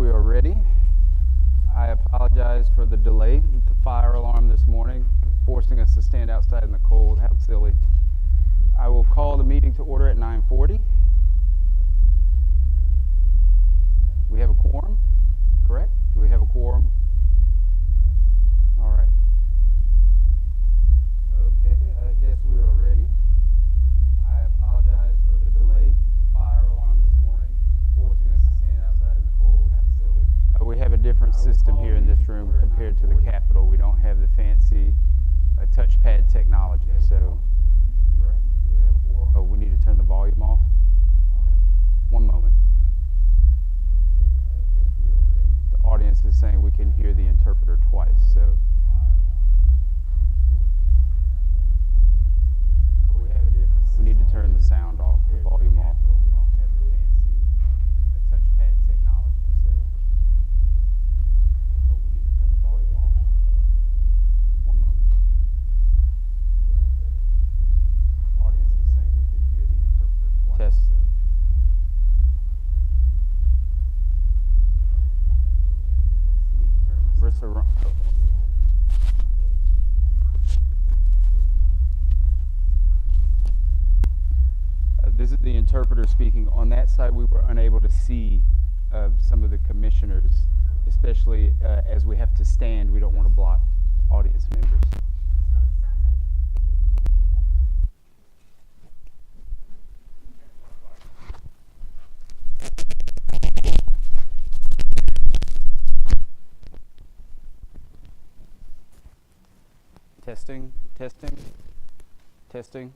we are ready. I apologize for the delay with the fire alarm this morning, forcing us to stand outside in the cold. How silly. I will call the meeting to order at 9:40. We have a quorum, correct? Do we have a quorum? All right. Okay, I guess we are ready. I apologize for the delay. Fire alarm this morning, forcing us to stand outside in the cold. How silly. We have a different system here in this room compared to the Capitol. We don't have the fancy touchpad technology. So, we need to turn the volume off. One moment. The audience is saying we can hear the interpreter twice. So. We need to turn the sound off, the volume off. We don't have the fancy touchpad technology, so we need to turn the volume off. One moment. The audience is saying we can hear the interpreter twice. Test. We need to turn the This is the interpreter speaking. On that side, we were unable to see some of the commissioners, especially as we have to stand. We don't want to block audience members. Testing, testing, testing.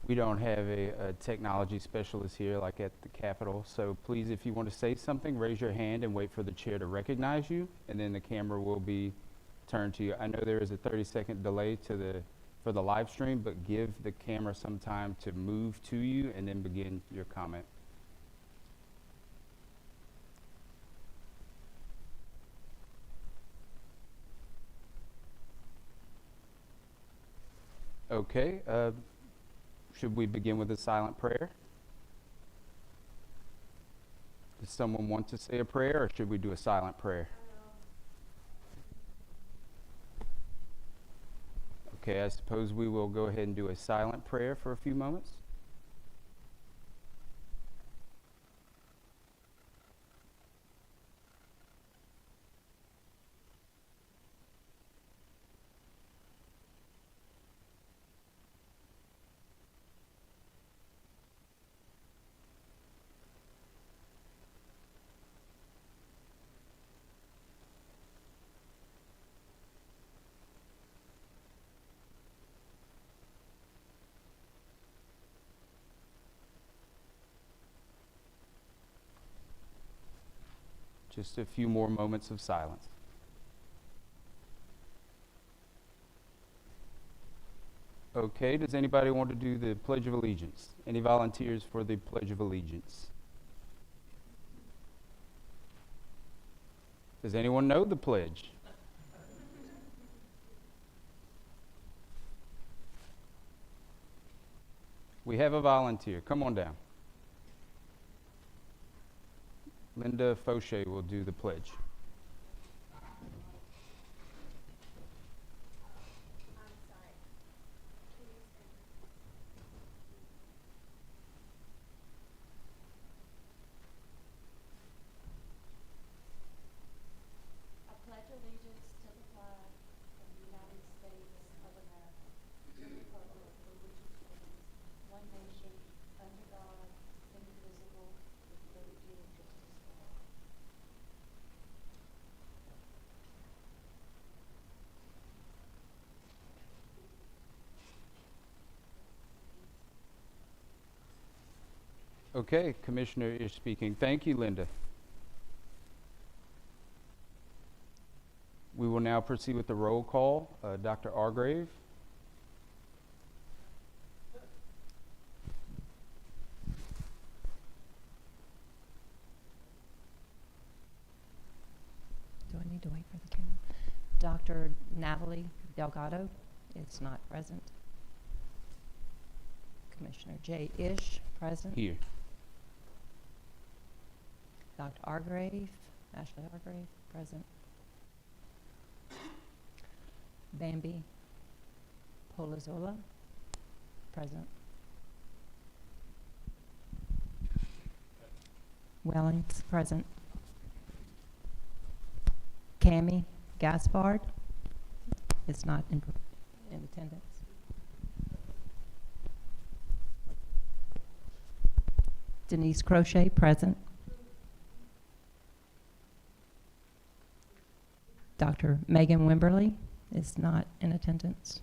We don't have a technology specialist here like at the Capitol, so please, if you want to say something, raise your hand and wait for the chair to recognize you, and then the camera will be turned to you. I know there is a 30-second delay for the live stream, but give the camera some time to move to you and then begin your comment. Okay. Should we begin with a silent prayer? Does someone want to say a prayer, or should we do a silent prayer? Okay, I suppose we will go ahead and do a silent prayer for a few moments. Just a few more moments of silence. Okay, does anybody want to do the Pledge of Allegiance? Any volunteers for the Pledge of Allegiance? Does anyone know the pledge? We have a volunteer. Come on down. Linda Fauché will do the pledge. Okay, Commissioner is speaking. Thank you, Linda. We will now proceed with the roll call. Dr. Argrave? Do I need to wait for the camera? Dr. Natalie Delgado is not present. Commissioner J. Ish, present. Here. Dr. Argrave, Ashley Argrave, present. Bambi Polazola, present. Wellings, present. Cami Gaspard is not in attendance. Denise Crochet, present. Dr. Megan Wimberly is not in attendance.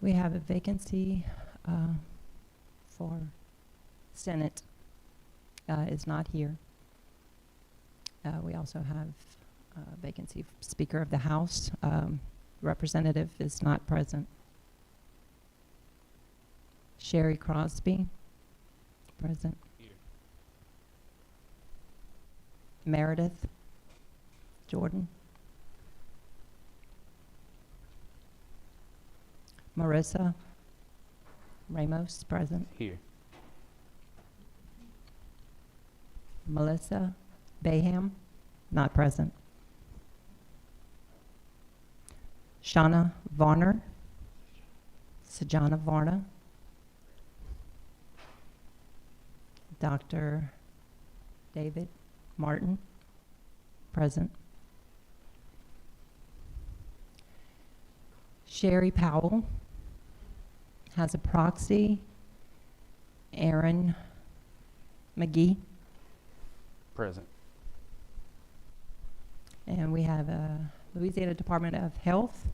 We have a vacancy for Senate, is not here. We also have a vacancy for Speaker of the House. Representative is not present. Sherry Crosby, present. Here. Meredith Jordan. Marissa Ramos, present. Here. Melissa Bayham, not present. Shauna Varner, Sajana Varna. Dr. David Martin, present. Sherry Powell has a proxy. Aaron McGee. Present. And we have Louisiana Department of Health,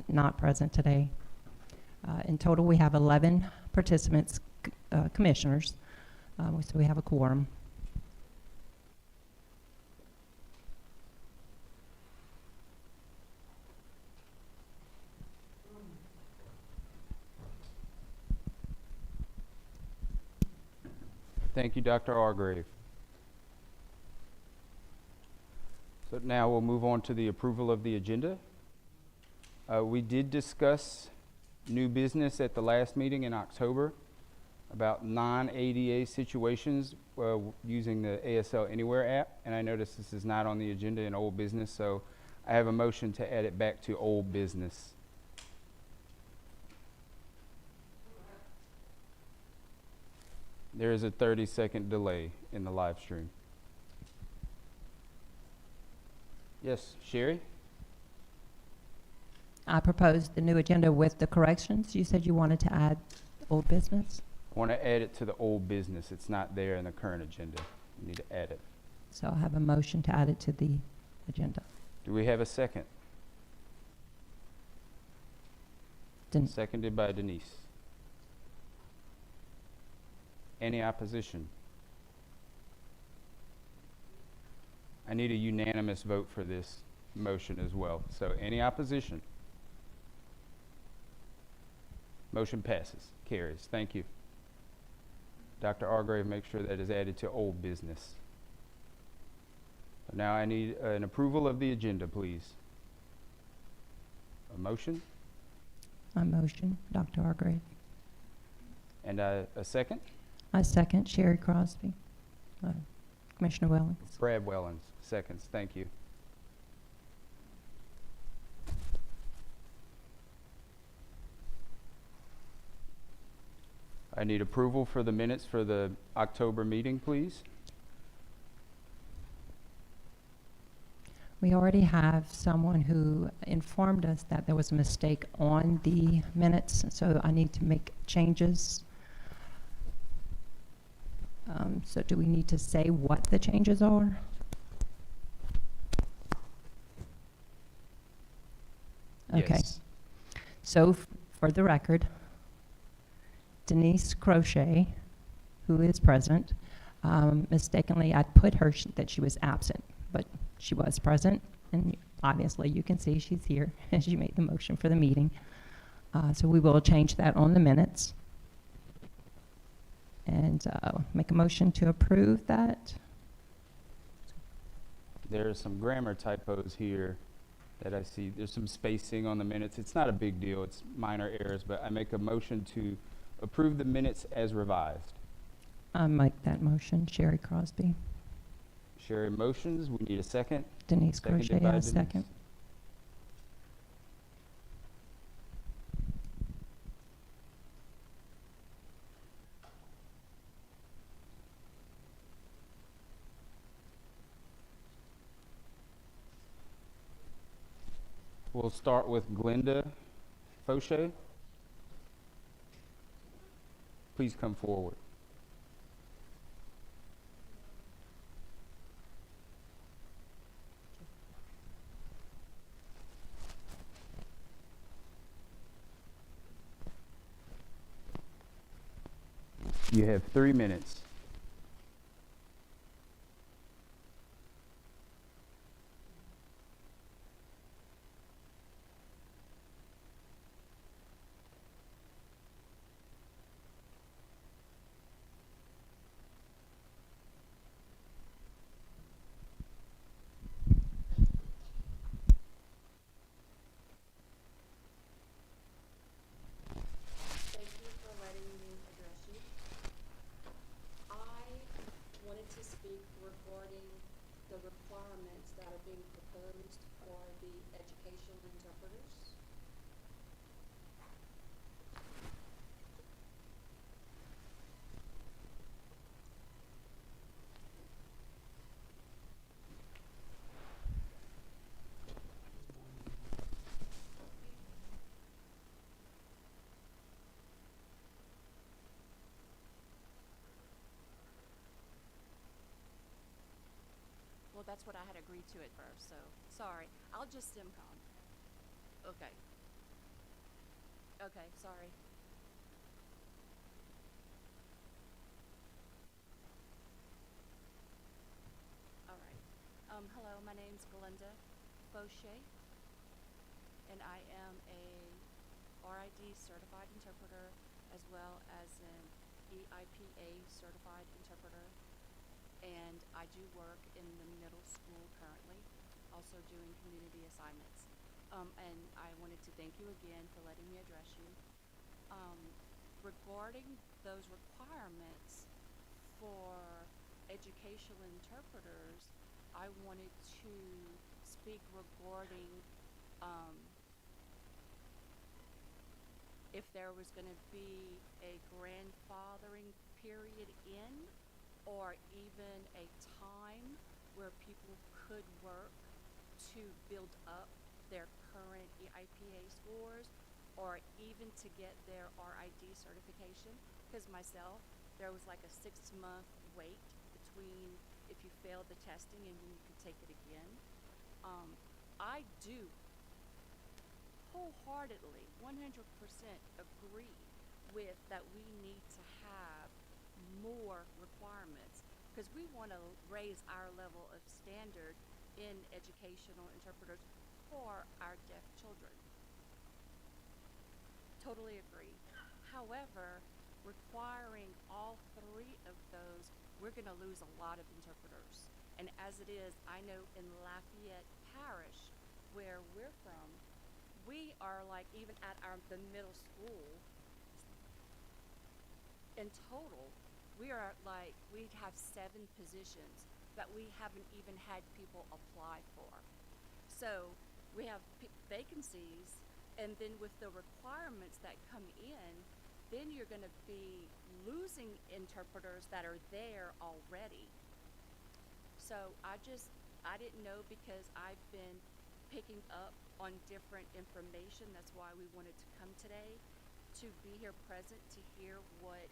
not present today. In total, we have 11 participants, commissioners, so we have a quorum. Thank you, Dr. Argrave. So now we'll move on to the approval of the agenda. We did discuss new business at the last meeting in October about non-ADA situations using the ASL Anywhere app, and I noticed this is not on the agenda in old business, so I have a motion to add it back to old business. There is a 30-second delay in the live stream. Yes, Sherry? I proposed the new agenda with the corrections. You said you wanted to add old business, I want to add it to the old business. It's not there in the current agenda. You need to add it. so I'll have a motion to add it to the agenda. Do we have a second? Seconded by Denise. Any opposition? I need a unanimous vote for this motion as well. So any opposition? Motion passes, carries. Thank you. Dr. Argrave, make sure that is added to old business. Now I need an approval of the agenda, please. A motion I motion, Dr. Argrave. and a second? I second, Sherry Crosby. Commissioner Wellings. Brad Wellens, seconds. Thank you. I need approval for the minutes for the October meeting, please. We already have someone who informed us that there was a mistake on the minutes, so I need to make changes. So do we need to say what the changes are? Okay. Yes. So for the record, Denise Crochet, who is present. Mistakenly, I put her that she was absent, but she was present, and obviously you can see she's here as she made the motion for the meeting. So we will change that on the minutes and make a motion to approve that. There are some grammar typos here that I see. There's some spacing on the minutes. It's not a big deal. It's minor errors, but I make a motion to approve the minutes as revised. I make that motion, Sherry Crosby. Sherry motions. We need a second. Denise Seconded Crochet, by has Denise. second. We'll start with Glenda Fauché. Please come forward. You have 3 minutes. Thank you for letting me address you. I wanted to speak regarding the requirements that are being proposed for the educational interpreters. Well, that's what I had agreed to at first, so sorry. I'll just SimCom. Okay. Okay, sorry. All right. Hello, my name's Glenda Fauché, and I am a RID certified interpreter as well as an EIPA certified interpreter. And I do work in the middle school currently, also doing community assignments. And I wanted to thank you again for letting me address you. Regarding those requirements for educational interpreters, I wanted to speak regarding if there was going to be a grandfathering period in, or even a time where people could work to build up their current EIPA scores, or even to get their RID certification. Because myself, there was like a 6-month wait between if you failed the testing and when you could take it again. I do wholeheartedly, 100% agree with that we need to have more requirements, because we want to raise our level of standard in educational interpreters for our deaf children. Totally agree. However, requiring all 3 of those, we're going to lose a lot of interpreters. And as it is, I know in Lafayette Parish, where we're from, we are like, even at the middle school, in total, we are like, we have 7 positions that we haven't even had people apply for. So we have vacancies, and then with the requirements that come in, then you're going to be losing interpreters that are there already. So I didn't know, because I've been picking up on different information. That's why we wanted to come today, to be here present to hear what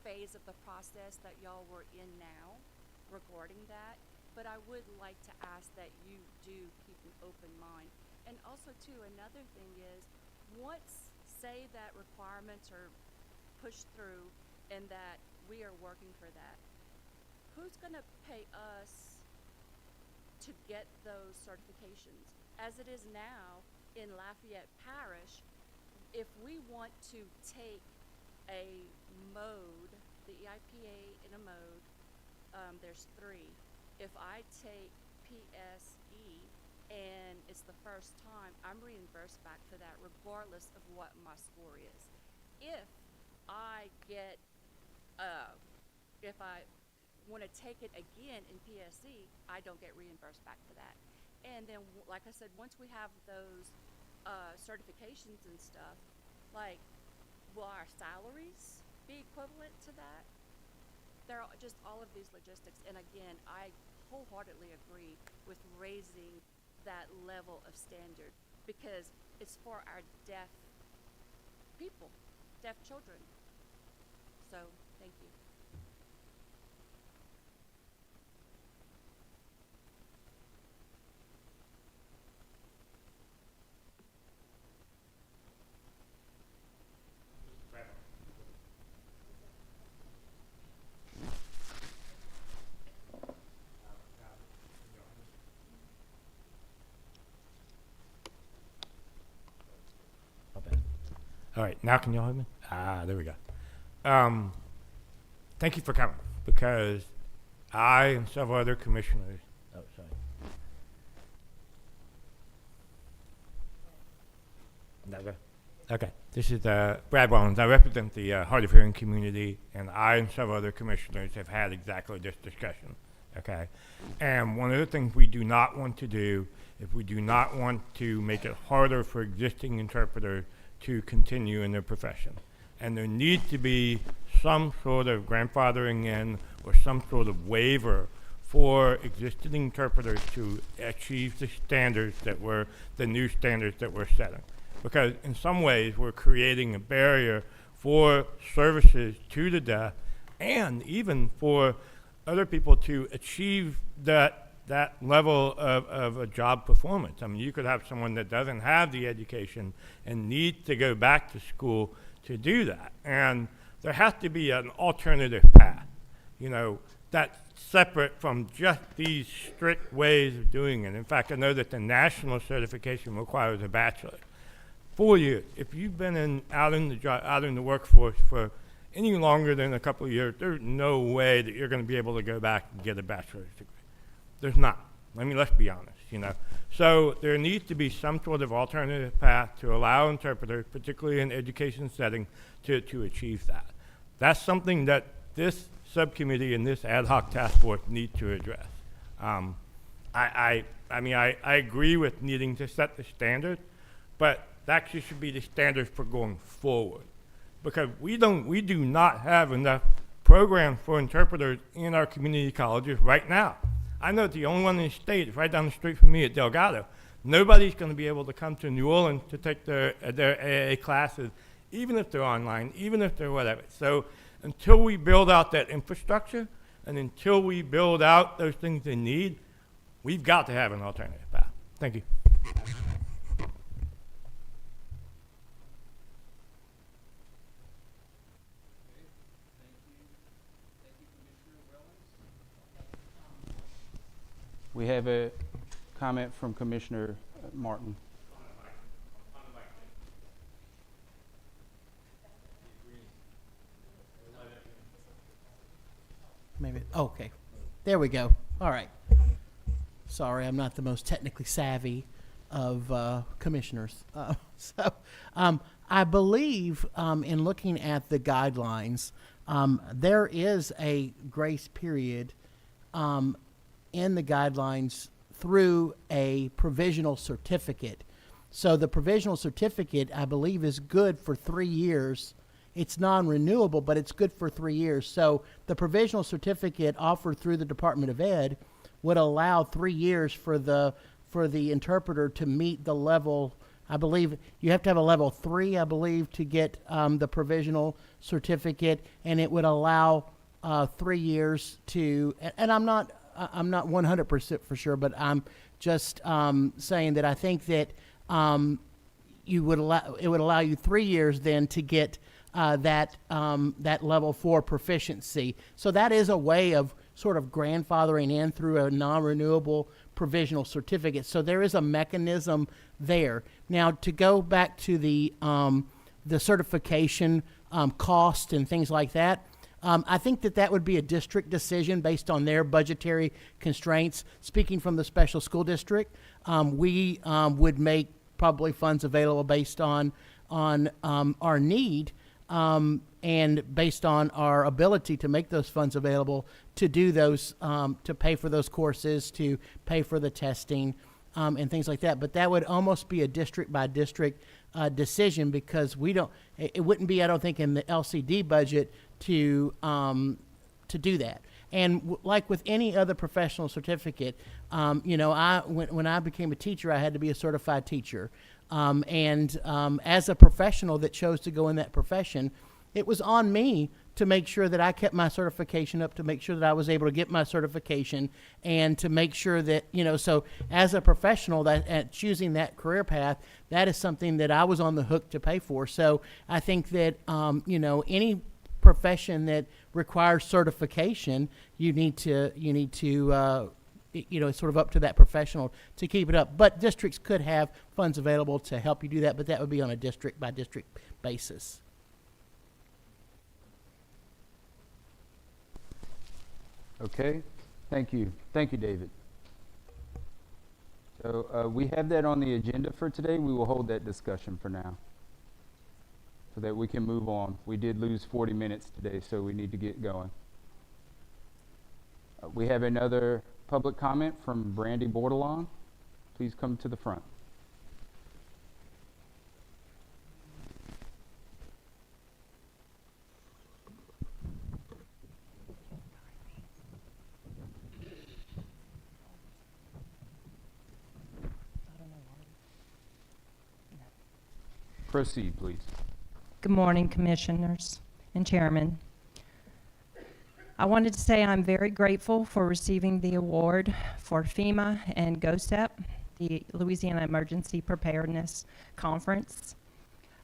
phase of the process that y'all were in now regarding that. But I would like to ask that you do keep an open mind. And also too, another thing is, once say that requirements are pushed through and that we are working for that, who's gonna pay us to get those certifications? As it is now in Lafayette Parish, if we want to take a mode, the EIPA in a mode, there's 3. If I take PSE and it's the first time, I'm reimbursed back for that regardless of what my score is. If I get, if I want to take it again in PSE, I don't get reimbursed back for that. And then, like I said, once we have those certifications and stuff, like, will our salaries be equivalent to that? There are just all of these logistics. And again, I wholeheartedly agree with raising that level of standard because it's for our deaf people, deaf children. So, thank you. All right, now can y'all hear me? There we go. Thank you for coming because I and several other commissioners. Oh, sorry. That go? Okay. This is Brad Wellens. I represent the hard of hearing community, and I and several other commissioners have had exactly this discussion. Okay. And one of the things we do not want to do, if we do not want to make it harder for existing interpreters to continue in their profession. And there needs to be some sort of grandfathering in or some sort of waiver for existing interpreters to achieve the standards that we're, the new standards that we're setting. Because in some ways we're creating a barrier for services to the deaf and even for other people to achieve that level of a job performance. I mean, you could have someone that doesn't have the education and needs to go back to school to do that. And there has to be an alternative path, you know, that's separate from just these strict ways of doing it. In fact, I know that the national certification requires a bachelor. 4 years. If you've been out in the workforce for any longer than a couple of years, there's no way that you're going to be able to go back and get a bachelor's degree. There's not. I mean, let's be honest, you know. So there needs to be some sort of alternative path to allow interpreters, particularly in education setting, to achieve that. That's something that this subcommittee and this ad hoc task force need to address. I mean, I agree with needing to set the standard, but that actually should be the standard for going forward. Because we do not have enough programs for interpreters in our community colleges right now. I know the only one in the state is right down the street from me at Delgado. Nobody's going to be able to come to New Orleans to take their AA classes, even if they're online, even if they're whatever. So until we build out that infrastructure and until we build out those things they need, we've got to have an alternative path. Thank you. We have a comment from Commissioner Martin. Maybe, okay. There we go. All right. Sorry, I'm not the most technically savvy of commissioners. I believe in looking at the guidelines, there is a grace period in the guidelines through a provisional certificate. So the provisional certificate, I believe, is good for 3 years. It's non-renewable, but it's good for 3 years. So the provisional certificate offered through the Department of Ed would allow 3 years for the interpreter to meet the level. I believe you have to have a level 3, I believe, to get the provisional certificate, and it would allow 3 years to. And I'm not 100% for sure, but I'm just saying that I think that it would allow you 3 years then to get that level 4 proficiency. So that is a way of sort of grandfathering in through a non-renewable provisional certificate. So there is a mechanism there. Now, to go back to the certification cost and things like that, I think that would be a district decision based on their budgetary constraints. Speaking from the special school district, we would make probably funds available based on our need, and based on our ability to make those funds available to do those, to pay for those courses, to pay for the testing, and things like that. But that would almost be a district by district decision, because it wouldn't be, I don't think, in the LCD budget to do that. And like with any other professional certificate, when I became a teacher, I had to be a certified teacher. As a professional that chose to go in that profession, it was on me to make sure that I kept my certification up, to make sure that I was able to get my certification, and to make sure that, so as a professional that choosing that career path, that is something that I was on the hook to pay for. So I think that, any profession that requires certification, you need to it's sort of up to that professional to keep it up. But districts could have funds available to help you do that, but that would be on a district by district basis. Okay, thank you. Thank you, David. So we have that on the agenda for today. We will hold that discussion for now so that we can move on. We did lose 40 minutes today, so we need to get going. We have another public comment from Brandy Bordelon. Please come to the front. Proceed, please. Good morning, Commissioners and Chairman. I wanted to say I'm very grateful for receiving the award for FEMA and GOSEP, the Louisiana Emergency Preparedness Conference.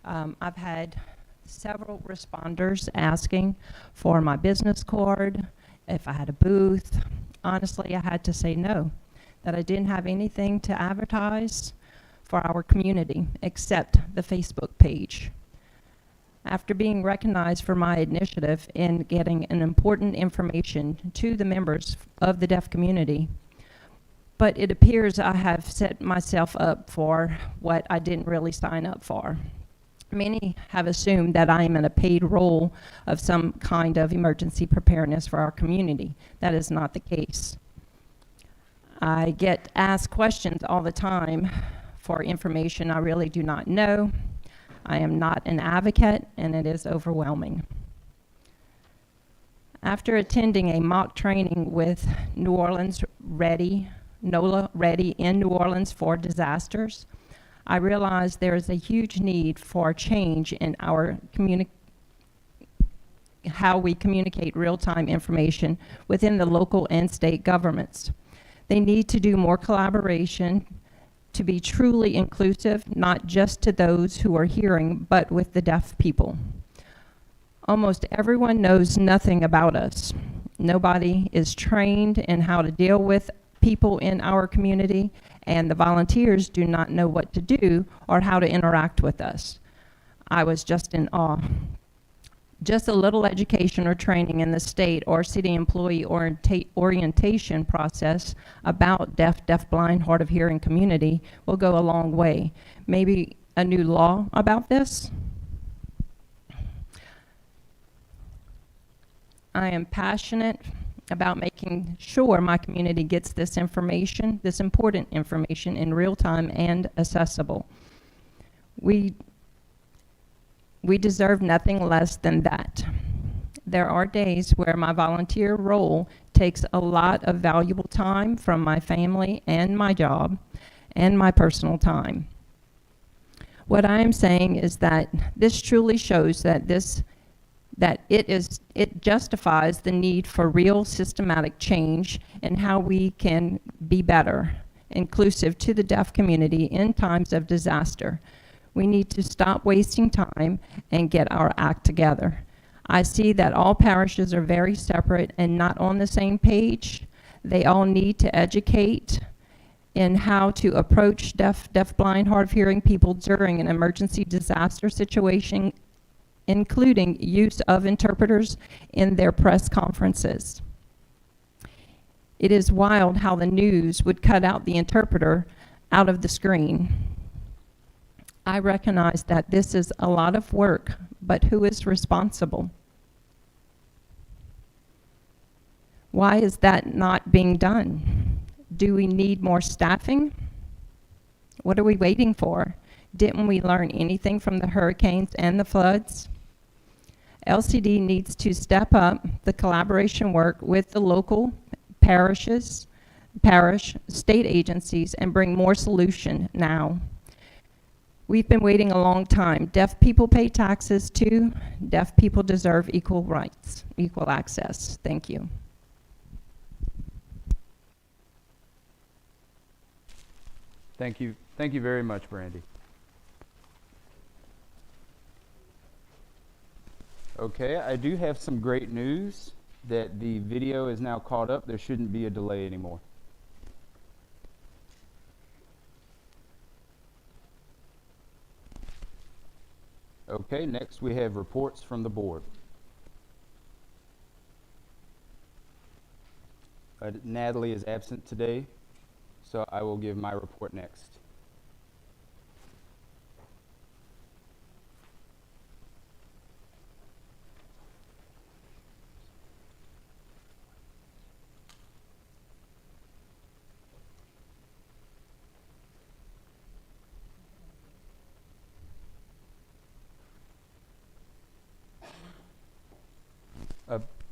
I've had several responders asking for my business card, if I had a booth. Honestly, I had to say no, that I didn't have anything to advertise for our community except the Facebook page. After being recognized for my initiative in getting an important information to the members of the deaf community, but it appears I have set myself up for what I didn't really sign up for. Many have assumed that I am in a paid role of some kind of emergency preparedness for our community. That is not the case. I get asked questions all the time for information I really do not know. I am not an advocate, and it is overwhelming. After attending a mock training with NOLA Ready in New Orleans for disasters, I realized there is a huge need for change in our how we communicate real-time information within the local and state governments. They need to do more collaboration to be truly inclusive, not just to those who are hearing, but with the deaf people. Almost everyone knows nothing about us. Nobody is trained in how to deal with people in our community, and the volunteers do not know what to do or how to interact with us. I was just in awe. Just a little education or training in the state or city employee orientation process about deaf, blind, hard of hearing community will go a long way. Maybe a new law about this? I am passionate about making sure my community gets this information, this important information, in real time and accessible. We deserve nothing less than that. There are days where my volunteer role takes a lot of valuable time from my family and my job and my personal time. What I am saying is that this truly shows that it justifies the need for real systematic change in how we can be better, inclusive to the deaf community in times of disaster. We need to stop wasting time and get our act together. I see that all parishes are very separate and not on the same page. They all need to educate in how to approach deaf-blind, hard-of-hearing people during an emergency disaster situation, including use of interpreters in their press conferences. It is wild how the news would cut out the interpreter out of the screen. I recognize that this is a lot of work, but who is responsible? Why is that not being done? Do we need more staffing? What are we waiting for? Didn't we learn anything from the hurricanes and the floods? LCD needs to step up the collaboration work with the local parishes, state agencies, and bring more solution now. We've been waiting a long time. Deaf people pay taxes too. Deaf people deserve equal rights, equal access. Thank you. Thank you. Thank you very much, Brandy. Okay, I do have some great news that the video is now caught up. There shouldn't be a delay anymore. Okay, next we have reports from the board. Natalie is absent today, so I will give my report next.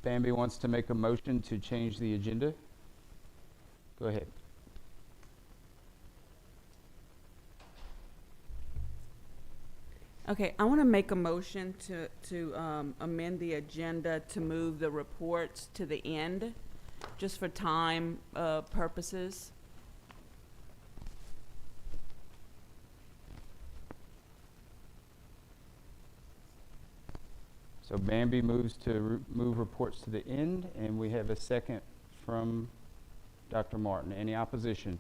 Bambi wants to make a motion to change the agenda. Go ahead. Okay, I want to make a motion to amend the agenda to move the reports to the end, just for time purposes. So Bambi moves to move reports to the end, and we have a second from Dr. Martin. Any opposition?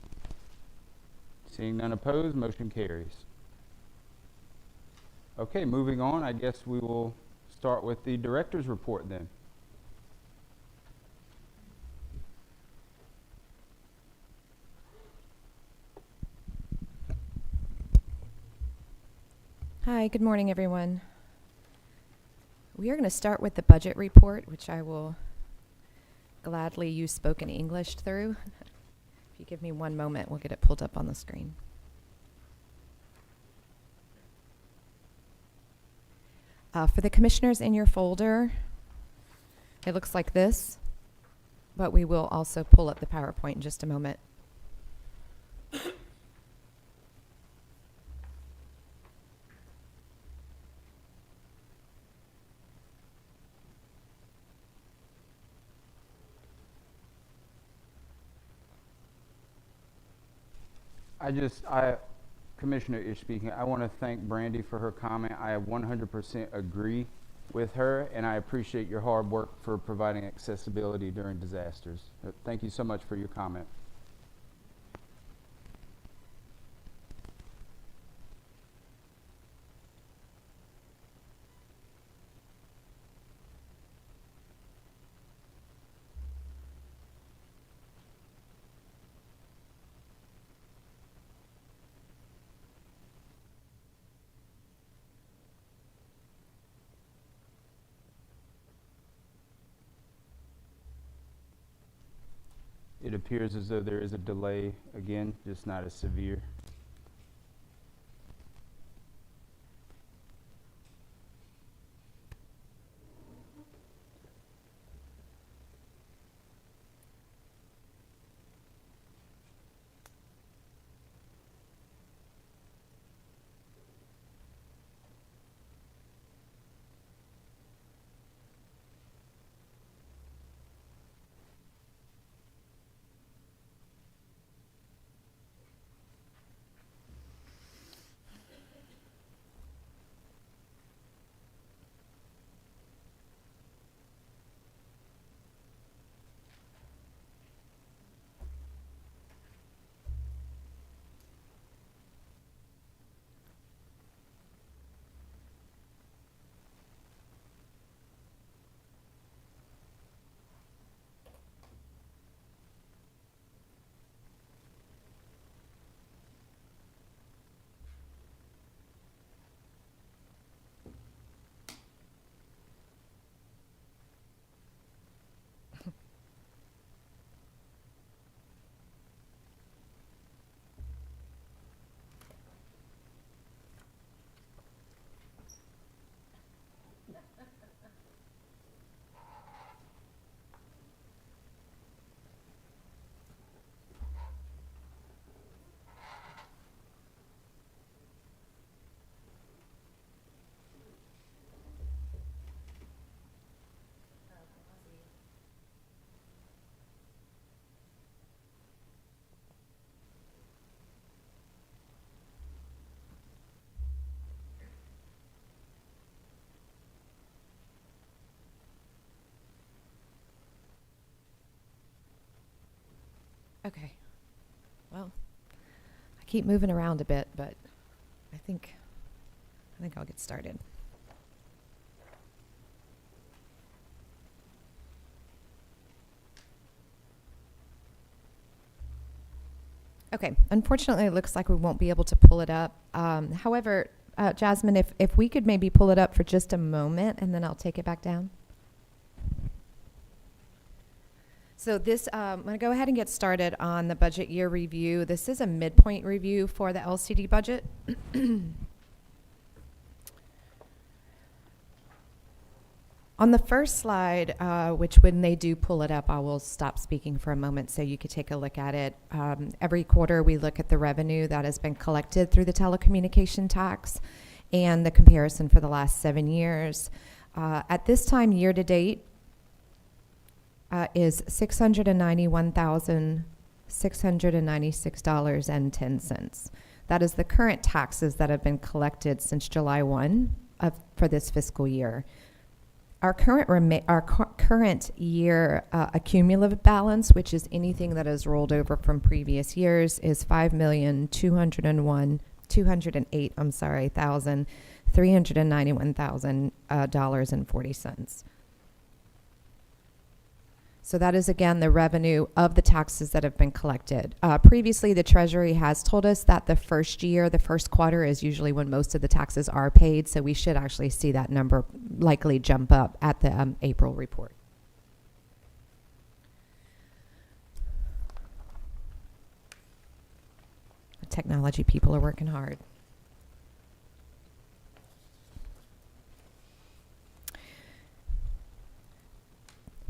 Seeing none opposed, motion carries. Okay, moving on, I guess we will start with the director's report then. Hi, good morning, everyone. We are going to start with the budget report, which I will gladly use spoken English through. If you give me one moment, we'll get it pulled up on the screen. For the commissioners in your folder, it looks like this, but we will also pull up the PowerPoint in just a moment. Commissioner Ish speaking, I want to thank Brandy for her comment. I 100% agree with her, and I appreciate your hard work for providing accessibility during disasters. Thank you so much for your comment. It appears as though there is a delay, again, just not as severe. Okay. Well, I keep moving around a bit, but I think I'll get started. Okay. Unfortunately, it looks like we won't be able to pull it up. However, Jasmine, if we could maybe pull it up for just a moment, and then I'll take it back down. So this, I'm going to go ahead and get started on the budget year review. This is a midpoint review for the LCD budget. On the first slide, which when they do pull it up, I will stop speaking for a moment so you could take a look at it. Every quarter we look at the revenue that has been collected through the telecommunication tax and the comparison for the last 7 years. At this time, year to date, is $691,696.10. That is the current taxes that have been collected since July 1 for this fiscal year. Our current year accumulative balance, which is anything that is rolled over from previous years, is $5,208,391,040. So that is, again, the revenue of the taxes that have been collected. Previously, the Treasury has told us that the first quarter is usually when most of the taxes are paid, so we should actually see that number likely jump up at the April report. The technology people are working hard.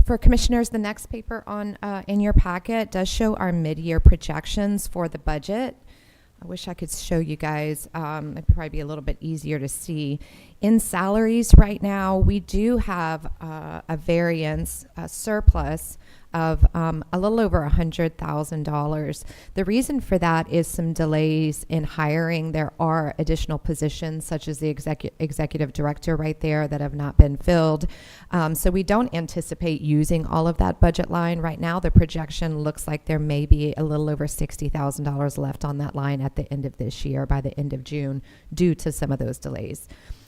For commissioners, the next paper on in your packet does show our mid-year projections for the budget. I wish I could show you guys. It'd probably be a little bit easier to see. In salaries right now, we do have a variance, a surplus of a little over $100,000. The reason for that is some delays in hiring. There are additional positions, such as the executive director right there, that have not been filled. So we don't anticipate using all of that budget line right now. The projection looks like there may be a little over $60,000 left on that line at the end of this year, by the end of June, due to some of those delays.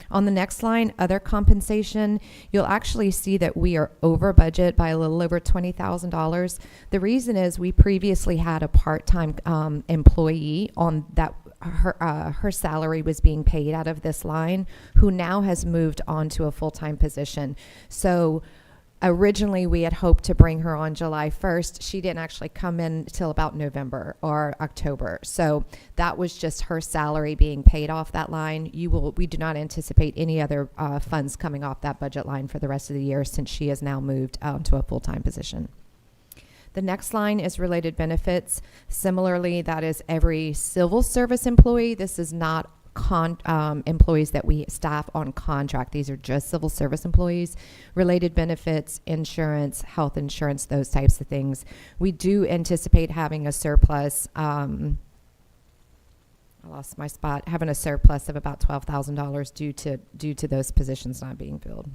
On the next line, other compensation, you'll actually see that we are over budget by a little over $20,000. The reason is we previously had a part-time employee on that. Her salary was being paid out of this line, who now has moved on to a full-time position. So originally, we had hoped to bring her on July 1st. She didn't actually come in till about November or October. So that was just her salary being paid off that line. We do not anticipate any other funds coming off that budget line for the rest of the year, since she has now moved to a full-time position. The next line is related benefits. Similarly, that is every civil service employee. This is not employees that we staff on contract. These are just civil service employees. Related benefits, insurance, health insurance, those types of things. We do anticipate having a surplus. I lost my spot. Having a surplus of about $12,000 due to those positions not being filled.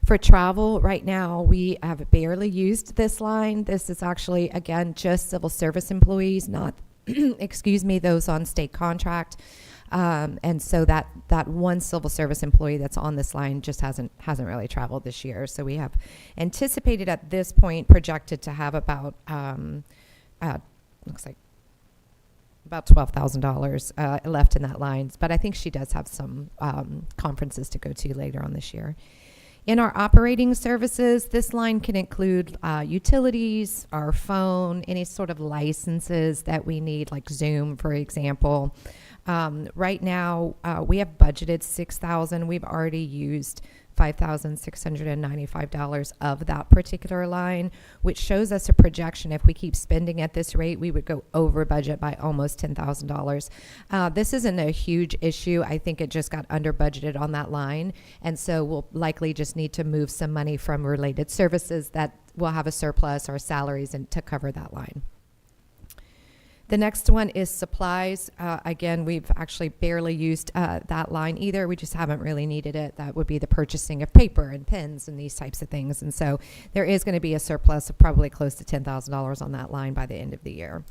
For travel, right now, we have barely used this line. This is actually, again, just civil service employees, not those on state contract. And so that one civil service employee that's on this line just hasn't really traveled this year. So we have anticipated at this point, projected to have about, looks like about $12,000 left in that line. But I think she does have some conferences to go to later on this year. In our operating services, this line can include utilities, our phone, any sort of licenses that we need, like Zoom, for example. Right now, we have budgeted $6,000. We've already used $5,695 of that particular line, which shows us a projection. If we keep spending at this rate, we would go over budget by almost $10,000. This isn't a huge issue. I think it just got under budgeted on that line. And so we'll likely just need to move some money from related services that will have a surplus or salaries to cover that line. The next one is supplies. Again, we've actually barely used that line either. We just haven't really needed it. That would be the purchasing of paper and pens and these types of things. And so there is going to be a surplus of probably close to $10,000 on that line by the end of the year.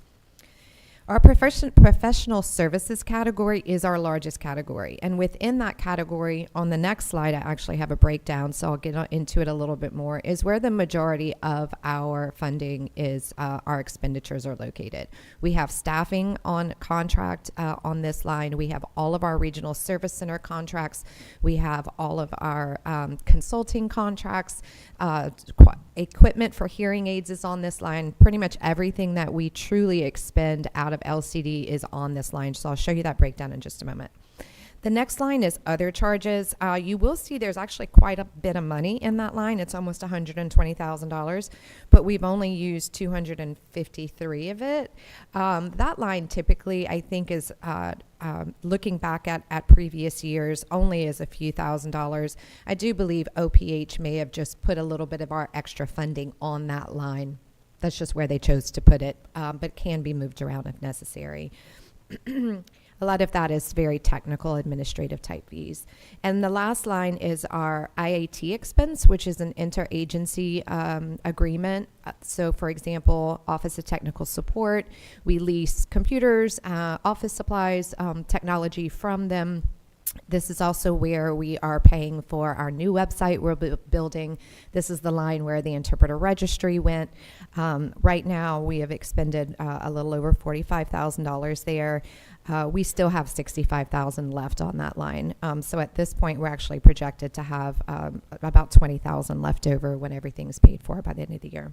Our professional services category is our largest category. And within that category, on the next slide, I actually have a breakdown, so I'll get into it a little bit more, is where the majority of our funding is, our expenditures are located. We have staffing on contract on this line. We have all of our regional service center contracts. We have all of our consulting contracts. Equipment for hearing aids is on this line. Pretty much everything that we truly expend out of LCD is on this line. So I'll show you that breakdown in just a moment. The next line is other charges. You will see there's actually quite a bit of money in that line. It's almost $120,000, but we've only used $253 of it. That line typically, I think, is looking back at previous years, only is a few $1,000s. I do believe OPH may have just put a little bit of our extra funding on that line. That's just where they chose to put it, but can be moved around if necessary. A lot of that is very technical administrative type fees. And the last line is our IAT expense, which is an interagency agreement. So for example, Office of Technical Support, we lease computers, office supplies, technology from them. This is also where we are paying for our new website we're building. This is the line where the interpreter registry went. Right now, we have expended a little over $45,000 there. We still have $65,000 left on that line. So at this point, we're actually projected to have about $20,000 left over when everything's paid for by the end of the year.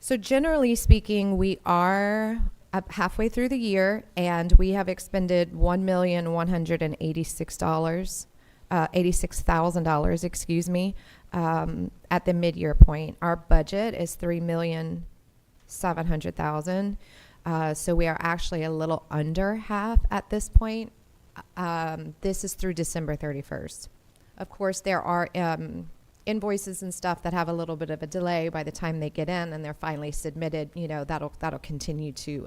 So generally speaking, we are halfway through the year, and we have expended $86,000, excuse me, at the mid-year point. Our budget is $3,700,000. So we are actually a little under half at this point. This is through December 31st. Of course, there are invoices and stuff that have a little bit of a delay by the time they get in and they're finally submitted. You know, that'll continue to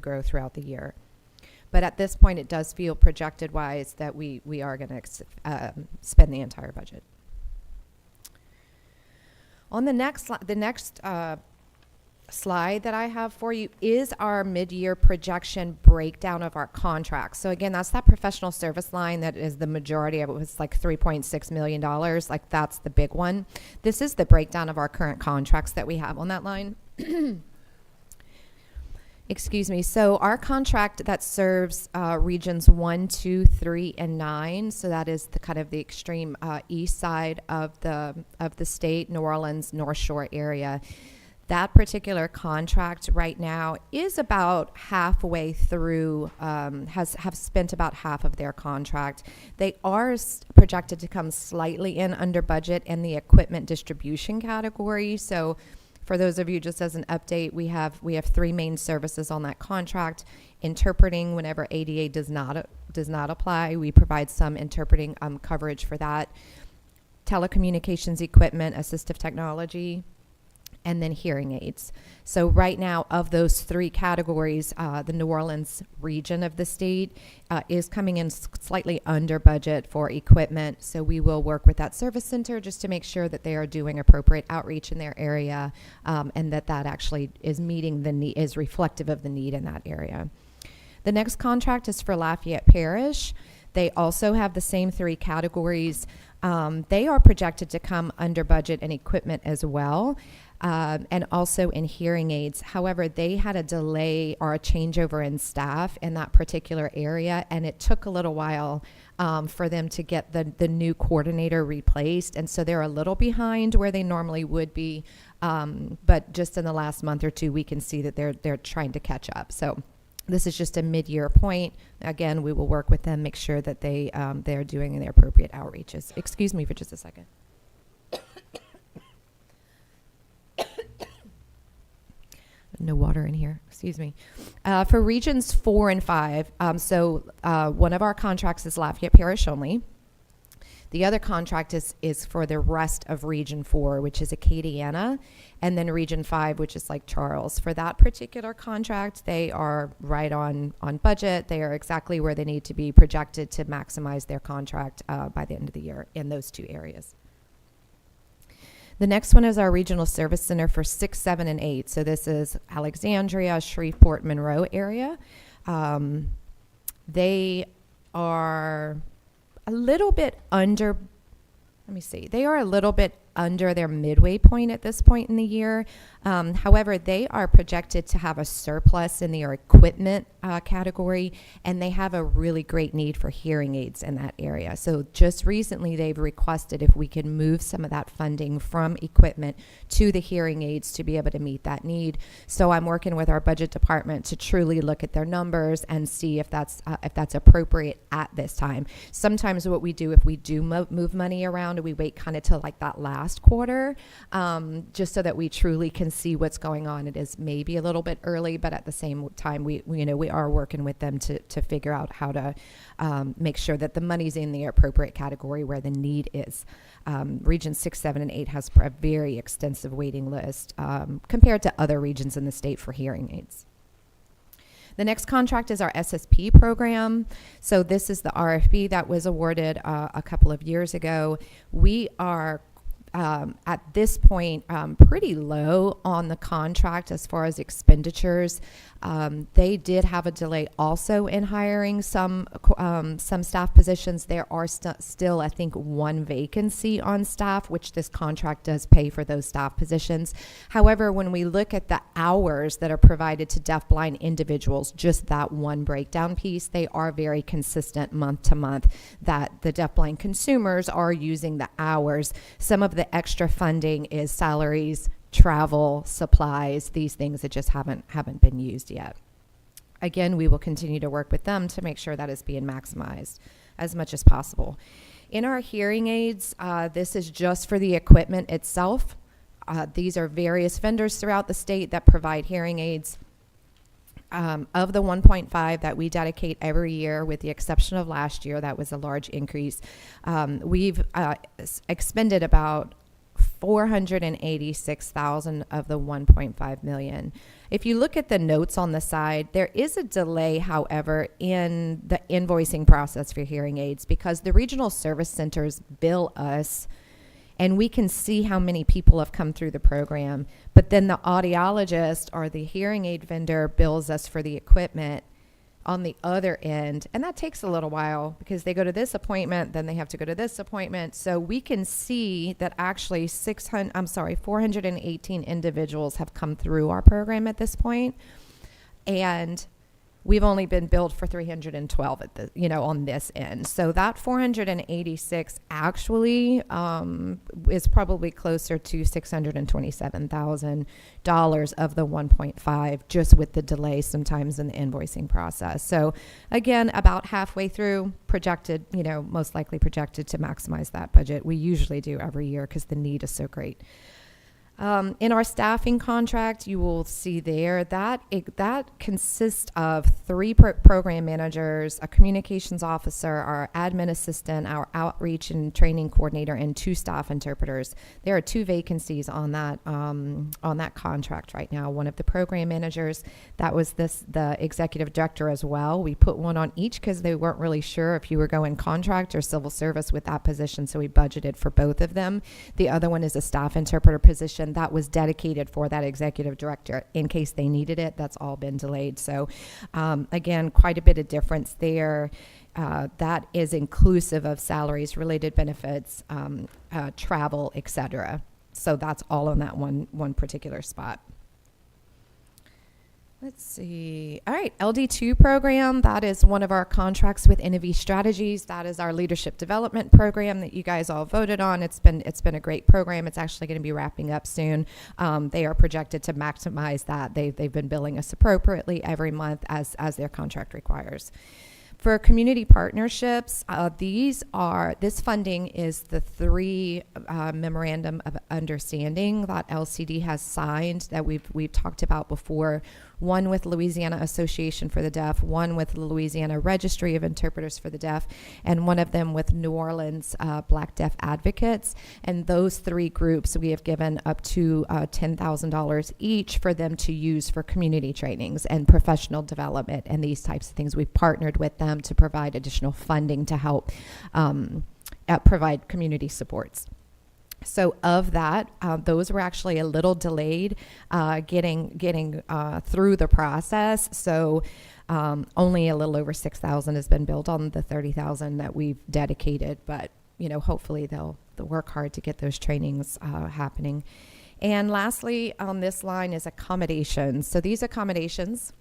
grow throughout the year. But at this point, it does feel projected wise that we are going to spend the entire budget. On the next slide that I have for you is our mid-year projection breakdown of our contracts. So again, that's that professional service line that is the majority of it. Was like $3.6 million. Like that's the big one. This is the breakdown of our current contracts that we have on that line. Excuse me. So our contract that serves regions 1, 2, 3, and 9. So that is the kind of the extreme east side of the state, New Orleans, North Shore area. That particular contract right now is about halfway through, have spent about half of their contract. They are projected to come slightly in under budget in the equipment distribution category. So for those of you, just as an update, we have 3 main services on that contract. Interpreting, whenever ADA does not apply, we provide some interpreting coverage for that. Telecommunications equipment, assistive technology, and then hearing aids. So right now, of those 3 categories, the New Orleans region of the state is coming in slightly under budget for equipment. So we will work with that service center just to make sure that they are doing appropriate outreach in their area, and that actually is meeting the need, is reflective of the need in that area. The next contract is for Lafayette Parish. They also have the same 3 categories. They are projected to come under budget in equipment as well. And also in hearing aids. However, they had a delay or a changeover in staff in that particular area, and it took a little while for them to get the new coordinator replaced. And so they're a little behind where they normally would be. But just in the last month or 2, we can see that they're trying to catch up. So this is just a mid-year point. Again, we will work with them, make sure that they're doing their appropriate outreaches. Excuse me for just a second. No water in here, excuse me. For regions 4 and 5, one of our contracts is Lafayette Parish only. The other contract is for the rest of Region 4, which is Acadiana, and then Region 5, which is Lake Charles. For that particular contract, they are right on budget. They are exactly where they need to be projected to maximize their contract by the end of the year in those two areas. The next one is our Regional Service Center for 6, 7, and 8. So this is Alexandria, Shreveport, Monroe area. They are a little bit under, they are a little bit under their midway point at this point in the year. However, they are projected to have a surplus in their equipment category, and they have a really great need for hearing aids in that area. So just recently, they've requested if we can move some of that funding from equipment to the hearing aids to be able to meet that need. So I'm working with our budget department to truly look at their numbers and see if that's appropriate at this time. Sometimes what we do, if we do move money around, we wait kind of till like that last quarter, just so that we truly can see what's going on. It is maybe a little bit early, but at the same time, we are working with them to figure out how to make sure that the money's in the appropriate category where the need is. Region 6, 7, and 8 has a very extensive waiting list compared to other regions in the state for hearing aids. The next contract is our SSP program. So this is the RFP that was awarded a couple of years ago. We are at this point pretty low on the contract as far as expenditures. They did have a delay also in hiring some staff positions. There are still, I think, one vacancy on staff, which this contract does pay for those staff positions. However, when we look at the hours that are provided to deafblind individuals, just that one breakdown piece, they are very consistent month to month that the deafblind consumers are using the hours. Some of the extra funding is salaries, travel, supplies, these things that just haven't been used yet. Again, we will continue to work with them to make sure that is being maximized as much as possible. In our hearing aids, this is just for the equipment itself. These are various vendors throughout the state that provide hearing aids. Of the 1.5 that we dedicate every year, with the exception of last year, that was a large increase. We've expended about $486,000 of the $1.5 million. If you look at the notes on the side, there is a delay, however, in the invoicing process for hearing aids because the regional service centers bill us and we can see how many people have come through the program. But then the audiologist or the hearing aid vendor bills us for the equipment on the other end. And that takes a little while because they go to this appointment, then they have to go to this appointment. So we can see that actually 418 individuals have come through our program at this point. And we've only been billed for 312 at the, on this end. So that 486 actually is probably closer to $627,000 of the 1.5, just with the delay sometimes in the invoicing process. So again, about halfway through, projected, most likely projected to maximize that budget. We usually do every year because the need is so great. In our staffing contract, you will see there that consists of 3 program managers, a communications officer, our admin assistant, our outreach and training coordinator, and 2 staff interpreters. There are 2 vacancies on that contract right now. One of the program managers, that was the executive director as well. We put one on each because they weren't really sure if you were going contract or civil service with that position, so we budgeted for both of them. The other one is a staff interpreter position that was dedicated for that executive director in case they needed it. That's all been delayed. So again, quite a bit of difference there. That is inclusive of salaries, related benefits, travel, etc. So that's all on that one particular spot. Let's see. All right, LD2 program, that is one of our contracts with NV Strategies. That is our leadership development program that you guys all voted on. It's been a great program. It's actually going to be wrapping up soon. They are projected to maximize that. They've been billing us appropriately every month as their contract requires. For community partnerships, this funding is the 3 memorandum of understanding that LCD has signed that we've talked about before one with Louisiana Association for the Deaf, one with the Louisiana Registry of Interpreters for the Deaf, and one of them with New Orleans Black Deaf Advocates. And those three groups, we have given up to $10,000 each for them to use for community trainings and professional development and these types of things. We've partnered with them to provide additional funding to help provide community supports. So of that, those were actually a little delayed getting through the process. So only a little over 6,000 has been built on the 30,000 that we've dedicated. But hopefully they'll work hard to get those trainings happening. And lastly, on this line is accommodations. So these accommodations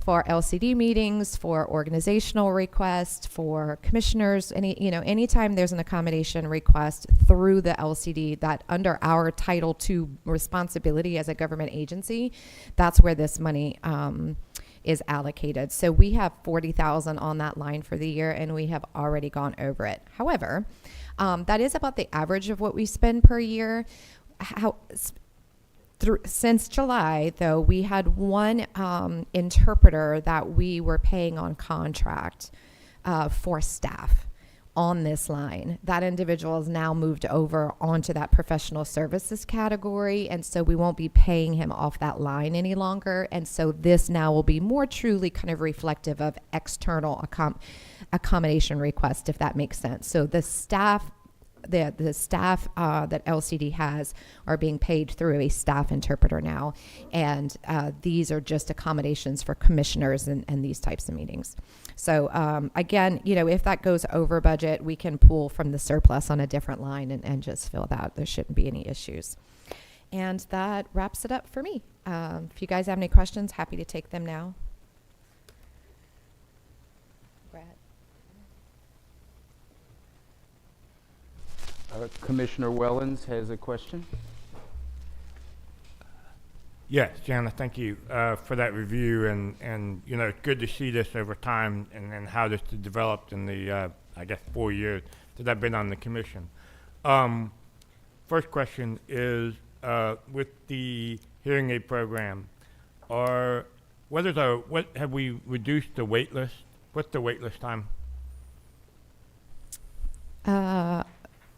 for LCD meetings, for organizational requests, for commissioners, anytime there's an accommodation request through the LCD that under our Title II responsibility as a government agency, that's where this money is allocated. So we have 40,000 on that line for the year, and we have already gone over it. However, that is about the average of what we spend per year. Since July, though, we had one interpreter that we were paying on contract for staff on this line. That individual has now moved over onto that professional services category, and so we won't be paying him off that line any longer. And so this now will be more truly kind of reflective of external accommodation requests, if that makes sense. So the staff that LCD has are being paid through a staff interpreter now, and these are just accommodations for commissioners and these types of meetings. So again, if that goes over budget, we can pull from the surplus on a different line and just fill that. There shouldn't be any issues. And that wraps it up for me. If you guys have any questions, happy to take them now. Commissioner Wellens has a question. Yes, Jana, thank you for that review, and it's good to see this over time and how this has developed in the I guess 4 years that I've been on the commission. First question is with the hearing aid program, what have we reduced the wait list? What's the wait list time?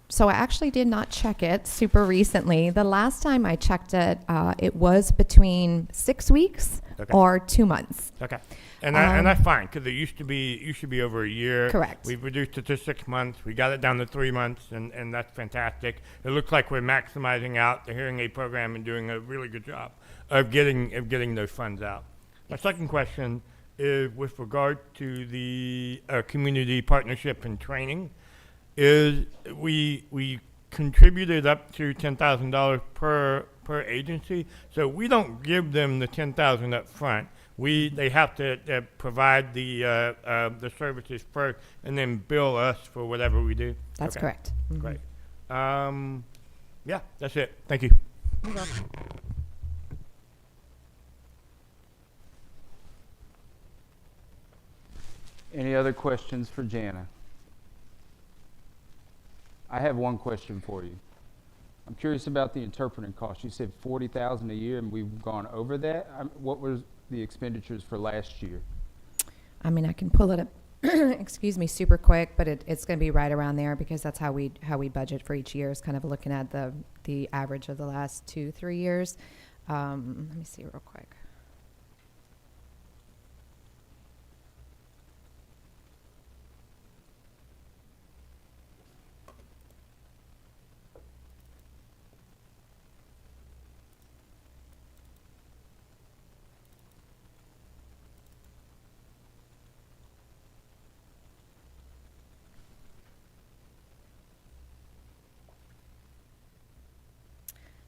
So I actually did not check it super recently. The last time I checked it, it was between 6 weeks or 2 months. Okay, and that's fine because it used to be over a year. Correct. We've reduced it to 6 months. We got it down to 3 months, and that's fantastic. It looks like we're maximizing out the hearing aid program and doing a really good job of getting those funds out. My second question is with regard to the community partnership and training. Is we contributed up to $10,000 per agency, so we don't give them the $10,000 up front. They have to provide the services first, and then bill us for whatever we do. That's correct. Mm-hmm. Great. Yeah, that's it. Thank you. You're welcome. Any other questions for Jana? I have one question for you. I'm curious about the interpreting cost. You said $40,000 a year, and we've gone over that. What was the expenditures for last year? I mean, I can pull it up, excuse me, super quick, but it's going to be right around there because that's how we budget for each year. Is kind of looking at the average of the last 2-3 years. Let me see real quick.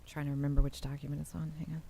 Trying to remember which document it's on. Hang on.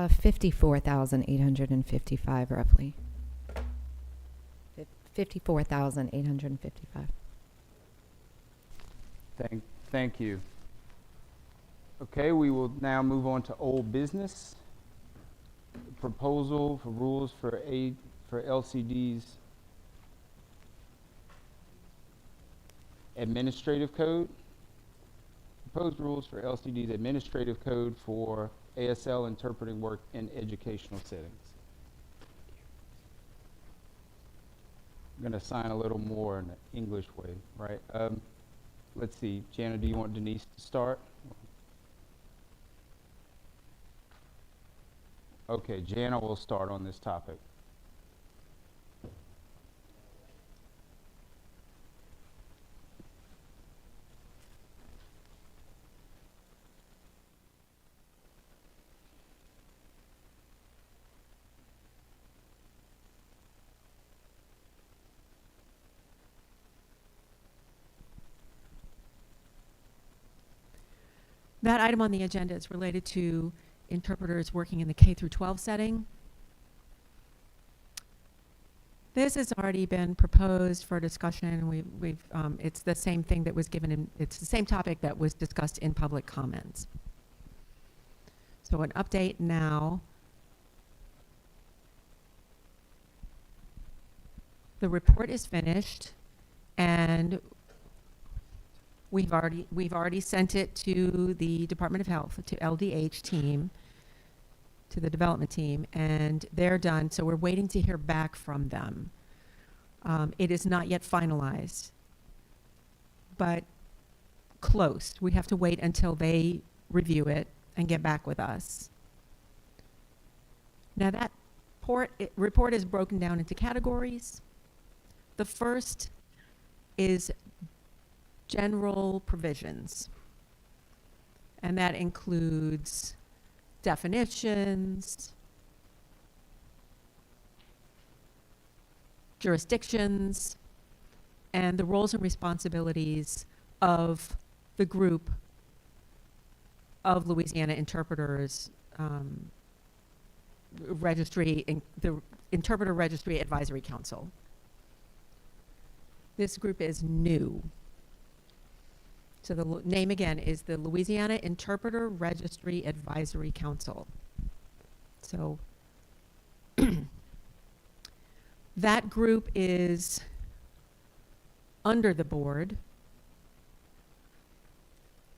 $54,855 roughly. 54,855. Thank you. Okay, we will now move on to old business. Proposal for rules for LCD's administrative code. Proposed rules for LCD's administrative code for ASL interpreting work in educational settings. I'm going to sign a little more in the English way, right? Let's see, Jana, do you want Denise to start? Okay, Jana will start on this topic. That item on the agenda is related to interpreters working in the K through 12 setting. This has already been proposed for discussion. It's the same thing that was given in, it's the same topic that was discussed in public comments. So an update now. The report is finished, and we've already sent it to the Department of Health, to LDH team, to the development team, and they're done. So we're waiting to hear back from them. It is not yet finalized, but close. We have to wait until they review it and get back with us. Now that report is broken down into categories. The first is general provisions, and that includes definitions, jurisdictions, and the roles and responsibilities of the group of Louisiana interpreters, the Interpreter Registry Advisory Council. This group is new. So the name again is the Louisiana Interpreter Registry Advisory Council. So that group is under the board,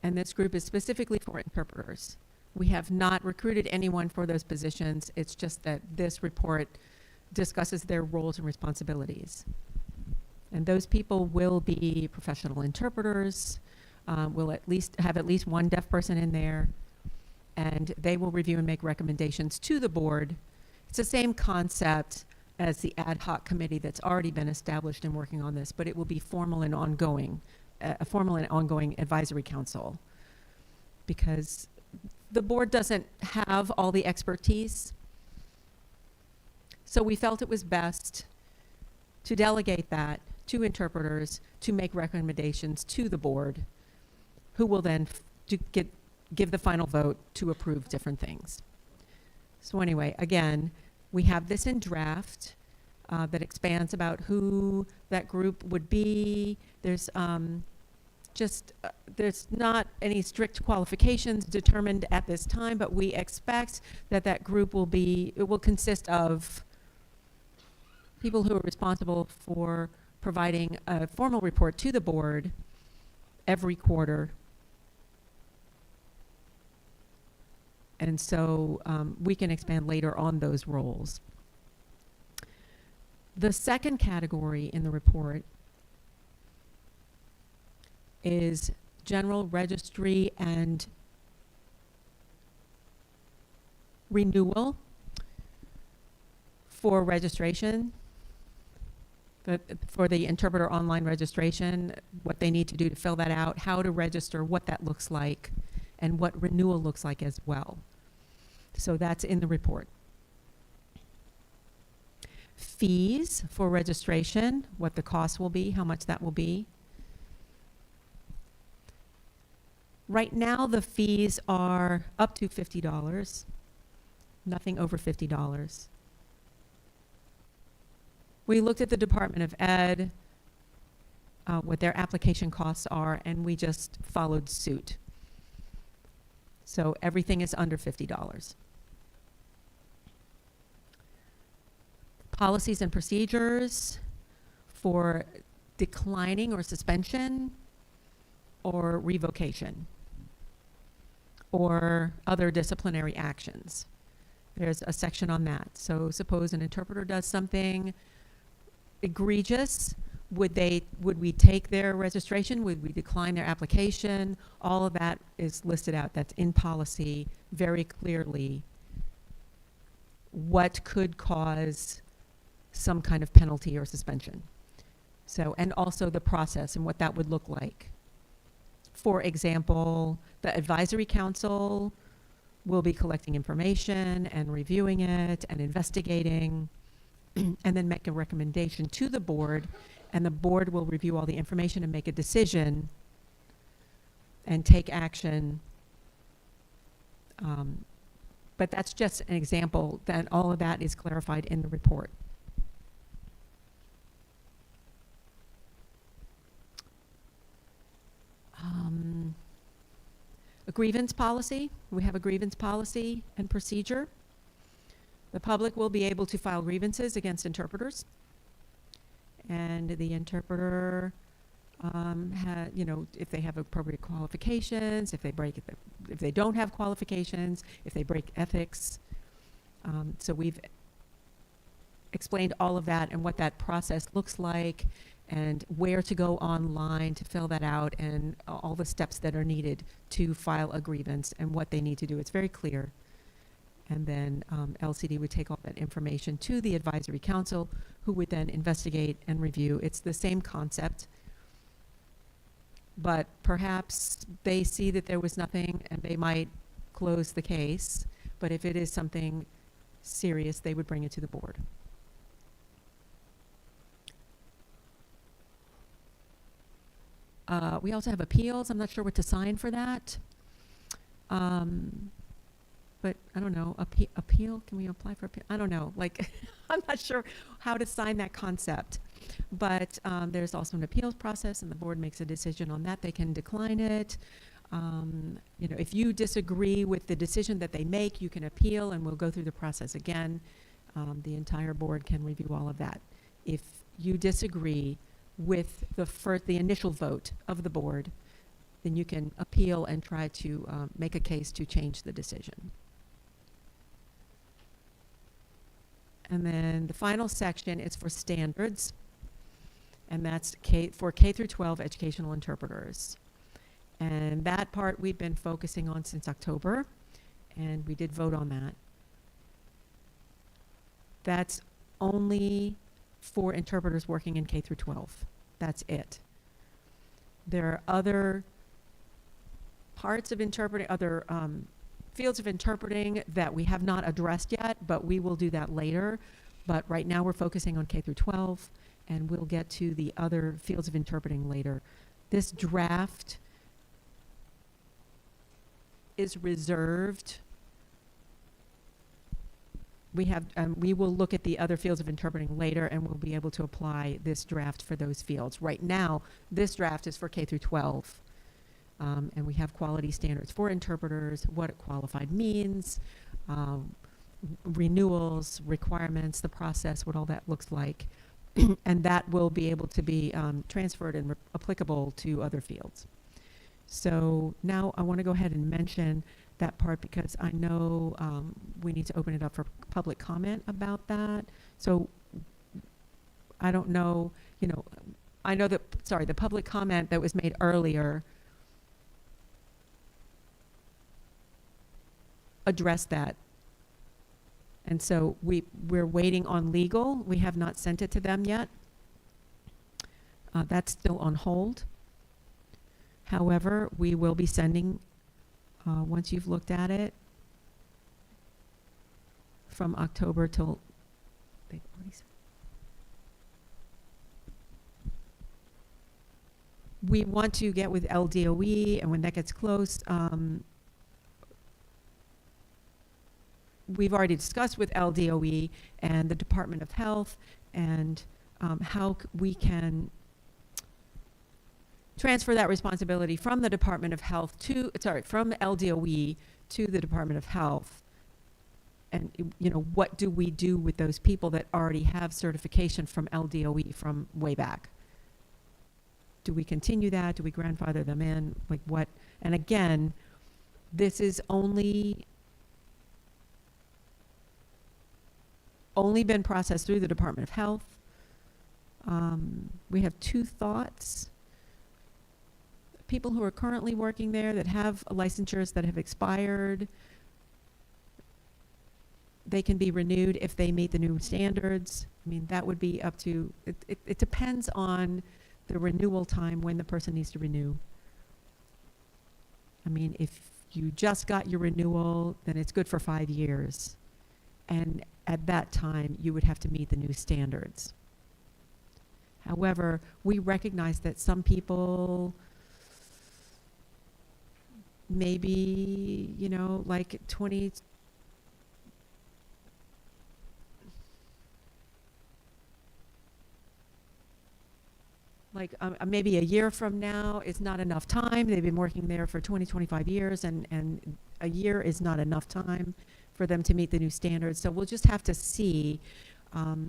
and this group is specifically for interpreters. We have not recruited anyone for those positions. It's just that this report discusses their roles and responsibilities. And those people will be professional interpreters. We'll have at least one deaf person in there, and they will review and make recommendations to the board. It's the same concept as the ad hoc committee that's already been established and working on this, but it will be formal and ongoing, a formal and ongoing advisory council, because the board doesn't have all the expertise. So we felt it was best to delegate that to interpreters to make recommendations to the board, who will then give the final vote to approve different things. So anyway, again, we have this in draft that expands about who that group would be. There's there's not any strict qualifications determined at this time, but we expect that that group will consist of people who are responsible for providing a formal report to the board every quarter. And so we can expand later on those roles. The second category in the report is general registry and renewal for registration. For the interpreter online registration, what they need to do to fill that out, how to register, what that looks like, and what renewal looks like as well. So that's in the report. Fees for registration, what the cost will be, how much that will be. Right now, the fees are up to $50. Nothing over $50. We looked at the Department of Ed, what their application costs are, and we just followed suit. So everything is under $50. Policies and procedures for declining or suspension or revocation or other disciplinary actions. There's a section on that. So suppose an interpreter does something egregious, would we take their registration? Would we decline their application? All of that is listed out. That's in policy very clearly. What could cause some kind of penalty or suspension? So, and also the process and what that would look like. For example, the advisory council will be collecting information and reviewing it and investigating and then make a recommendation to the board, and the board will review all the information and make a decision and take action. But that's just an example, that all of that is clarified in the report. A grievance policy. We have a grievance policy and procedure. The public will be able to file grievances against interpreters, and the interpreter, if they have appropriate qualifications, if they don't have qualifications, if they break ethics. So we've explained all of that and what that process looks like, and where to go online to fill that out, and all the steps that are needed to file a grievance and what they need to do. It's very clear. And then LCD would take all that information to the advisory council, who would then investigate and review. It's the same concept, but perhaps they see that there was nothing and they might close the case. But if it is something serious, they would bring it to the board. We also have appeals. I'm not sure what to sign for that. But I don't know, appeal, can we apply for appeal? I don't know, like, I'm not sure how to sign that concept. But there's also an appeals process, and the board makes a decision on that. They can decline it. If you disagree with the decision that they make, you can appeal, and we'll go through the process again. The entire board can review all of that. If you disagree with the initial vote of the board, then you can appeal and try to make a case to change the decision. And then the final section is for standards, and that's for K through 12 educational interpreters. And that part we've been focusing on since October, and we did vote on that. That's only for interpreters working in K through 12. That's it. There are other parts of interpreting, other fields of interpreting that we have not addressed yet, but we will do that later. But right now we're focusing on K through 12, and we'll get to the other fields of interpreting later. This draft is reserved. We will look at the other fields of interpreting later, and we'll be able to apply this draft for those fields. Right now, this draft is for K through 12. And we have quality standards for interpreters, what qualified means, renewals, requirements, the process, what all that looks like. And that will be able to be transferred and applicable to other fields. So now I want to go ahead and mention that part, because I know we need to open it up for public comment about that. So I don't know, I know that, sorry, the public comment that was made earlier address that. And so we're waiting on legal. We have not sent it to them yet. That's still on hold. However, we will be sending, once you've looked at it, from October till, they've already said. We want to get with LDOE, and when that gets close, we've already discussed with LDOE and the Department of Health, and how we can transfer that responsibility from the Department of Health from LDOE to the Department of Health. And, you know, what do we do with those people that already have certification from LDOE from way back? Do we continue that? Do we grandfather them in? Like what? And again, this is only been processed through the Department of Health. We have 2 thoughts. People who are currently working there that have licensures that have expired, they can be renewed if they meet the new standards. I mean, that would be up to, it depends on the renewal time when the person needs to renew. I mean, if you just got your renewal, then it's good for 5 years. And at that time, you would have to meet the new standards. However, we recognize that some people maybe, you know, like maybe a year from now is not enough time. They've been working there for 20, 25 years, and a year is not enough time for them to meet the new standards. So we'll just have to see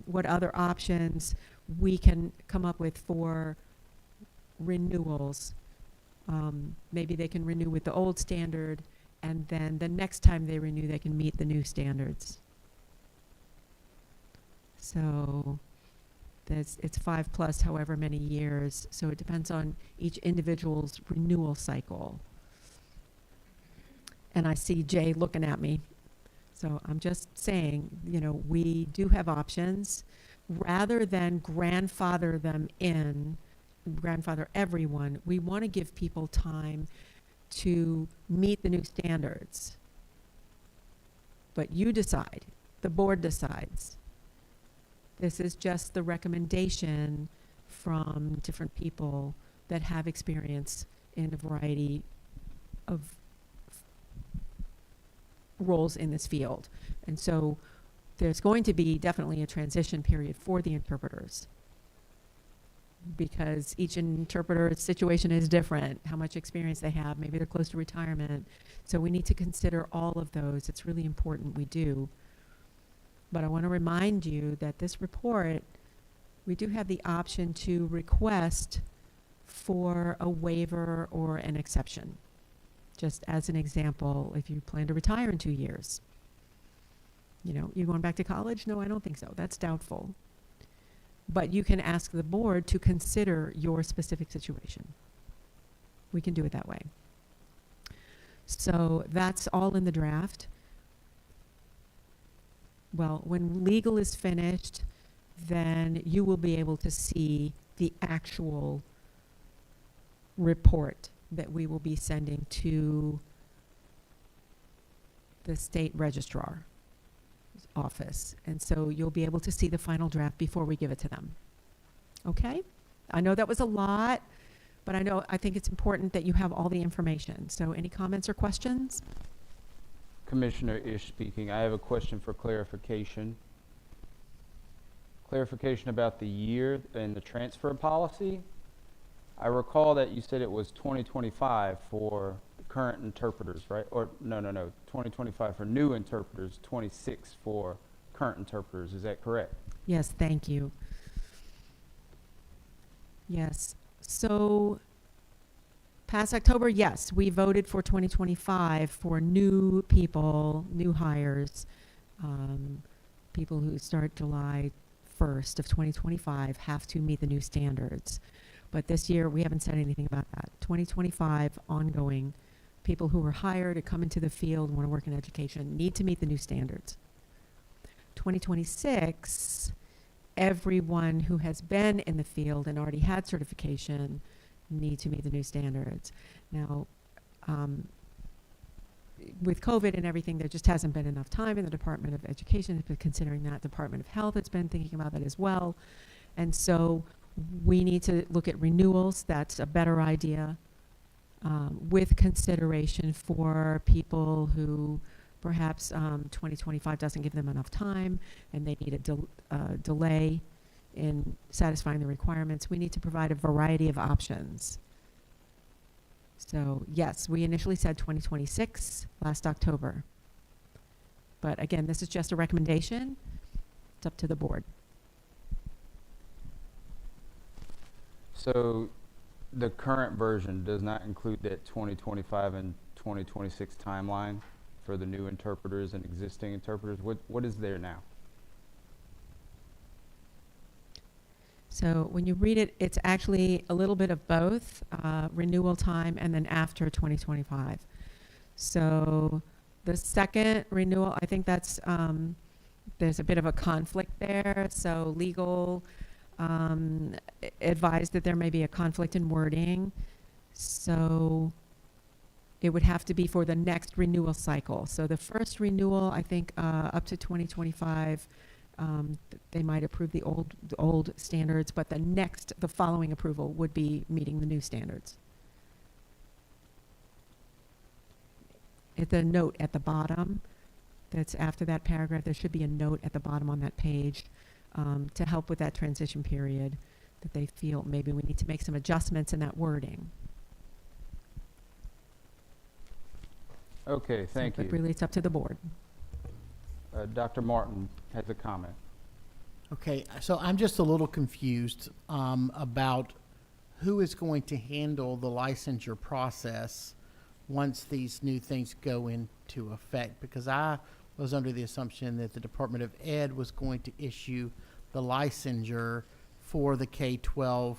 what other options we can come up with for renewals. Maybe they can renew with the old standard, and then the next time they renew, they can meet the new standards. So it's 5+ however many years. So it depends on each individual's renewal cycle. And I see Jay looking at me. So I'm just saying, you know, we do have options. Rather than grandfather them in, grandfather everyone, we want to give people time to meet the new standards. But you decide. The board decides. This is just the recommendation from different people that have experience in a variety of roles in this field. And so there's going to be definitely a transition period for the interpreters, because each interpreter's situation is different, how much experience they have, maybe they're close to retirement. So we need to consider all of those. It's really important we do. But I want to remind you that this report, we do have the option to request for a waiver or an exception. Just as an example, if you plan to retire in 2 years. You know, you going back to college? No, I don't think so. That's doubtful. But you can ask the board to consider your specific situation. We can do it that way. So that's all in the draft. Well, when legal is finished, then you will be able to see the actual report that we will be sending to the state registrar's office. And so you'll be able to see the final draft before we give it to them. Okay? I know that was a lot, but I think it's important that you have all the information. So any comments or questions? Commissioner Ish speaking. I have a question for clarification. Clarification about the year and the transfer policy. I recall that you said it was 2025 for current interpreters, right? Or no, 2025 for new interpreters, 26 for current interpreters. Is that correct? Yes, thank you. Yes. So past October, yes, we voted for 2025 for new people, new hires, people who start July 1st of 2025 have to meet the new standards. But this year, we haven't said anything about that. 2025, ongoing, people who are hired to come into the field, want to work in education, need to meet the new standards. 2026, everyone who has been in the field and already had certification need to meet the new standards. Now, with COVID and everything, there just hasn't been enough time, and the Department of Education has been considering that. Department of Health has been thinking about that as well. And so we need to look at renewals. That's a better idea, with consideration for people who perhaps 2025 doesn't give them enough time and they need a delay in satisfying the requirements, we need to provide a variety of options. So yes, we initially said 2026 last October. But again, this is just a recommendation. It's up to the board. So the current version does not include that 2025 and 2026 timeline for the new interpreters and existing interpreters. What is there now? So when you read it, it's actually a little bit of both, renewal time and then after 2025. So the second renewal, I think that's, there's a bit of a conflict there. So legal advised that there may be a conflict in wording. So it would have to be for the next renewal cycle. So the first renewal, I think up to 2025, they might approve the old standards, but the following approval would be meeting the new standards. At the note at the bottom, that's after that paragraph, there should be a note at the bottom on that page to help with that transition period, that they feel maybe we need to make some adjustments in that wording. Okay, thank But you. really, it's up to the board. Dr. Martin has a comment. Okay, so I'm just a little confused about who is going to handle the licensure process once these new things go into effect, because I was under the assumption that the Department of Ed was going to issue the licensure for the K-12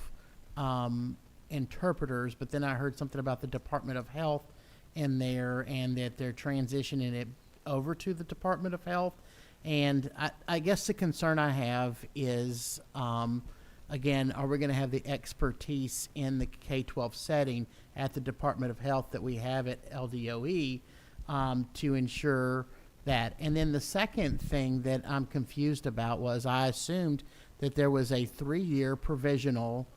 interpreters, but then I heard something about the Department of Health in there and that they're transitioning it over to the Department of Health. And I guess the concern I have is, again, are we going to have the expertise in the K-12 setting at the Department of Health that we have at LDOE to ensure that? And then the second thing that I'm confused about was I assumed that there was a 3-year provisional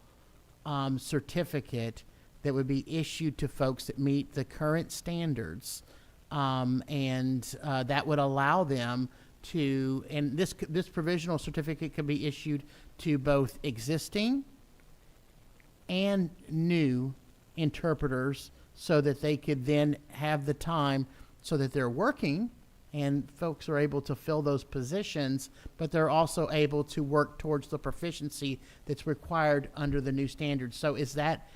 certificate that would be issued to folks that meet the current standards, and that would allow them to, and this provisional certificate can be issued to both existing and new interpreters so that they could then have the time so that they're working and folks are able to fill those positions, but they're also able to work towards the proficiency that's required under the new standards. So is that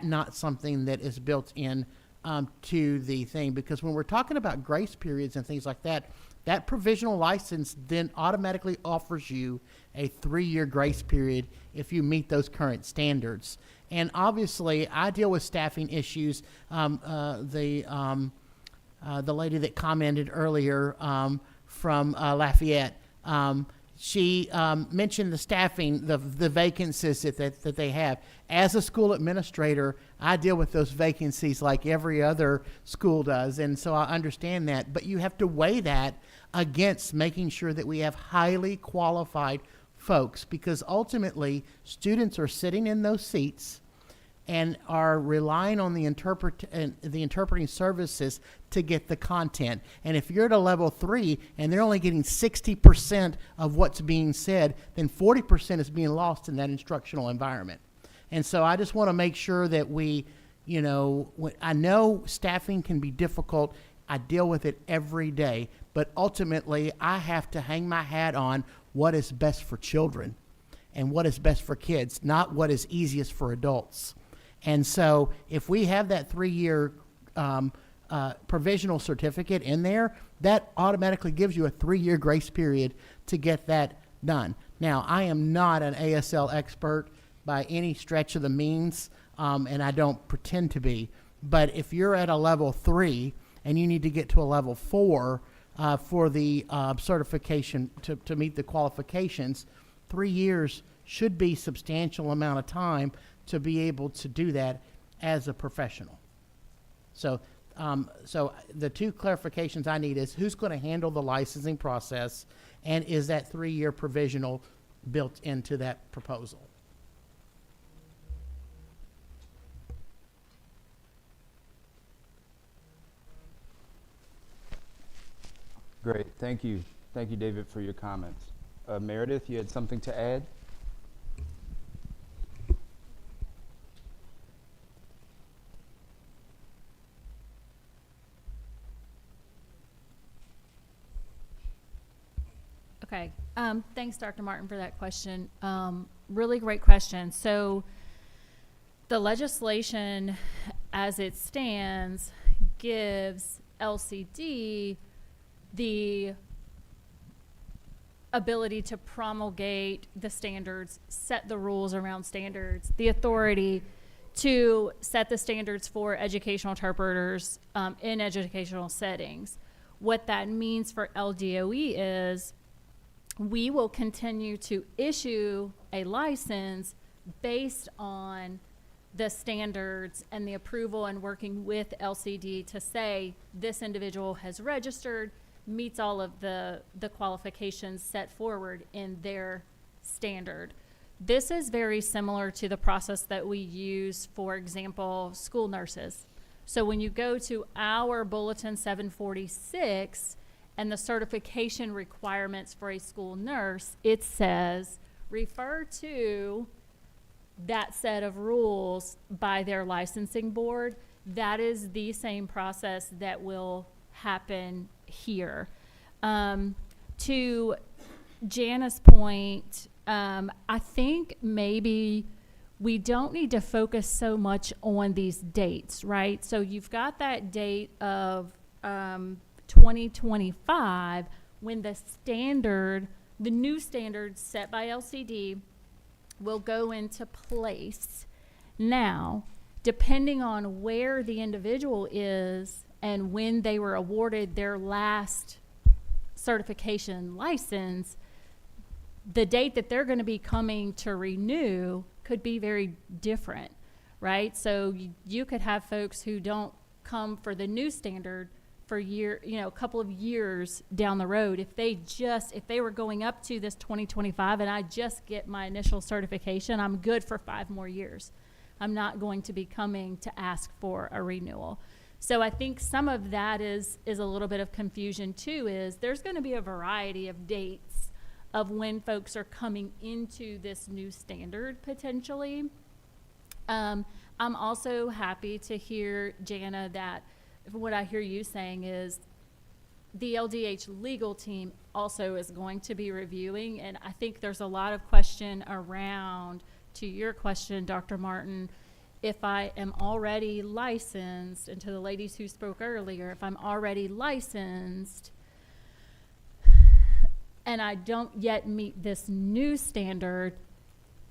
not something that is built in to the thing? Because when we're talking about grace periods and things like that, that provisional license then automatically offers you a 3-year grace period if you meet those current standards. And obviously, I deal with staffing issues. The lady that commented earlier from Lafayette, she mentioned the staffing, the vacancies that they have. As a school administrator, I deal with those vacancies like every other school does, and so I understand that. But you have to weigh that against making sure that we have highly qualified folks, because ultimately students are sitting in those seats and are relying on the interpreting services to get the content. And if you're at a level 3 and they're only getting 60% of what's being said, then 40% is being lost in that instructional environment. And so I just want to make sure that we, I know staffing can be difficult. I deal with it every day, but ultimately I have to hang my hat on what is best for children and what is best for kids, not what is easiest for adults. And so if we have that 3-year provisional certificate in there, that automatically gives you a 3-year grace period to get that done. Now, I am not an ASL expert by any stretch of the means, and I don't pretend to be. But if you're at a level 3 and you need to get to a level 4 for the certification to meet the qualifications, 3 years should be a substantial amount of time to be able to do that as a professional. So the two clarifications I need is who's going to handle the licensing process, and is that 3-year provisional built into that proposal? Great, thank you. Thank you, David, for your comments. Meredith, you had something to add? Okay. Thanks, Dr. Martin, for that question. Really great question. So the legislation as it stands gives LCD the ability to promulgate the standards, set the rules around standards, the authority to set the standards for educational interpreters in educational settings. What that means for LDOE is we will continue to issue a license based on the standards and the approval and working with LCD to say this individual has registered, meets all of the qualifications set forward in their standard. This is very similar to the process that we use, for example, school nurses. So when you go to our Bulletin 746 and the certification requirements for a school nurse, it says refer to that set of rules by their licensing board. That is the same process that will happen here. To Jana's point, I think maybe we don't need to focus so much on these dates, right? So you've got that date of 2025 when the new standards set by LCD will go into place. Now, depending on where the individual is and when they were awarded their last certification license, the date that they're going to be coming to renew could be very different, right? So you could have folks who don't come for the new standard for a couple of years down the road. If they were going up to this 2025 and I just get my initial certification, I'm good for 5 more years. I'm not going to be coming to ask for a renewal. So I think some of that is a little bit of confusion too, is there's going to be a variety of dates of when folks are coming into this new standard potentially. I'm also happy to hear, Jana, that what I hear you saying is the LDH legal team also is going to be reviewing, and I think there's a lot of question around, to your question, Dr. Martin, if I am already licensed, and to the ladies who spoke earlier, if I'm already licensed and I don't yet meet this new standard,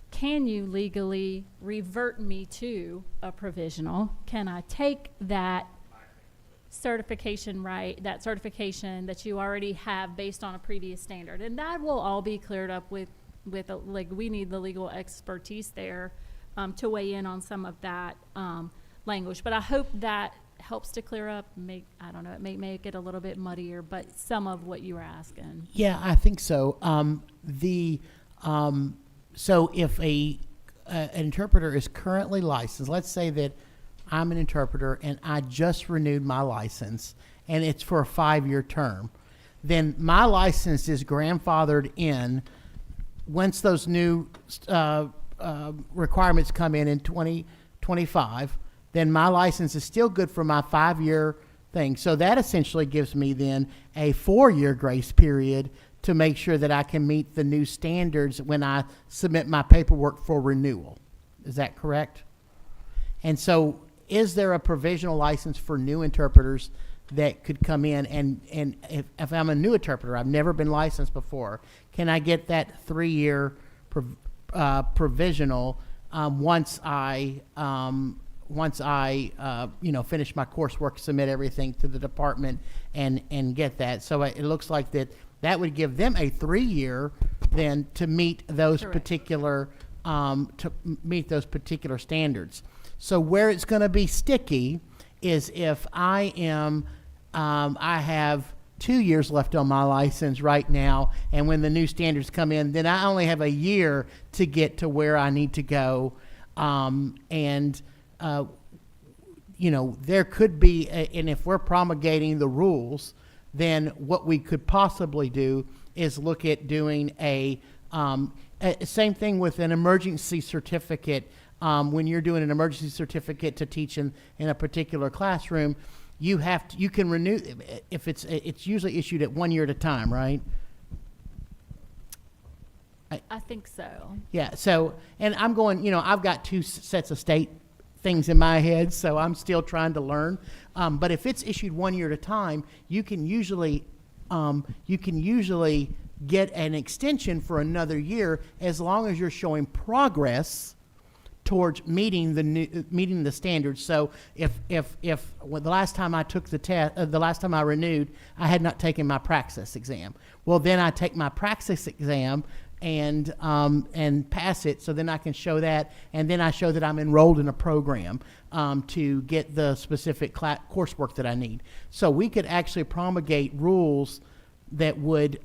can you legally revert me to a provisional? Can I take that certification that certification that you already have based on a previous standard? And that will all be cleared up with we need the legal expertise there to weigh in on some of that language. But I hope that helps to clear up, it may make it a little bit muddier, but some of what you were asking. Yeah, I think so. So if an interpreter is currently licensed, let's say that I'm an interpreter and I just renewed my license and it's for a 5-year term, then my license is grandfathered in once those new requirements come in 2025, then my license is still good for my 5-year thing. So that essentially gives me then a 4-year grace period to make sure that I can meet the new standards when I submit my paperwork for renewal. Is that correct? And so is there a provisional license for new interpreters that could come in? And if I'm a new interpreter, I've never been licensed before, can I get that 3-year provisional once I finish my coursework, submit everything to the department, and get that? So it looks like that would give them a 3-year then to meet those Correct. particular standards. So where it's going to be sticky is if I have 2 years left on my license right now, and when the new standards come in, then I only have a year to get to where I need to go. There could be, and if we're promulgating the rules, then what we could possibly do is look at doing same thing with an emergency certificate. When you're doing an emergency certificate to teach in a particular classroom, you can renew, if it's usually issued at 1 year at a time, right? I think so. Yeah, so, and I'm going, I've got two sets of state things in my head, so I'm still trying to learn. But if it's issued 1 year at a time, you can usually get an extension for another year as long as you're showing progress towards meeting the standards. So if the last time I took the test, the last time I renewed, I had not taken my praxis exam. Well, then I take my praxis exam and pass it, so then I can show that, and then I show that I'm enrolled in a program to get the specific coursework that I need. So we could actually promulgate rules that would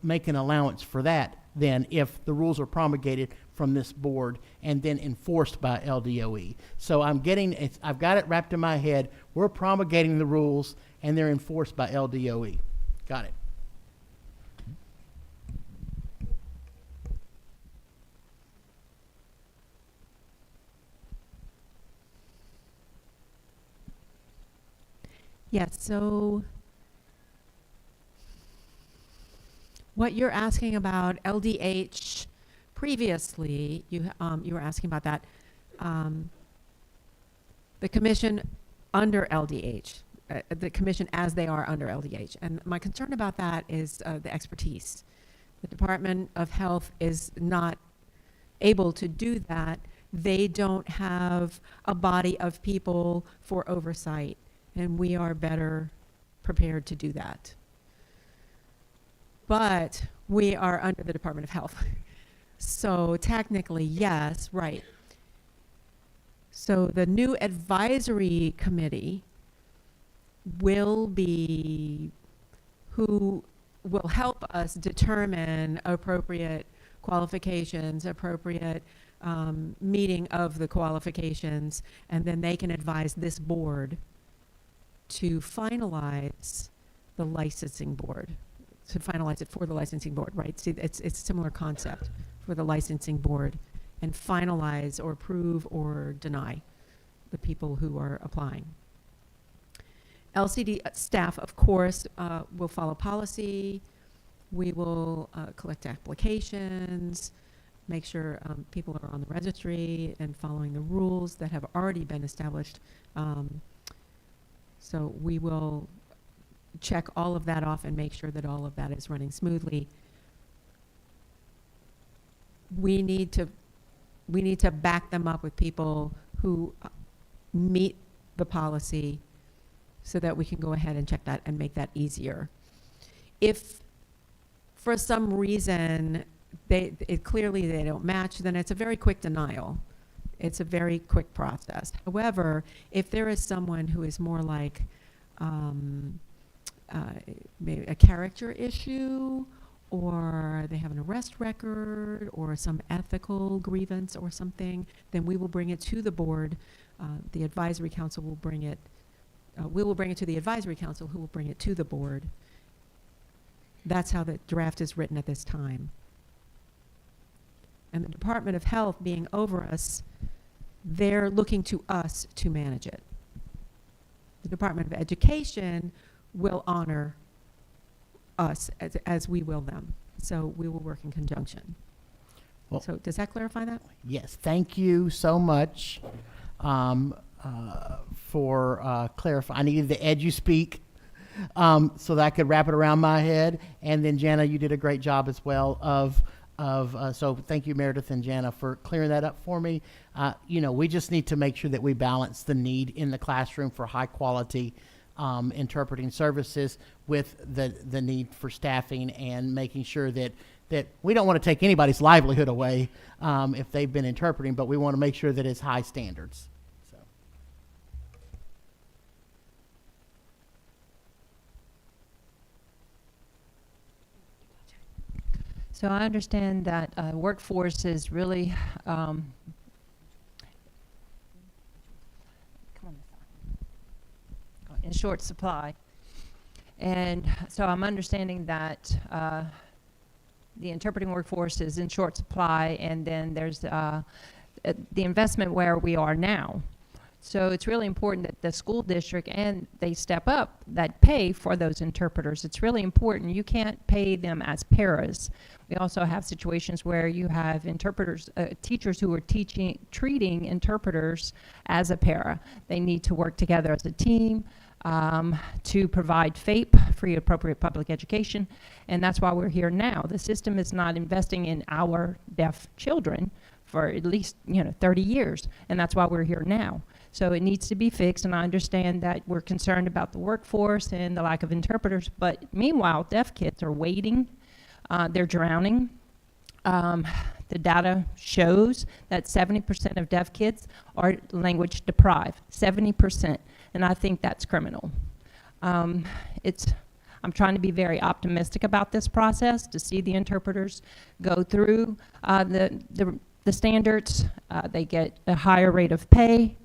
make an allowance for that then, if the rules are promulgated from this board and then enforced by LDOE. So I've got it wrapped in my head. We're promulgating the rules and they're enforced by LDOE. Got it. Yes, so what you're asking about LDH previously, you were asking about that. The commission under LDH, the commission as they are under LDH. And my concern about that is the expertise. The Department of Health is not able to do that. They don't have a body of people for oversight, and we are better prepared to do that. But we are under the Department of Health. So technically, yes, right. So the new advisory committee will be who will help us determine appropriate qualifications, appropriate meeting of the qualifications, and then they can advise this board to finalize the licensing board, to finalize it for the licensing board, right? See, it's a similar concept for the licensing board, and finalize or approve or deny the people who are applying. LCD staff, of course, will follow policy. We will collect applications, make sure people are on the registry and following the rules that have already been established. So we will check all of that off and make sure that all of that is running smoothly. We need to back them up with people who meet the policy so that we can go ahead and check that and make that easier. If for some reason clearly they don't match, then it's a very quick denial. It's a very quick process. However, if there is someone who is more like maybe a character issue, or they have an arrest record, or some ethical grievance or something, then we will bring it to the board. The advisory council will bring it. We will bring it to the advisory council, who will bring it to the board. That's how the draft is written at this time. And the Department of Health being over us, they're looking to us to manage it. The Department of Education will honor us as we will them. So we will work in conjunction. Well, so does that clarify that? Yes, thank you so much for clarifying. I needed the edu speak so that I could wrap it around my head. And then Jana, you did a great job as well so thank you, Meredith and Jana, for clearing that up for me. We just need to make sure that we balance the need in the classroom for high quality interpreting services with the need for staffing, and making sure that we don't want to take anybody's livelihood away if they've been interpreting, but we want to make sure that it's high standards. So I understand that workforce is really in short supply, And so I'm understanding that the interpreting workforce is in short supply, and then there's the investment where we are now. So it's really important that the school district and they step up that pay for those interpreters. It's really important. You can't pay them as paras. We also have situations where you have interpreters, teachers who are treating interpreters as a para. They need to work together as a team to provide FAPE, free appropriate public education, and that's why we're here now. The system is not investing in our deaf children for at least 30 years, and that's why we're here now. So it needs to be fixed, and I understand that we're concerned about the workforce and the lack of interpreters, but meanwhile, deaf kids are waiting. They're drowning. The data shows that 70% of deaf kids are language deprived, 70%, and I think that's criminal. I'm trying to be very optimistic about this process, to see the interpreters go through the standards. They get a higher rate of pay.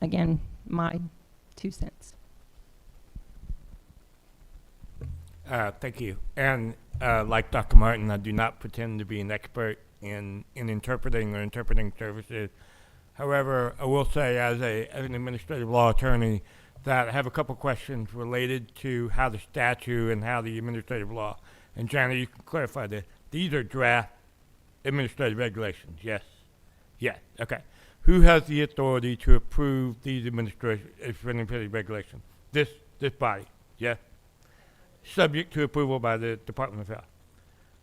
Again, my 2 cents. Thank you. And like Dr. Martin, I do not pretend to be an expert in interpreting or interpreting services. However, I will say as an administrative law attorney that I have a couple questions related to how the statute and how the administrative law. And Janet, you can clarify this. These are draft administrative regulations, yes? Yes, okay. Who has the authority to approve these administrative regulations? This body, yes? Subject to approval by the Department of Health.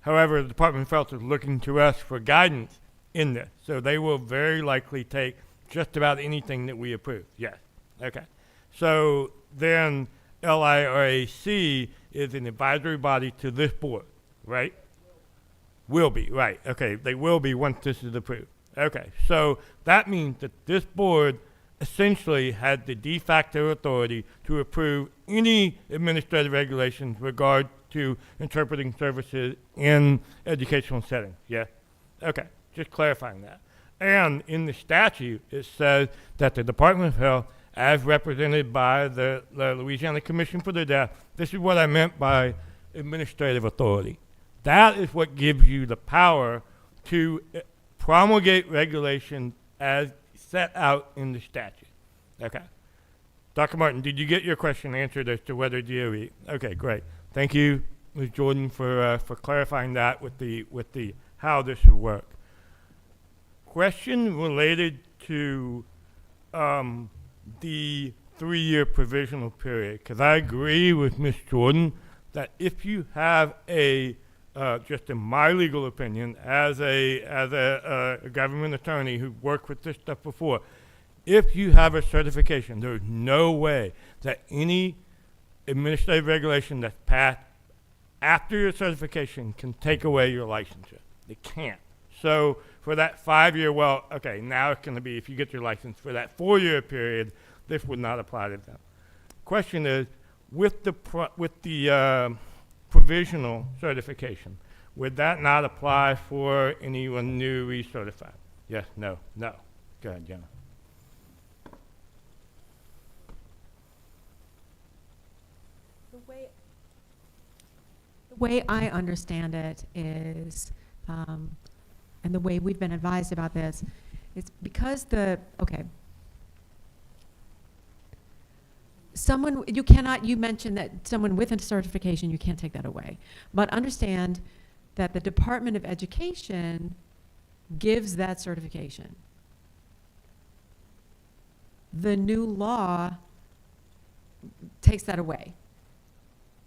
However, the Department of Health is looking to us for guidance in this, so they will very likely take just about anything that we approve, yes, okay. So then LIRAC is an advisory body to this board, right? Will be, right, okay, they will be once this is approved. Okay, so that means that this board essentially had the de facto authority to approve any administrative regulations regard to interpreting services in educational settings, yeah? Okay, just clarifying that. And in the statute, it says that the Department of Health, as represented by the Louisiana Commission for the Deaf, this is what I meant by administrative authority. That is what gives you the power to promulgate regulations as set out in the statute. Okay. Dr. Martin, did you get your question answered as to whether DOE? Okay, great. Thank you, Ms. Jordan, for clarifying that with the how this would work. Question related to the 3-year provisional period, because I agree with Ms. Jordan that if you have a just in my legal opinion, as a government attorney who worked with this stuff before, if you have a certification, there's no way that any administrative regulation that's passed after your certification can take away your licensure. It can't. So for that 5-year, well, okay, now it's going to be if you get your license for that 4-year period, this would not apply to them. Question is, with the provisional certification, would that not apply for anyone new recertified? Yes, no, no. Go ahead, Jenna. The way I understand it is, and the way we've been advised about this, is because you mentioned that someone with a certification, you can't take that away. But understand that the Department of Education gives that certification. The new law takes that away.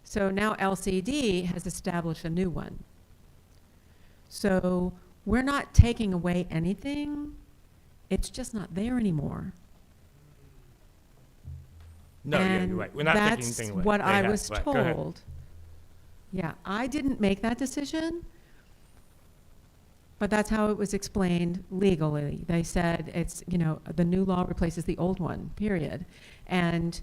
So now LCD has established a new one. So we're not taking away anything. It's just not there anymore. No, yeah, you're right. We're not taking anything away. That's what I was right. Go ahead. told. Yeah, I didn't make that decision, but that's how it was explained legally. They said it's, the new law replaces the old one, period. And,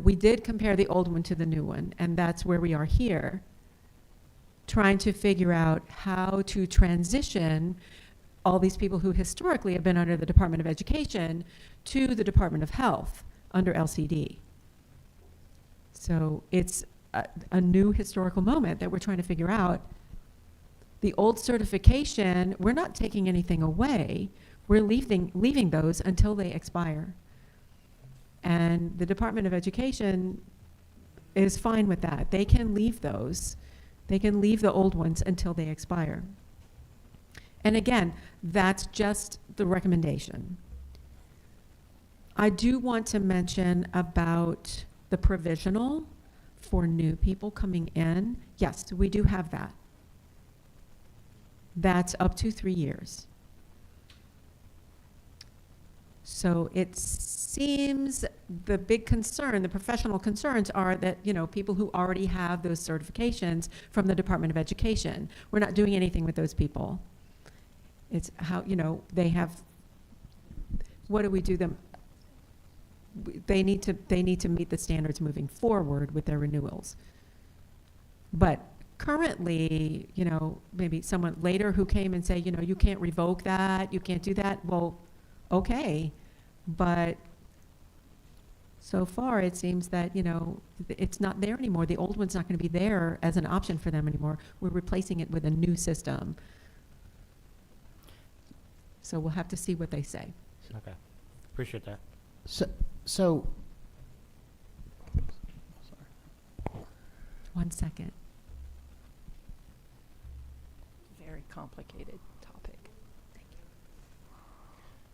we did compare the old one to the new one, and that's where we are here, trying to figure out how to transition all these people who historically have been under the Department of Education to the Department of Health under LCD. So it's a new historical moment that we're trying to figure out. The old certification, we're not taking anything away. We're leaving those until they expire. And the Department of Education is fine with that. They can leave those. They can leave the old ones until they expire. And again, that's just the recommendation. I do want to mention about the provisional for new people coming in. Yes, we do have that. That's up to 3 years. So it seems the big concern, the professional concerns are that, you know, people who already have those certifications from the Department of Education, we're not doing anything with those people. It's how, you know, they have, what do we do them? They need to meet the standards moving forward with their renewals. But currently, you know, maybe someone later who came and say, you know, you can't revoke that, you can't do that. Well, okay, but so far it seems that, you know, it's not there anymore. The old one's not going to be there as an option for them anymore. We're replacing it with a new system. So we'll have to see what they say. Okay, appreciate that. So 1 second. Very complicated topic. Thank you.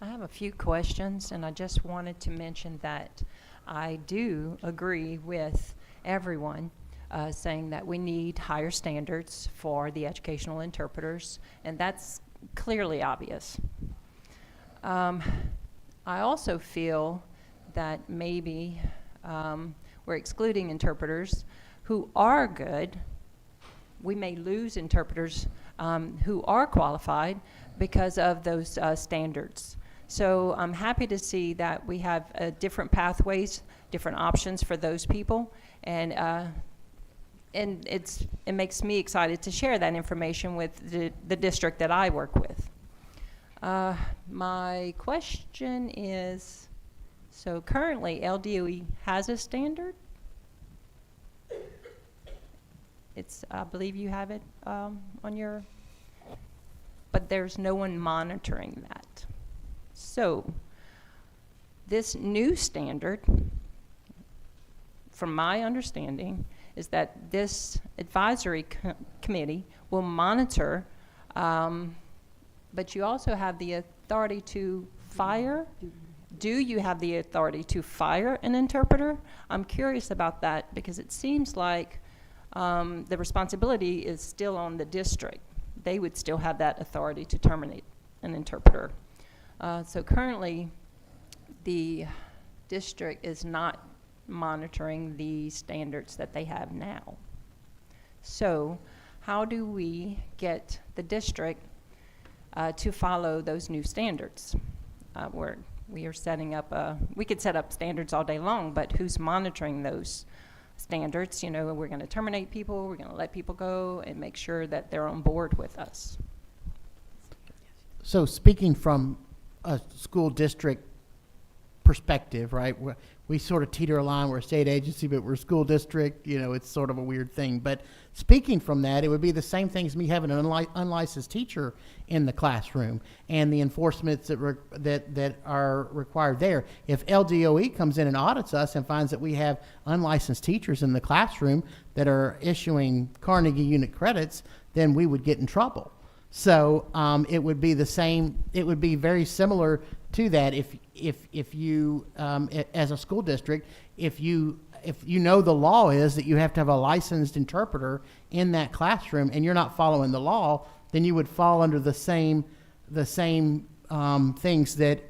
I have a few questions, and I just wanted to mention that I do agree with everyone saying that we need higher standards for the educational interpreters, and that's clearly obvious. I also feel that maybe we're excluding interpreters who are good. We may lose interpreters who are qualified because of those standards. So I'm happy to see that we have different pathways, different options for those people, and it makes me excited to share that information with the district that I work with. My question is, so currently LDOE has a standard? It's, I believe you have it on your, but there's no one monitoring that. So this new standard, from my understanding, is that this advisory committee will monitor, but you also have the authority to fire. Do you have the authority to fire an interpreter? I'm curious about that because it seems like the responsibility is still on the district. They would still have that authority to terminate an interpreter. So currently, the district is not monitoring the standards that they have now. So how do we get the district to follow those new standards? We are setting up we could set up standards all day long, but who's monitoring those standards? You know, we're going to terminate people, we're going to let people go, and make sure that they're on board with us. So speaking from a school district perspective, right? We sort of teeter a line. We're a state agency, but we're a school district. You know, it's sort of a weird thing. But speaking from that, it would be the same thing as me having an unlicensed teacher in the classroom and the enforcements that are required there. If LDOE comes in and audits us and finds that we have unlicensed teachers in the classroom that are issuing Carnegie unit credits, then we would get in trouble. So it would be the same. It would be very similar to that if you as a school district, if you know the law is that you have to have a licensed interpreter in that classroom and you're not following the law, then you would fall under the same things that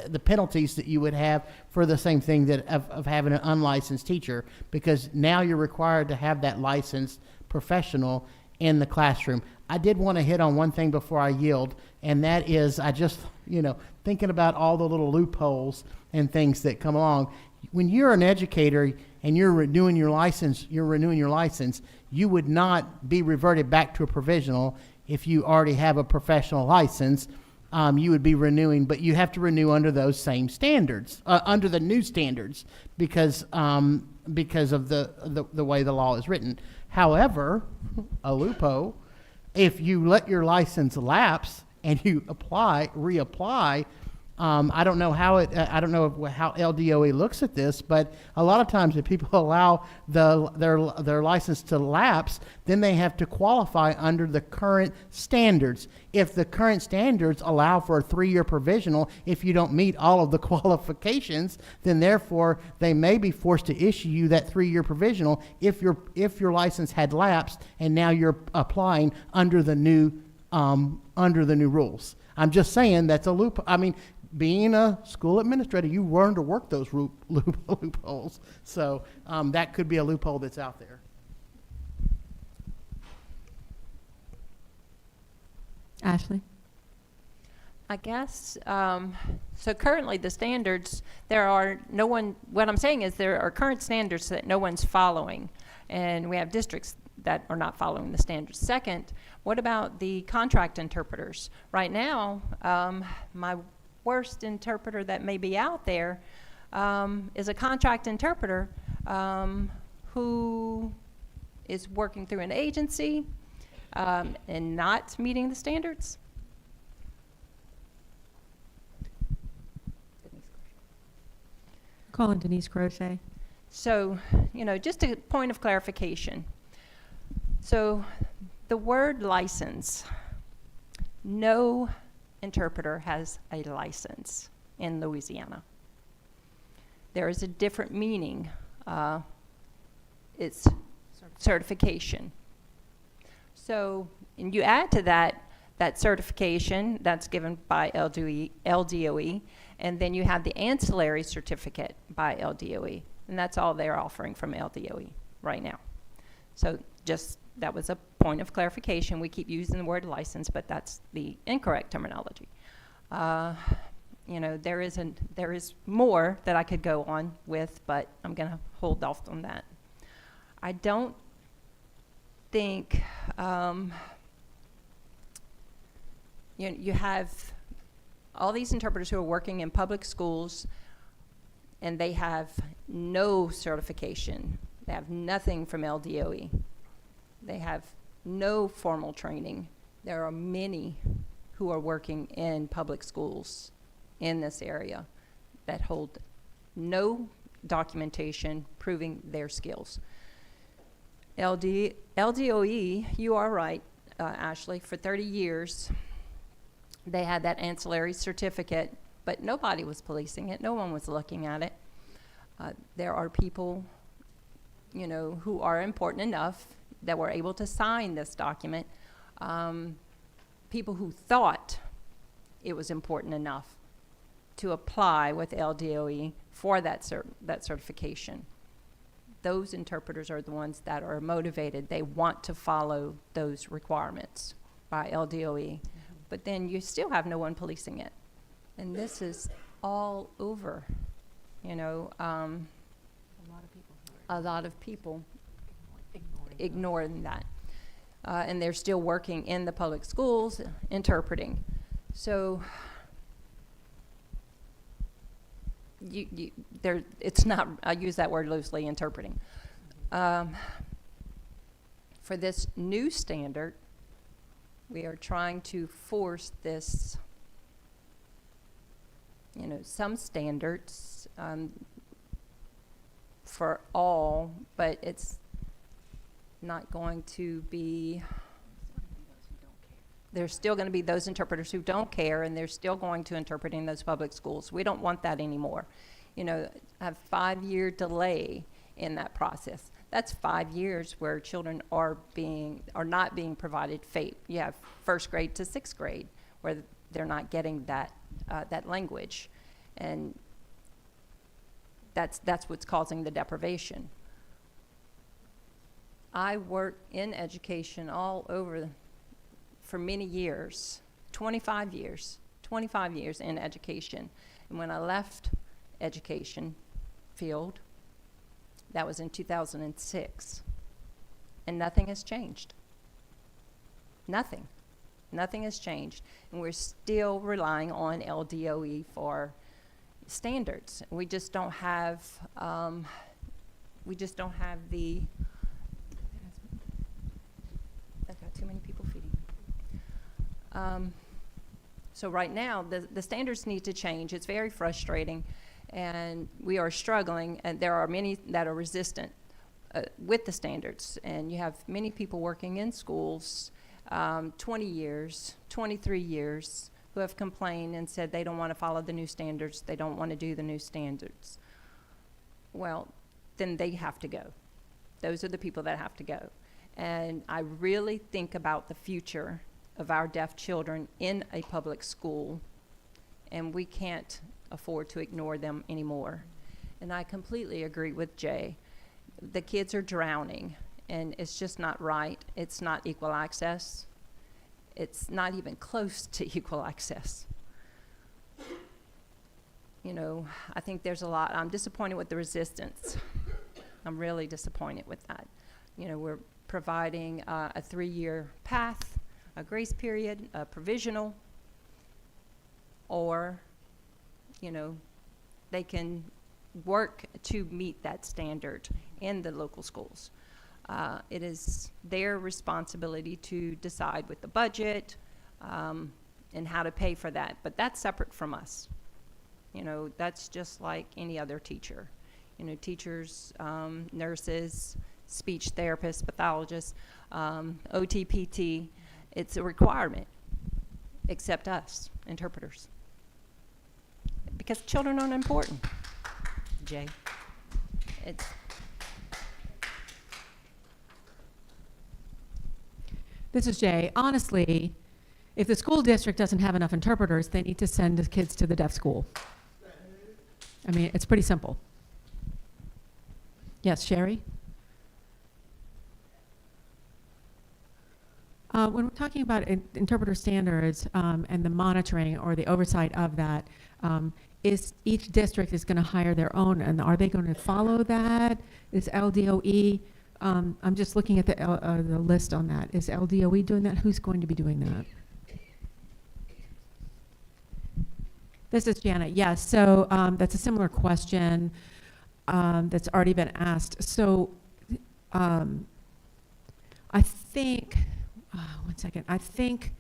the penalties that you would have for the same thing that of having an unlicensed teacher, because now you're required to have that licensed professional in the classroom. I did want to hit on one thing before I yield, and that is I just, thinking about all the little loopholes and things that come along. When you're an educator and you're renewing your license, you would not be reverted back to a provisional if you already have a professional license. you would be renewing, but you have to renew under those same standards, under the new standards, because of the way the law is written. However, a loophole, if you let your license lapse and you reapply, I don't know how how LDOE looks at this, but a lot of times if people allow their license to lapse, then they have to qualify under the current standards. If the current standards allow for a 3-year provisional, if you don't meet all of the qualifications, then therefore they may be forced to issue you that 3-year provisional if your license had lapsed and now you're applying under the new rules. I'm just saying that's a loop. I mean, being a school administrator, you learn to work those loopholes. So that could be a loophole that's out there. Ashley? I guess, so currently the standards, what I'm saying is there are current standards that no one's following, and we have districts that are not following the standards. Second, what about the contract interpreters? Right now, my worst interpreter that may be out there is a contract interpreter who is working through an agency and not meeting the standards. Calling Denise Crochet. So, just a point of clarification. So, the word license, no interpreter has a license in Louisiana. There is a different meaning. It's certification. So, and you add to that certification that's given by LDOE, and then you have the ancillary certificate by LDOE, and that's all they're offering from LDOE right now. So that was a point of clarification. We keep using the word license, but that's the incorrect terminology. There is more that I could go on with, but I'm going to hold off on that. I don't think you have all these interpreters who are working in public schools, and they have no certification. They have nothing from LDOE. They have no formal training. There are many who are working in public schools in this area that hold no documentation proving their skills. LDOE, you are right, Ashley, for 30 years, they had that ancillary certificate, but nobody was policing it. No one was looking at it. There are people, who are important enough that were able to sign this document, people who thought it was important enough to apply with LDOE for that certification. Those interpreters are the ones that are motivated. They want to follow those requirements by LDOE. But then you still have no one policing it. And this is all over, a lot of people ignoring that. And they're still working in the public schools, interpreting. So it's not, I use that word loosely, interpreting. For this new standard, we are trying to force this, some standards for all, but it's not going to be, there's still going to be those interpreters who don't care, and they're still going to interpret in those public schools. We don't want that anymore. A 5-year delay in that process. That's 5 years where children are not being provided FAPE. You have first grade to 6th grade where they're not getting that language, and that's what's causing the deprivation. I worked in education all over for many years, 25 years in education. And when I left education field, that was in 2006, and nothing has changed. Nothing. Nothing has changed. And we're still relying on LDOE for standards. We just don't have, the, I've got too many people feeding me. So right now, the standards need to change. It's very frustrating, and we are struggling, and there are many that are resistant with the standards. And you have many people working in schools, 20 years, 23 years, who have complained and said they don't want to follow the new standards, they don't want to do the new standards. Well, then they have to go. Those are the people that have to go. And I really think about the future of our deaf children in a public school, and we can't afford to ignore them anymore. And I completely agree with Jay. The kids are drowning, and it's just not right. It's not equal access. It's not even close to equal access. You know, I think there's a lot. I'm disappointed with the resistance. I'm really disappointed with that. You know, we're providing a 3-year path, a grace period, a provisional, or, you know, they can work to meet that standard in the local schools. It is their responsibility to decide with the budget and how to pay for that, but that's separate from us. You know, that's just like any other teacher. You know, teachers, nurses, speech therapists, pathologists, OTPT, it's a requirement, except us, interpreters. Because children aren't important, Jay. It's This is Jay. Honestly, if the school district doesn't have enough interpreters, they need to send the kids to the deaf school. I mean, it's pretty simple. Yes, Sherry? When we're talking about interpreter standards and the monitoring or the oversight of that, is each district is going to hire their own, and are they going to follow that? Is LDOE, I'm just looking at the list on that. Is LDOE doing that? Who's going to be doing that? This is Janet. Yes, so that's a similar question that's already been asked. So I think, one second, I think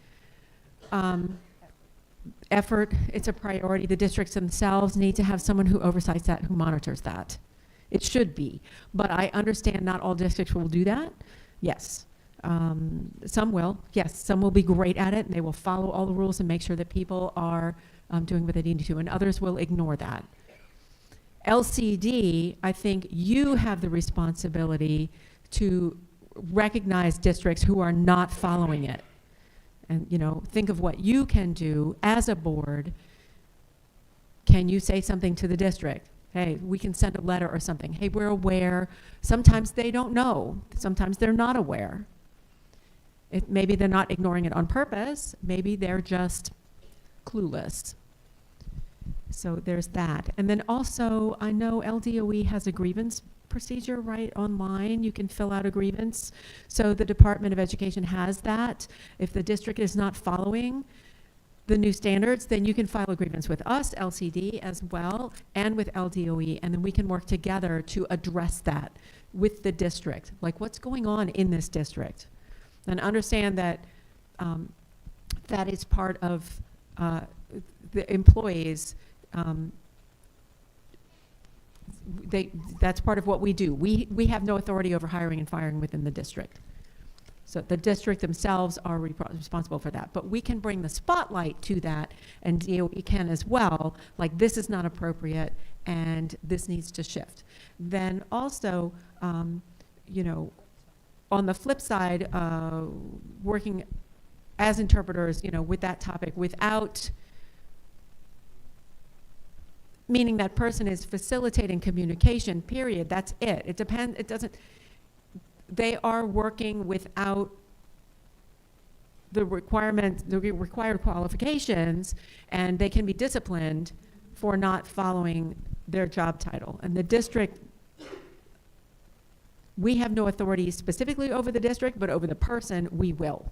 effort, it's a priority. The districts themselves need to have someone who oversights that, who monitors that. It should be, but I understand not all districts will do that. Yes, some will. Yes, some will be great at it, and they will follow all the rules and make sure that people are doing what they need to, and others will ignore that. LCD, I think you have the responsibility to recognize districts who are not following it. And, you know, think of what you can do as a board. Can you say something to the district? Hey, we can send a letter or something. Hey, we're aware. Sometimes they don't know. Sometimes they're not aware. Maybe they're not ignoring it on purpose. Maybe they're just clueless. So there's that. And then also, I know LDOE has a grievance procedure right online. You can fill out a grievance. So the Department of Education has that. If the district is not following the new standards, then you can file a grievance with us, LCD, as well, and with LDOE, and then we can work together to address that with the district. Like, what's going on in this district? And understand that that is part of the employees. That's part of what we do. We have no authority over hiring and firing within the district. So the district themselves are responsible for that. But we can bring the spotlight to that, and DOE can as well, like, this is not appropriate and this needs to shift. Then also, you know, on the flip side, working as interpreters, you know, with that topic without meaning that person is facilitating communication, period. That's it. It depends. It doesn't. They are working without the requirement, the required qualifications, and they can be disciplined for not following their job title. And the district, we have no authority specifically over the district, but over the person, we will.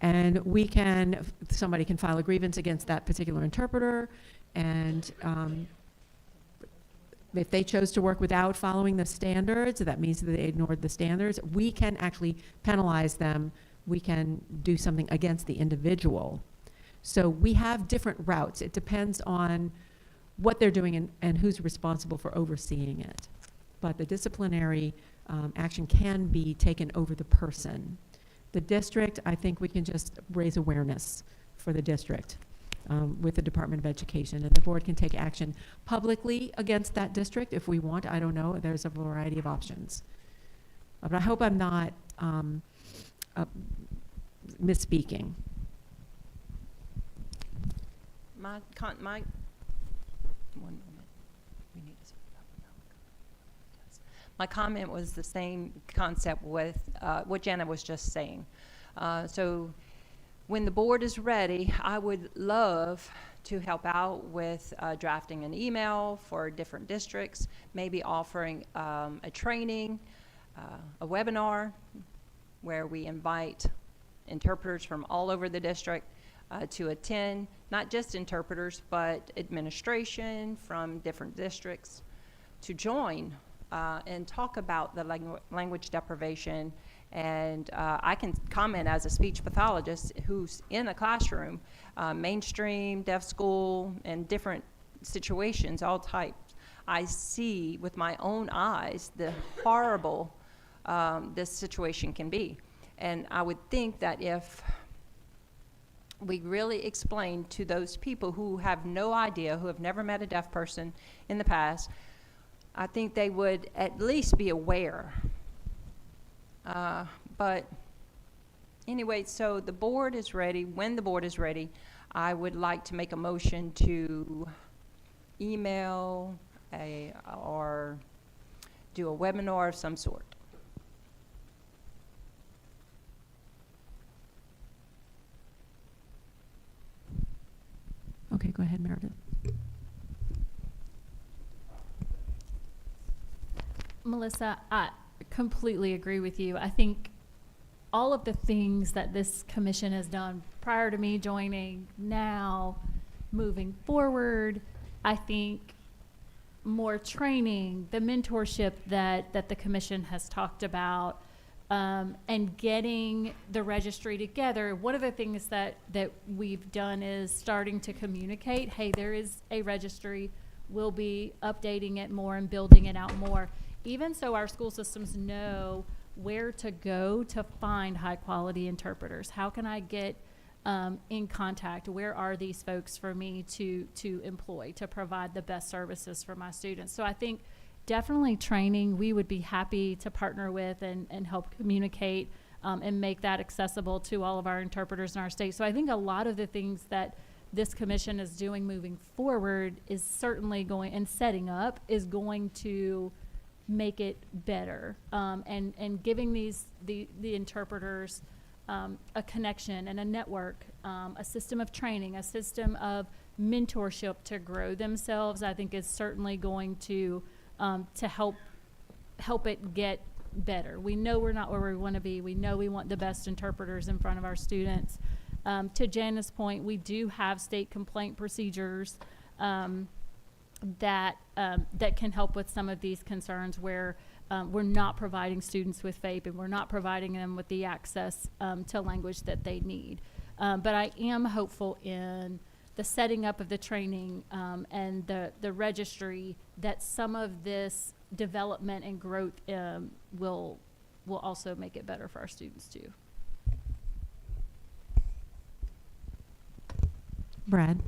And somebody can file a grievance against that particular interpreter, and if they chose to work without following the standards, that means that they ignored the standards, we can actually penalize them. We can do something against the individual. So we have different routes. It depends on what they're doing and who's responsible for overseeing it. But the disciplinary action can be taken over the person. The district, I think we can just raise awareness for the district with the Department of Education, and the board can take action publicly against that district if we want. I don't know. There's a variety of options. But I hope I'm not misspeaking. One moment. We need to. My comment was the same concept with what Janet was just saying. So when the board is ready, I would love to help out with drafting an email for different districts, maybe offering a training, a webinar where we invite interpreters from all over the district to attend, not just interpreters, but administration from different districts to join and talk about the language deprivation. And I can comment as a speech pathologist who's in a classroom, mainstream, deaf school, and different situations, all types. I see with my own eyes the horrible this situation can be. And I would think that if we really explain to those people who have no idea, who have never met a deaf person in the past, I think they would at least be aware. But anyway, so the board is ready. When the board is ready, I would like to make a motion to email or do a webinar of some sort. Okay, go ahead, Meredith. Melissa, I completely agree with you. I think all of the things that this commission has done prior to me joining, now moving forward, I think more training, the mentorship that the commission has talked about, and getting the registry together. One of the things that we've done is starting to communicate, hey, there is a registry. We'll be updating it more and building it out more, even so our school systems know where to go to find high quality interpreters. How can I get in contact? Where are these folks for me to employ to provide the best services for my students? So I think definitely training, we would be happy to partner with and help communicate and make that accessible to all of our interpreters in our state. So I think a lot of the things that this commission is doing moving forward is certainly going, and setting up, is going to make it better, and giving the interpreters a connection and a network, a system of training, a system of mentorship to grow themselves, I think is certainly going to help it get better. We know we're not where we want to be. We know we want the best interpreters in front of our students. To Janice's point, we do have state complaint procedures that can help with some of these concerns where we're not providing students with FAPE and we're not providing them with the access to language that they need. But I am hopeful in the setting up of the training and the registry that some of this development and growth will also make it better for our students too. Brad?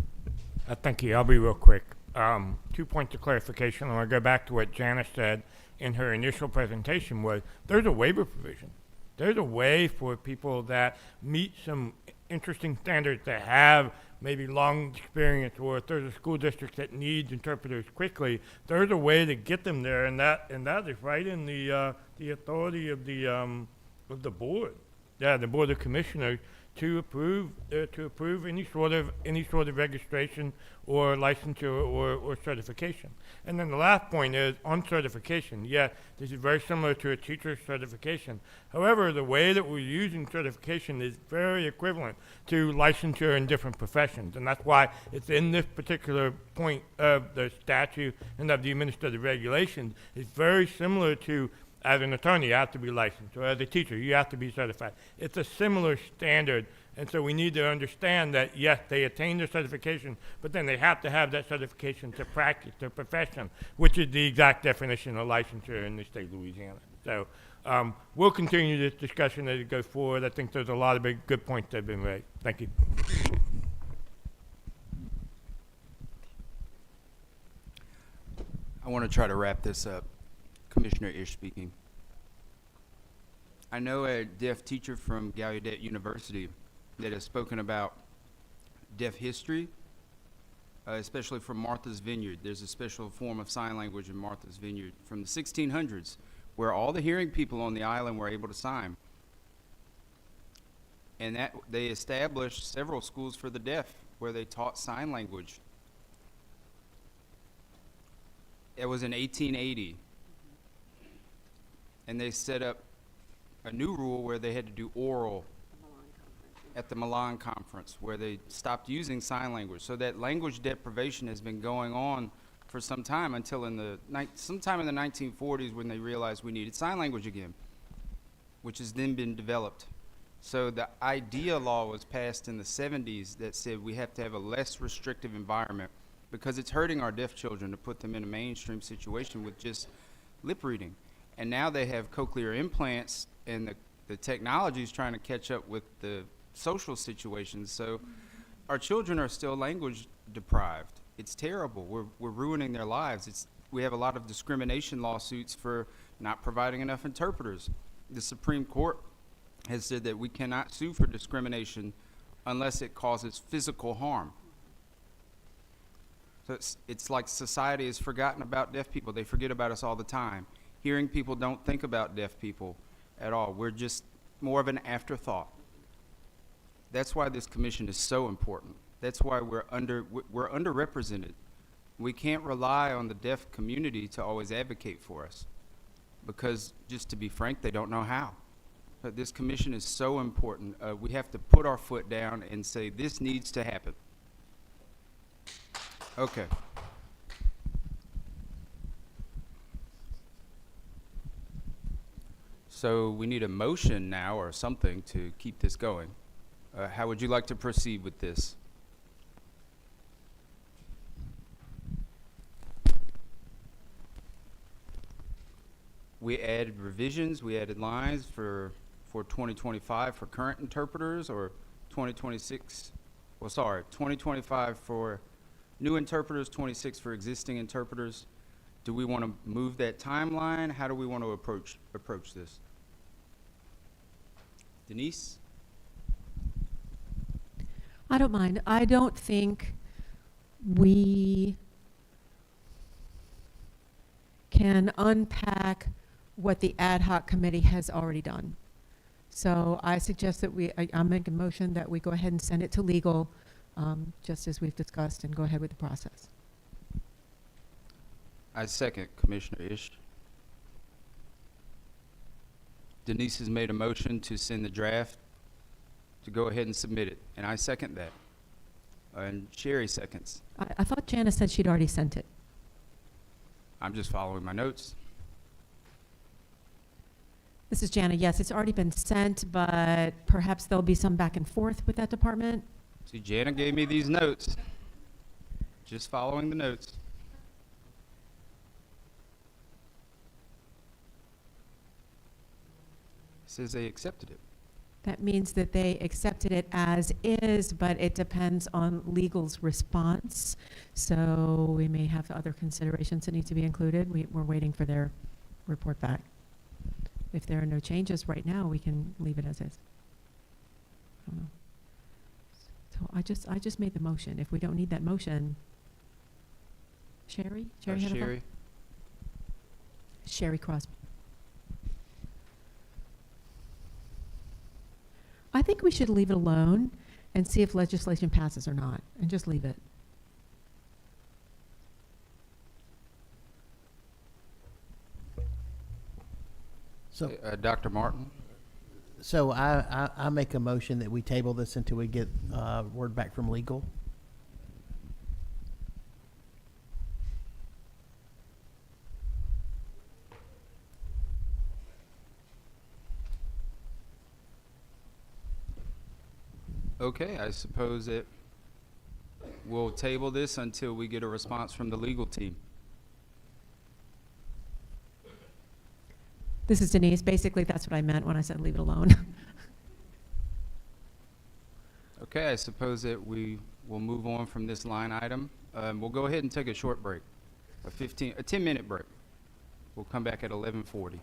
Thank you. I'll be real quick. 2 points of clarification. I want to go back to what Janice said in her initial presentation was there's a waiver provision. There's a way for people that meet some interesting standards, that have maybe long experience, or if there's a school district that needs interpreters quickly, there's a way to get them there, and that is right in the authority of the board. Yeah, the Board of Commissioners to approve any sort of registration or licensure or certification. And then the last point is on certification. Yeah, this is very similar to a teacher certification. However, the way that we're using certification is very equivalent to licensure in different professions, and that's why it's in this particular point of the statute and of the administrative regulations. It's very similar to, as an attorney, you have to be licensed, or as a teacher, you have to be certified. It's a similar standard, and so we need to understand that, yes, they attain their certification, but then they have to have that certification to practice their profession, which is the exact definition of licensure in the state of Louisiana. So we'll continue this discussion as it goes forward. I think there's a lot of good points that have been raised. Thank you. I want to try to wrap this up. Commissioner Ish speaking. I know a deaf teacher from Gallaudet University that has spoken about deaf history, especially from Martha's Vineyard. There's a special form of sign language in Martha's Vineyard from the 1600s, where all the hearing people on the island were able to sign. And that they established several schools for the deaf where they taught sign language. It was in 1880. And they set up a new rule where they had to do oral at the Milan Conference, where they stopped using sign language. So that language deprivation has been going on for some time until sometime in the 1940s when they realized we needed sign language again, which has then been developed. So the IDEA law was passed in the 70s that said we have to have a less restrictive environment because it's hurting our deaf children to put them in a mainstream situation with just lip reading. And now they have cochlear implants, and the technology is trying to catch up with the social situations. So our children are still language deprived. It's terrible. We're ruining their lives. We have a lot of discrimination lawsuits for not providing enough interpreters. The Supreme Court has said that we cannot sue for discrimination unless it causes physical harm. So it's like society has forgotten about deaf people. They forget about us all the time. Hearing people don't think about deaf people at all. We're just more of an afterthought. That's why this commission is so important. That's why we're underrepresented. We can't rely on the deaf community to always advocate for us because, just to be frank, they don't know how. But this commission is so important. We have to put our foot down and say this needs to happen. Okay. So we need a motion now or something to keep this going. How would you like to proceed with this? We added revisions, we added lines for 2025 for current interpreters, or 2026, 2025 for new interpreters, 26 for existing interpreters. Do we want to move that timeline? How do we want to approach this? Denise? I don't mind. I don't think we can unpack what the ad hoc committee has already done. So I suggest that I'll make a motion that we go ahead and send it to legal, just as we've discussed, and go ahead with the process. I second Commissioner Ish. Denise has made a motion to send the draft to go ahead and submit it, and I second that. And Sherry seconds. I thought Janice said she'd already sent it. I'm just following my notes. This is Jana. Yes, it's already been sent, but perhaps there'll be some back and forth with that department. See, Jana gave me these notes. Just following the notes. It says they accepted it. That means that they accepted it as is, but it depends on legal's response. So we may have other considerations that need to be included. We're waiting for their report back. If there are no changes right now, we can leave it as is. I don't know. So I just made the motion. If we don't need that motion, Sherry? Sherry had a vote? Sherry? Sherry Crosby. I think we should leave it alone and see if legislation passes or not, and just leave it. So, Dr. Martin? so I make a motion that we table this until we get word back from legal. Okay, I suppose it, we'll table this until we get a response from the legal team. This is Denise. Basically, that's what I meant when I said leave it alone. Okay, I suppose that we will move on from this line item. We'll go ahead and take a short break, a 10-minute break. We'll come back at 11:40.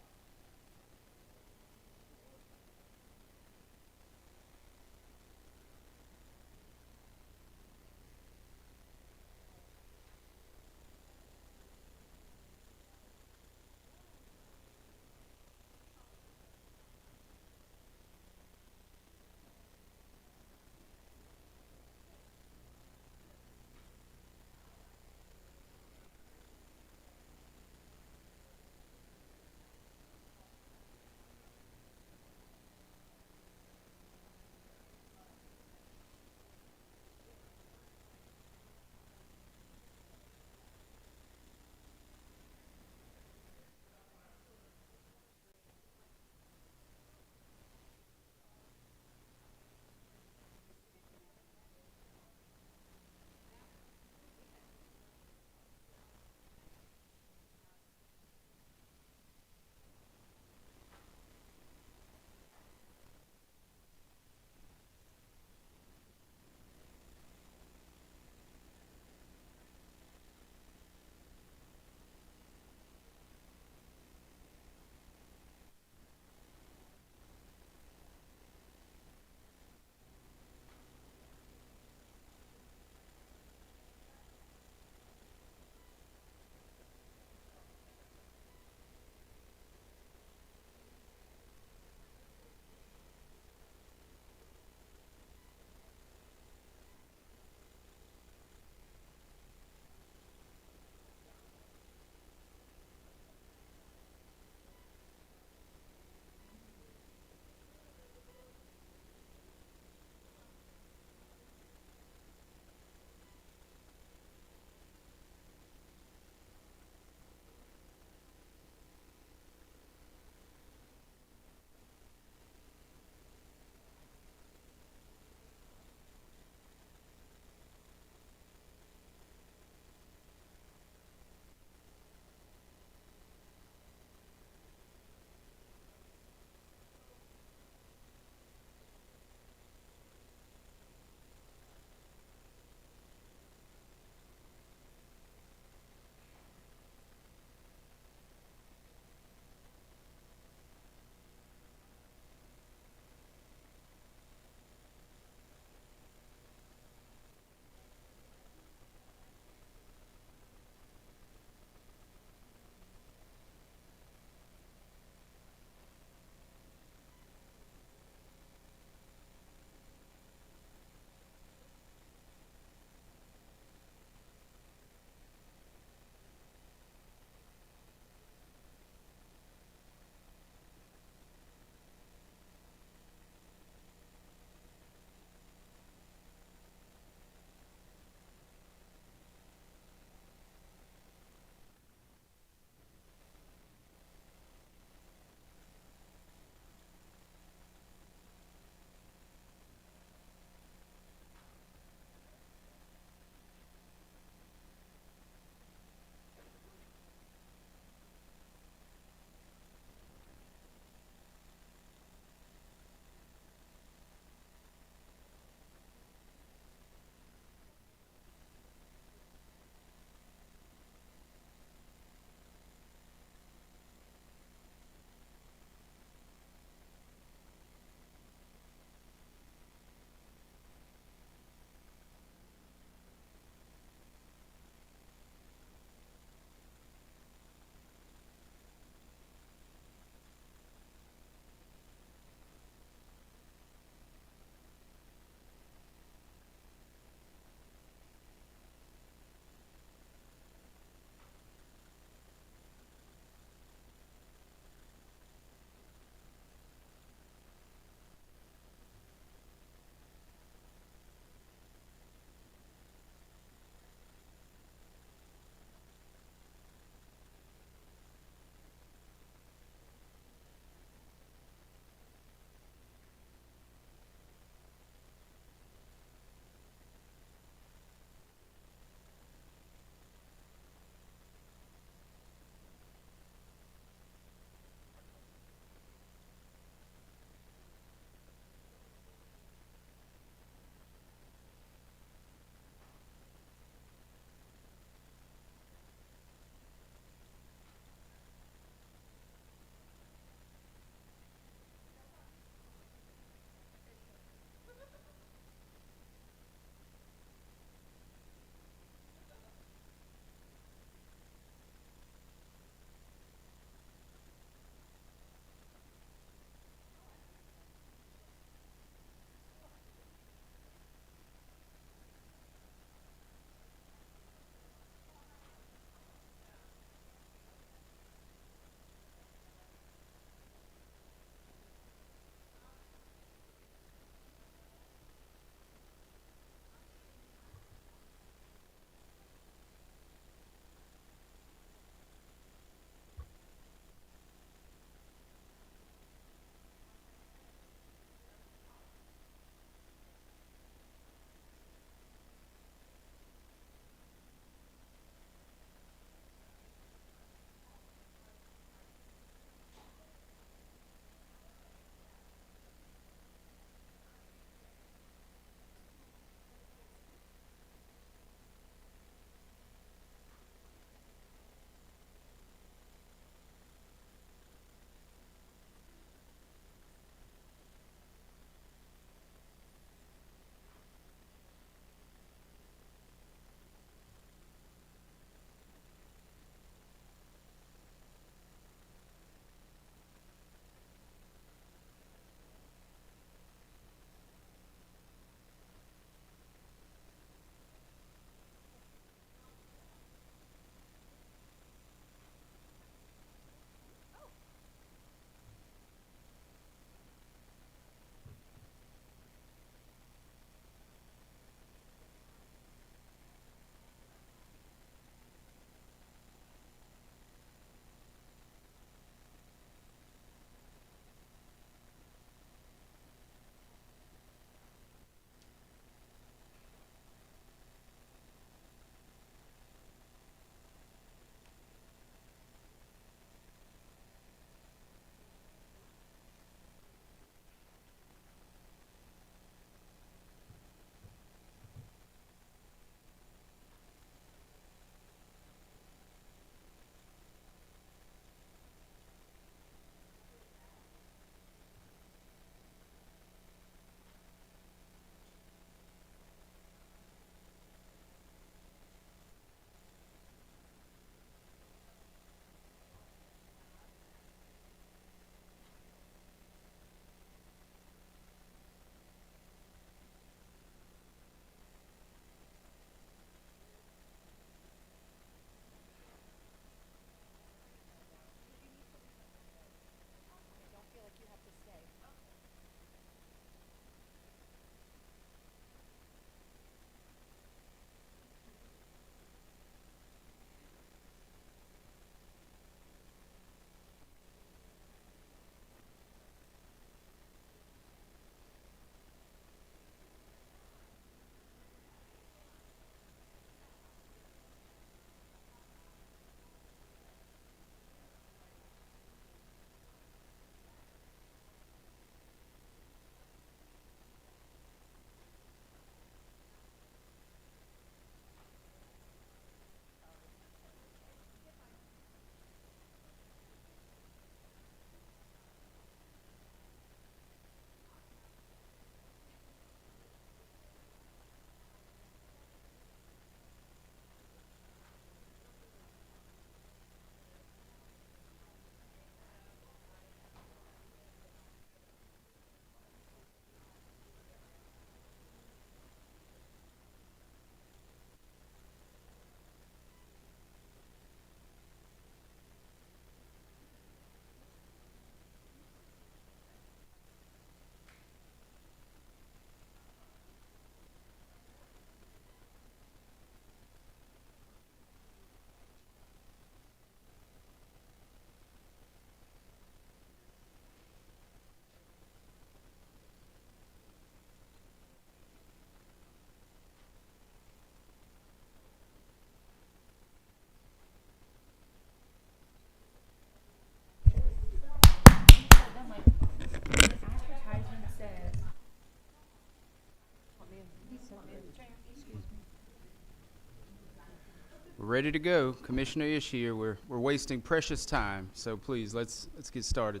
We're ready to go. Commissioner Ish here. We're wasting precious time, so please let's get started.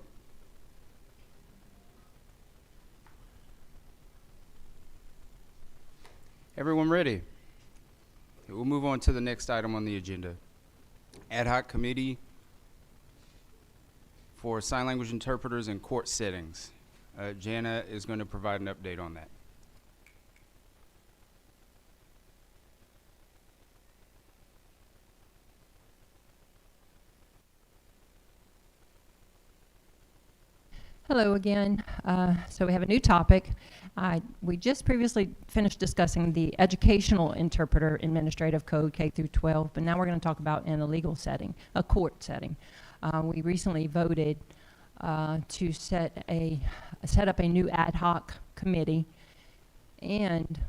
Everyone ready? Okay, we'll move on to the next item on the agenda. Ad hoc committee for sign language interpreters in court settings. Jana is going to provide an update on that. Hello again. So we have a new topic. We just previously finished discussing the educational interpreter administrative code K through 12, but now we're going to talk about in a legal setting, a court setting. We recently voted to set up a new ad hoc committee, and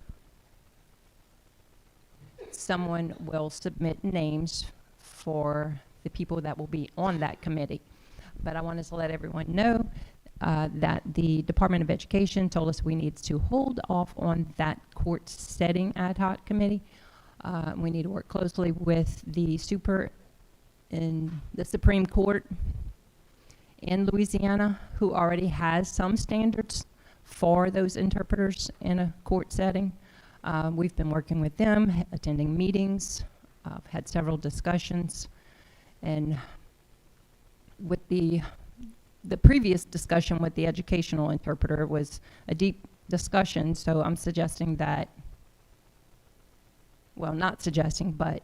someone will submit names for the people that will be on that committee. But I wanted to let everyone know that the Department of Education told us we need to hold off on that court setting ad hoc committee. We need to work closely with the Supreme Court in Louisiana, who already has some standards for those interpreters in a court setting. We've been working with them, attending meetings, had several discussions, and with the previous discussion with the educational interpreter was a deep discussion, so I'm suggesting that, well, not suggesting, but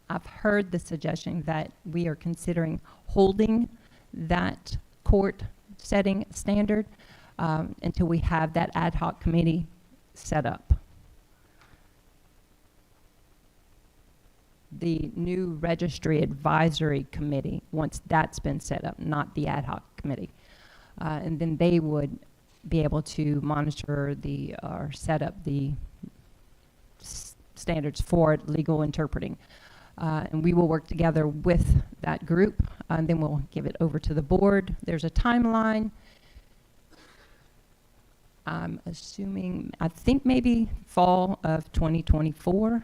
I've heard the suggestion that we are considering holding that court setting standard until we have that ad hoc committee set up. The new registry advisory committee, once that's been set up, not the ad hoc committee. And then they would be able to monitor or set up the standards for legal interpreting. And we will work together with that group, and then we'll give it over to the board. There's a timeline. I'm assuming, I think maybe fall of 2024.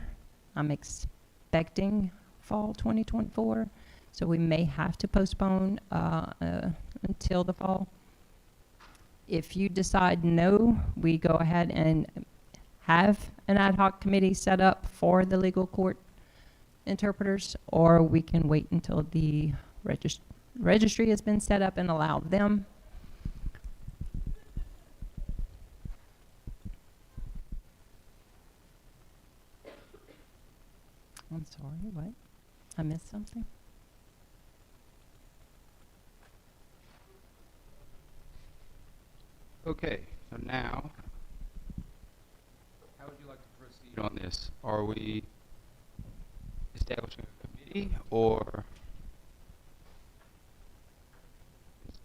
I'm expecting fall 2024, so we may have to postpone until the fall. If you decide no, we go ahead and have an ad hoc committee set up for the legal court interpreters, or we can wait until the registry has been set up and allow them. I'm sorry, what? I missed something? Okay, so now, how would you like to proceed on this? Are we establishing a committee, or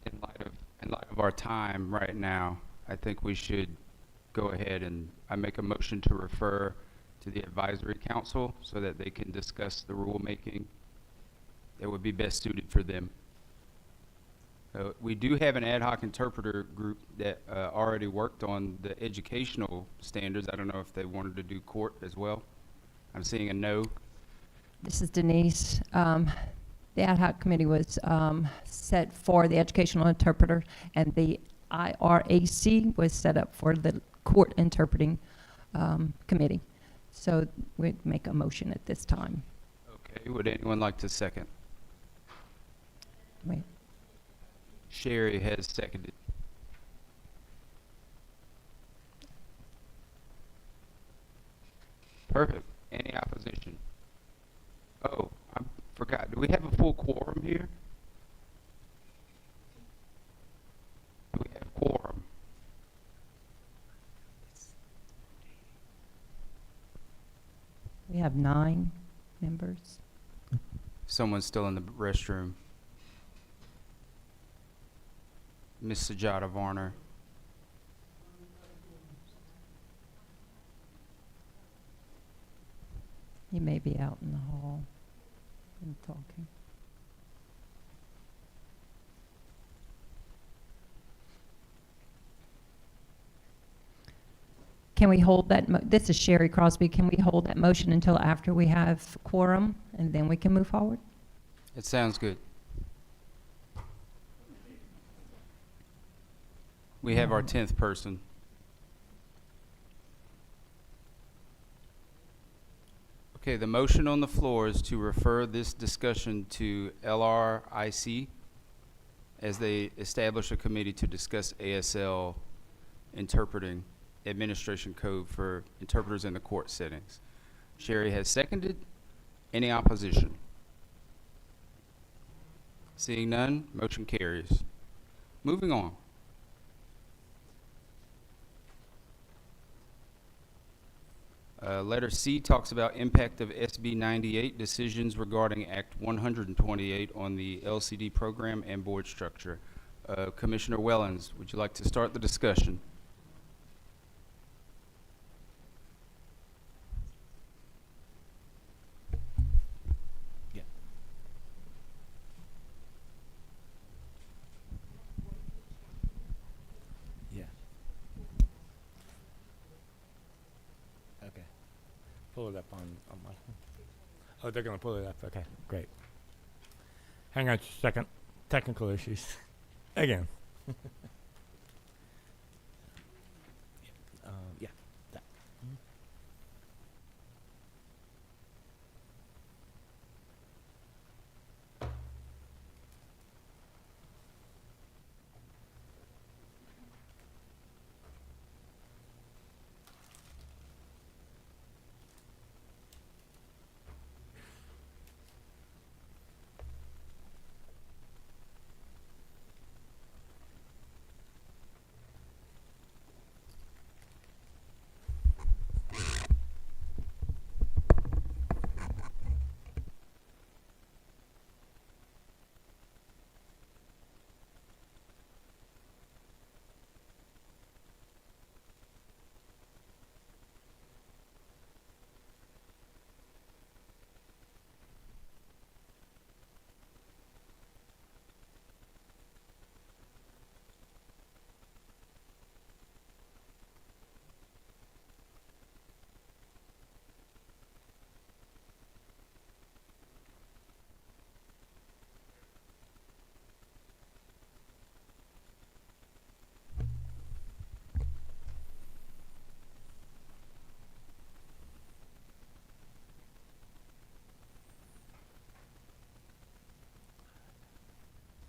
in light of our time right now, I think we should go ahead and I make a motion to refer to the advisory council so that they can discuss the rulemaking that would be best suited for them. We do have an ad hoc interpreter group that already worked on the educational standards. I don't know if they wanted to do court as well. I'm seeing a no. This is Denise. The ad hoc committee was set for the educational interpreter, and the IRAC was set up for the court interpreting committee. So we'd make a motion at this time. Okay, would anyone like to second? Wait. Sherry has seconded. Perfect. Any opposition? Oh, I forgot. Do we have a full quorum here? Do we have quorum? We have 9 members. Someone's still in the restroom. Miss Sajada Varner. He may be out in the hall and talking. Can we hold that, this is Sherry Crosby, can we hold that motion until after we have quorum, and then we can move forward? It sounds good. We have our 10th person. Okay, the motion on the floor is to refer this discussion to LRIC as they establish a committee to discuss ASL interpreting administration code for interpreters in the court settings. Sherry has seconded. Any opposition? Seeing none, motion carries. Moving on. Letter C talks about impact of SB 98, decisions regarding Act 128 on the LCD program and board structure. Commissioner Wellens, would you like to start the discussion? Yeah. Yeah. Okay. Pull it up on my. Oh, they're going to pull it up. Okay, great. Hang on just a second. Technical issues. Again. Yeah. That.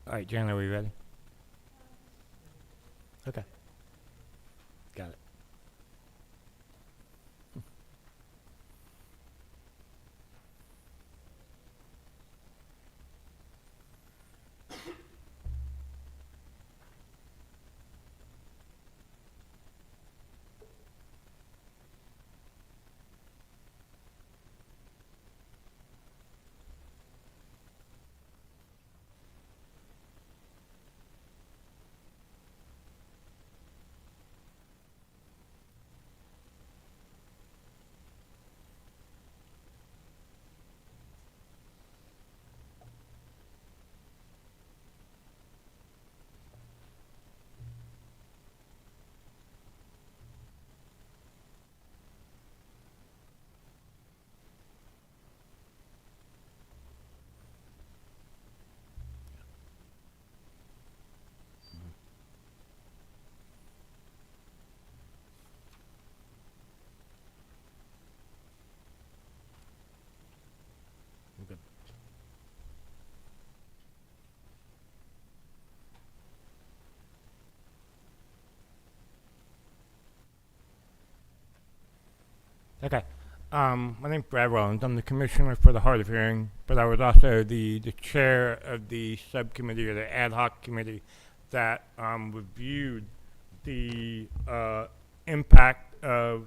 All right, Jan, are we ready? Okay. Got it. Good. Okay. My name's Brad Rollins. I'm the commissioner for the Hard of Hearing, but I was also the chair of the subcommittee or the ad hoc committee that reviewed the impact of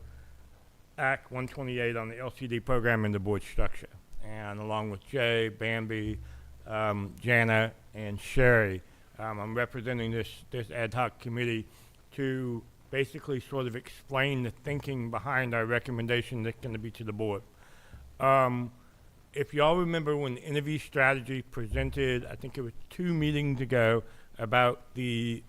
Act 128 on the LCD program and the board structure. And along with Jay, Bambi, Jana, and Sherry, I'm representing this ad hoc committee to basically sort of explain the thinking behind our recommendation that's going to be to the board. If y'all remember when interview strategy presented, I think it was 2 meetings ago, about the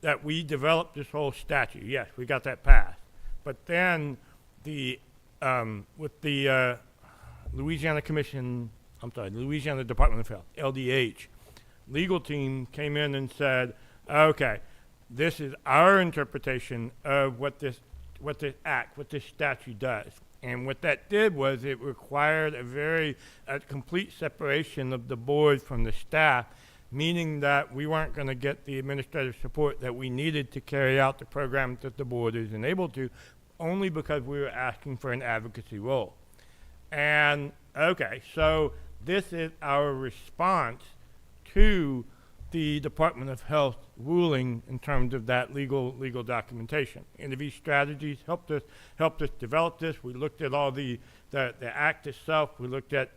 that we developed this whole statute. Yes, we got that passed. But then with the Louisiana Department of Health, LDH, legal team came in and said, okay, this is our interpretation of what this statute does. And what that did was it required a complete separation of the board from the staff, meaning that we weren't going to get the administrative support that we needed to carry out the programs that the board is enabled to, only because we were asking for an advocacy role. And okay, so this is our response to the Department of Health ruling in terms of that legal documentation. Interview strategies helped us develop this. We looked at all the act itself. We looked at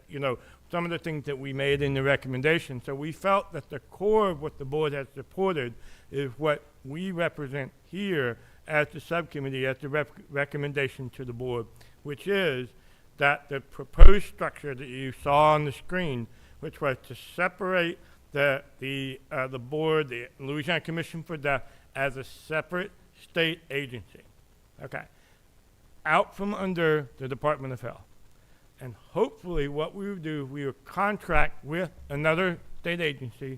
some of the things that we made in the recommendation. So we felt that the core of what the board has supported is what we represent here as the subcommittee, as the recommendation to the board, which is that the proposed structure that you saw on the screen, which was to separate the board, the Louisiana Commission for Deaf, as a separate state agency, okay, out from under the Department of Health. And hopefully what we would do, we would contract with another state agency.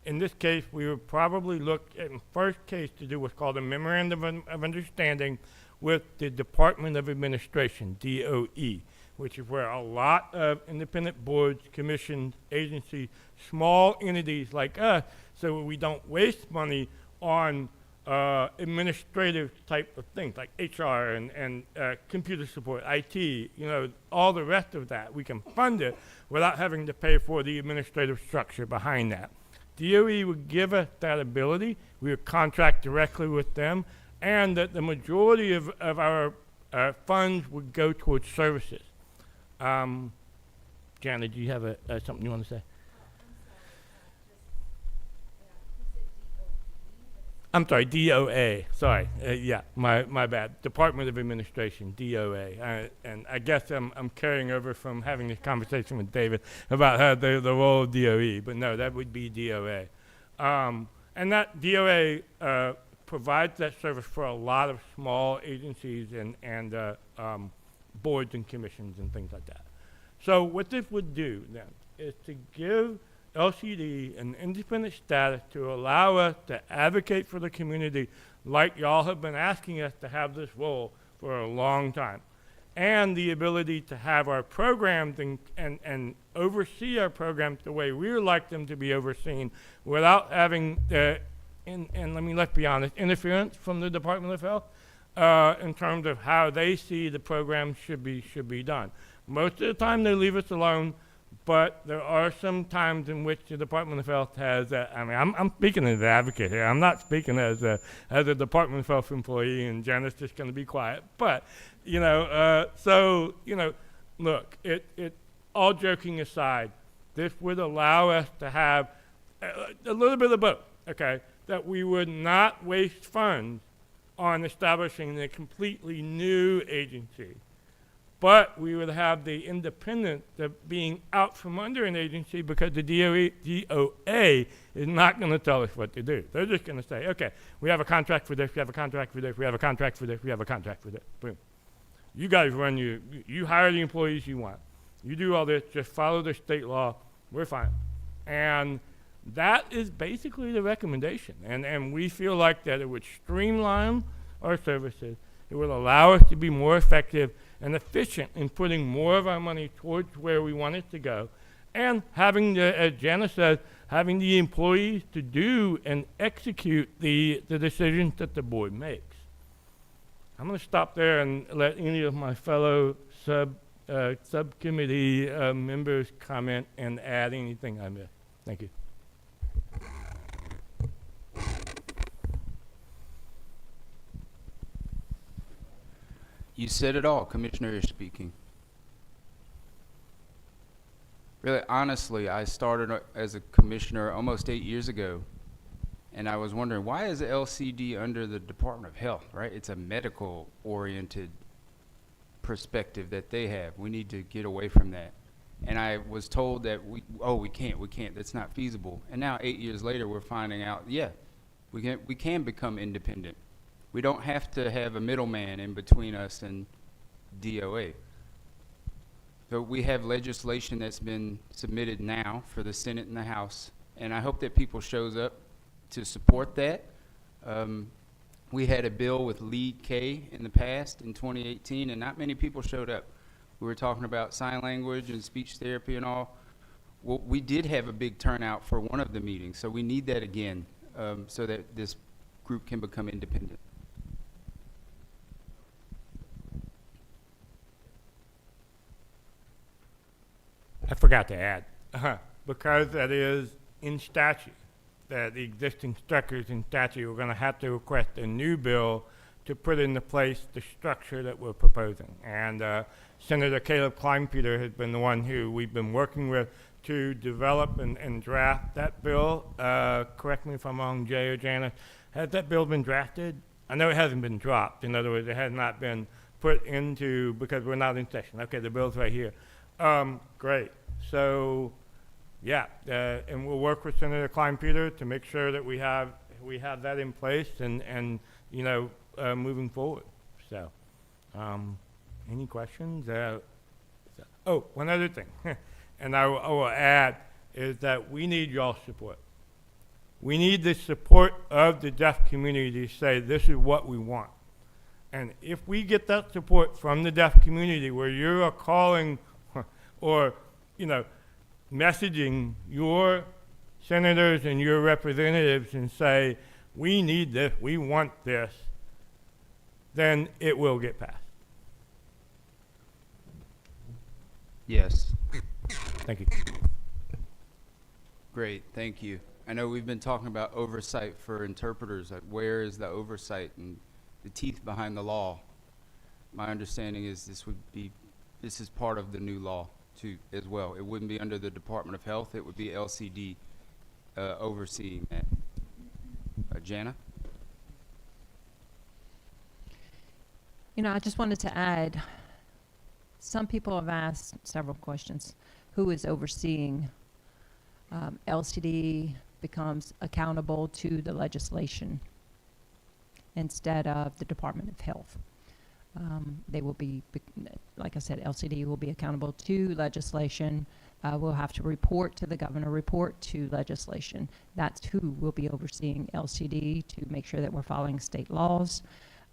In this case, we would probably look in first case to do what's called a memorandum of understanding with the Department of Administration, DOE, which is where a lot of independent boards, commissions, agencies, small entities like us, so we don't waste money on administrative type of things like HR and computer support, IT, all the rest of that. We can fund it without having to pay for the administrative structure behind that. DOE would give us that ability. We would contract directly with them, and that the majority of our funds would go towards services. Janet, do you have something you want to say? I'm sorry, DOA. Sorry, yeah, my bad. Department of Administration, DOA. And I guess I'm carrying over from having this conversation with David about the role of DOE, but no, that would be DOA. And that DOA provides that service for a lot of small agencies and boards and commissions and things like that. So what this would do then is to give LCD an independent status to allow us to advocate for the community like y'all have been asking us to have this role for a long time, and the ability to have our programs and oversee our programs the way we would like them to be overseen without having let's be honest, interference from the Department of Health in terms of how they see the program should be done. Most of the time they leave us alone, but there are some times in which the Department of Health has, I'm speaking as an advocate here. I'm not speaking as a Department of Health employee, and Janet's just going to be quiet. But, look, it all joking aside, this would allow us to have a little bit of both, okay, that we would not waste funds on establishing a completely new agency, but we would have the independence of being out from under an agency because the DOA is not going to tell us what to do. They're just going to say, okay, we have a contract for this, we have a contract for this, we have a contract for this, we have a contract for this. Boom. You guys run you hire the employees you want. You do all this, just follow the state law, we're fine. And that is basically the recommendation. And we feel like that it would streamline our services. It would allow us to be more effective and efficient in putting more of our money towards where we want it to go, and having, as Jana says, having the employees to do and execute the decisions that the board makes. I'm going to stop there and let any of my fellow subcommittee members comment and add anything I missed. Thank you. You said it all. Commissioner is speaking. Really, honestly, I started as a commissioner almost 8 years ago, and I was wondering, why is the LCD under the Department of Health, right? It's a medical-oriented perspective that they have. We need to get away from that. And I was told that we can't, that's not feasible. And now 8 years later, we're finding out, yeah, we can become independent. We don't have to have a middleman in between us and DOA. So we have legislation that's been submitted now for the Senate and the House, and I hope that people shows up to support that. We had a bill with Lead K in the past in 2018, and not many people showed up. We were talking about sign language and speech therapy and all. Well, we did have a big turnout for one of the meetings, so we need that again, so that this group can become independent. I forgot to add, because that is in statute, that the existing structures in statute, we're going to have to request a new bill to put into place the structure that we're proposing. And Senator Caleb Kleinpeter has been the one who we've been working with to develop and draft that bill. Correct me if I'm wrong, Jay or Janice. Has that bill been drafted? I know it hasn't been dropped. In other words, it has not been put into, because we're not in session. Okay, the bill's right here. Great. So, yeah, and we'll work with Senator Kleinpeter to make sure that we have that in place and you know, moving forward. So, any questions? Oh, one other thing, and I will add is that we need y'all's support. We need the support of the deaf community to say this is what we want. And if we get that support from the deaf community, where you are calling or, you know, messaging your senators and your representatives and say, we need this, we want this, then it will get passed. Yes. Thank you. Great, thank you. I know we've been talking about oversight for interpreters. Like, where is the oversight and the teeth behind the law? My understanding is this is part of the new law too, as well. It wouldn't be under the Department of Health. It would be LCD overseeing that. Jana? You know, I just wanted to add, some people have asked several questions. Who is overseeing? LCD becomes accountable to the legislation instead of the Department of Health. They will be, like I said, LCD will be accountable to legislation. We'll have to report to the governor, report to legislation. That's who will be overseeing LCD to make sure that we're following state laws,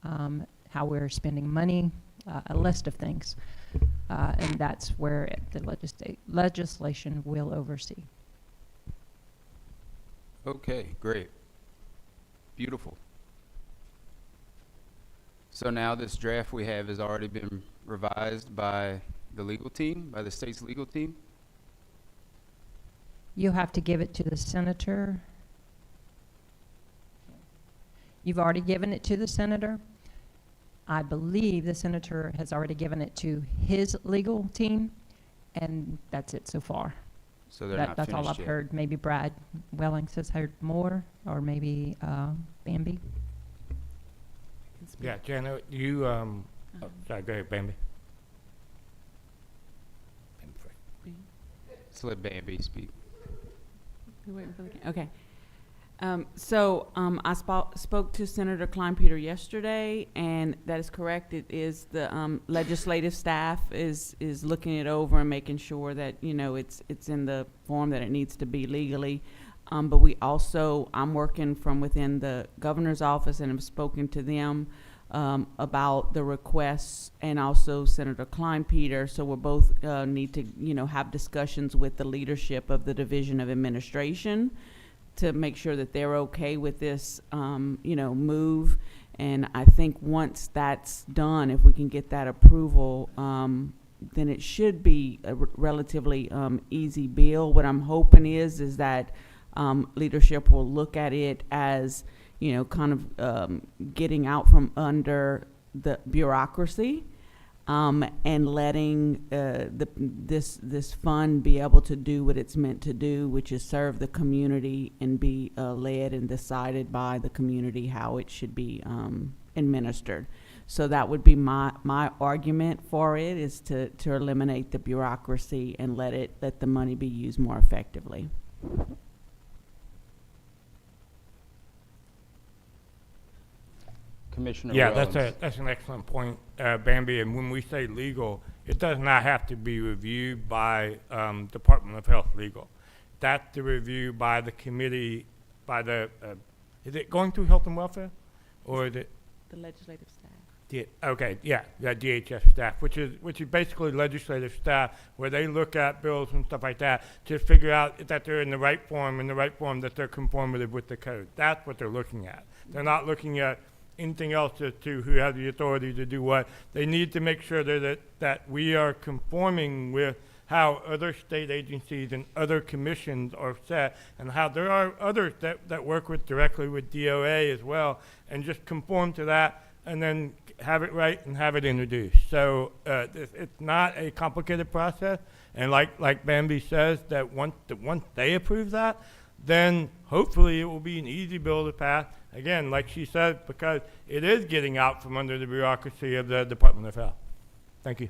how we're spending money, a list of things. And that's where the legislation will oversee. Okay, great. Beautiful. So now this draft we have has already been revised by the legal team, by the state's legal team? You have to give it to the senator. You've already given it to the senator. I believe the senator has already given it to his legal team, and that's it so far. So they're not that's all finished I've yet. heard. Maybe Brad Wellings has heard more, or maybe Bambi. Yeah, Jana, you, oh, sorry, go ahead, Bambi. Let's let Bambi speak. You're waiting for the okay. I spoke to Senator Kleinpeter yesterday, and that is correct. It is the legislative staff is looking it over and making sure that, you know, it's in the form that it needs to be legally. But we also, I'm working from within the governor's office and have spoken to them about the requests, and also Senator Kleinpeter. So we're both need to, you know, have discussions with the leadership of the Division of Administration to make sure that they're okay with this, you know, move. And I think once that's done, if we can get that approval, then it should be a relatively easy bill. What I'm hoping is that leadership will look at it as, you know, kind of getting out from under the bureaucracy, and letting this fund be able to do what it's meant to do, which is serve the community and be led and decided by the community how it should be administered. So that would be my argument for it, is to eliminate the bureaucracy and let the money be used more effectively. Commissioner Yeah, Wellens. that's an excellent point, Bambi. And when we say legal, it does not have to be reviewed by Department of Health Legal. That's the review by the committee, by the, is it going through Health and Welfare? Or is it? The legislative staff. Okay, yeah, DHS staff, which is basically legislative staff, where they look at bills and stuff like that to figure out that they're in the right form, that they're conformative with the code. That's what they're looking at. They're not looking at anything else as to who has the authority to do what. They need to make sure that we are conforming with how other state agencies and other commissions are set, and how there are others that work directly with DOA as well, and just conform to that, and then have it right and have it introduced. So it's not a complicated process, and like Bambi says, that once they approve that, then hopefully it will be an easy bill to pass. Again, like she said, because it is getting out from under the bureaucracy of the Department of Health. Thank you.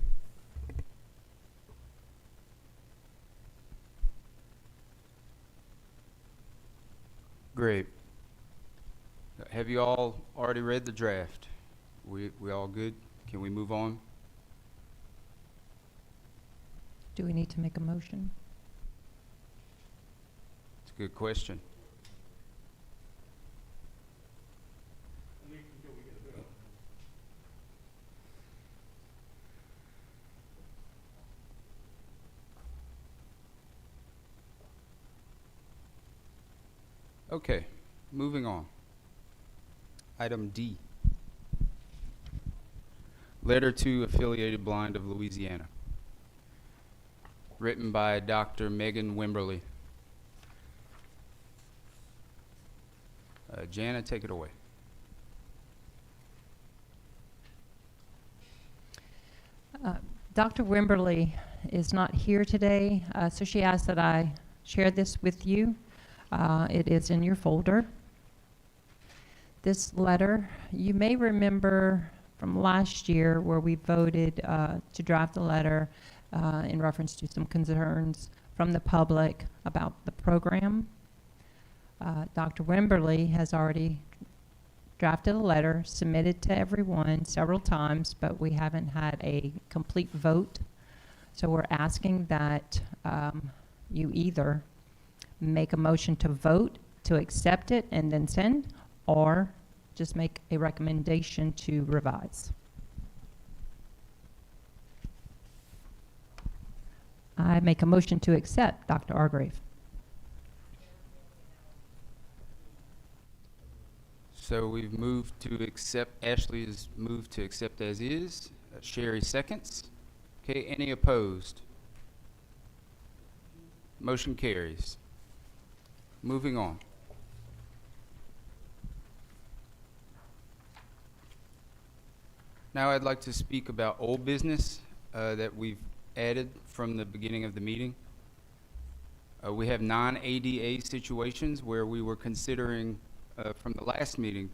Great. Have you all already read the draft? We all good? Can we move on? Do we need to make a motion? It's a good question. Okay, moving on. Item D. Letter to Affiliated Blind of Louisiana. Written by Dr. Megan Wimberly. Jana, take it away. Dr. Wimberly is not here today, so she asked that I share this with you. It is in your folder. This letter, you may remember from last year where we voted to draft a letter in reference to some concerns from the public about the program. Dr. Wimberly has already drafted a letter, submitted to everyone several times, but we haven't had a complete vote. So we're asking that you either make a motion to vote to accept it and then send, or just make a recommendation to revise. I make a motion to accept, Dr. Argrave. So we've moved to accept, Ashley has moved to accept as is. Sherry seconds. Okay, any opposed? Motion carries. Moving on. Now I'd like to speak about old business that we've added from the beginning of the meeting. We have non-ADA situations where we were considering from the last meeting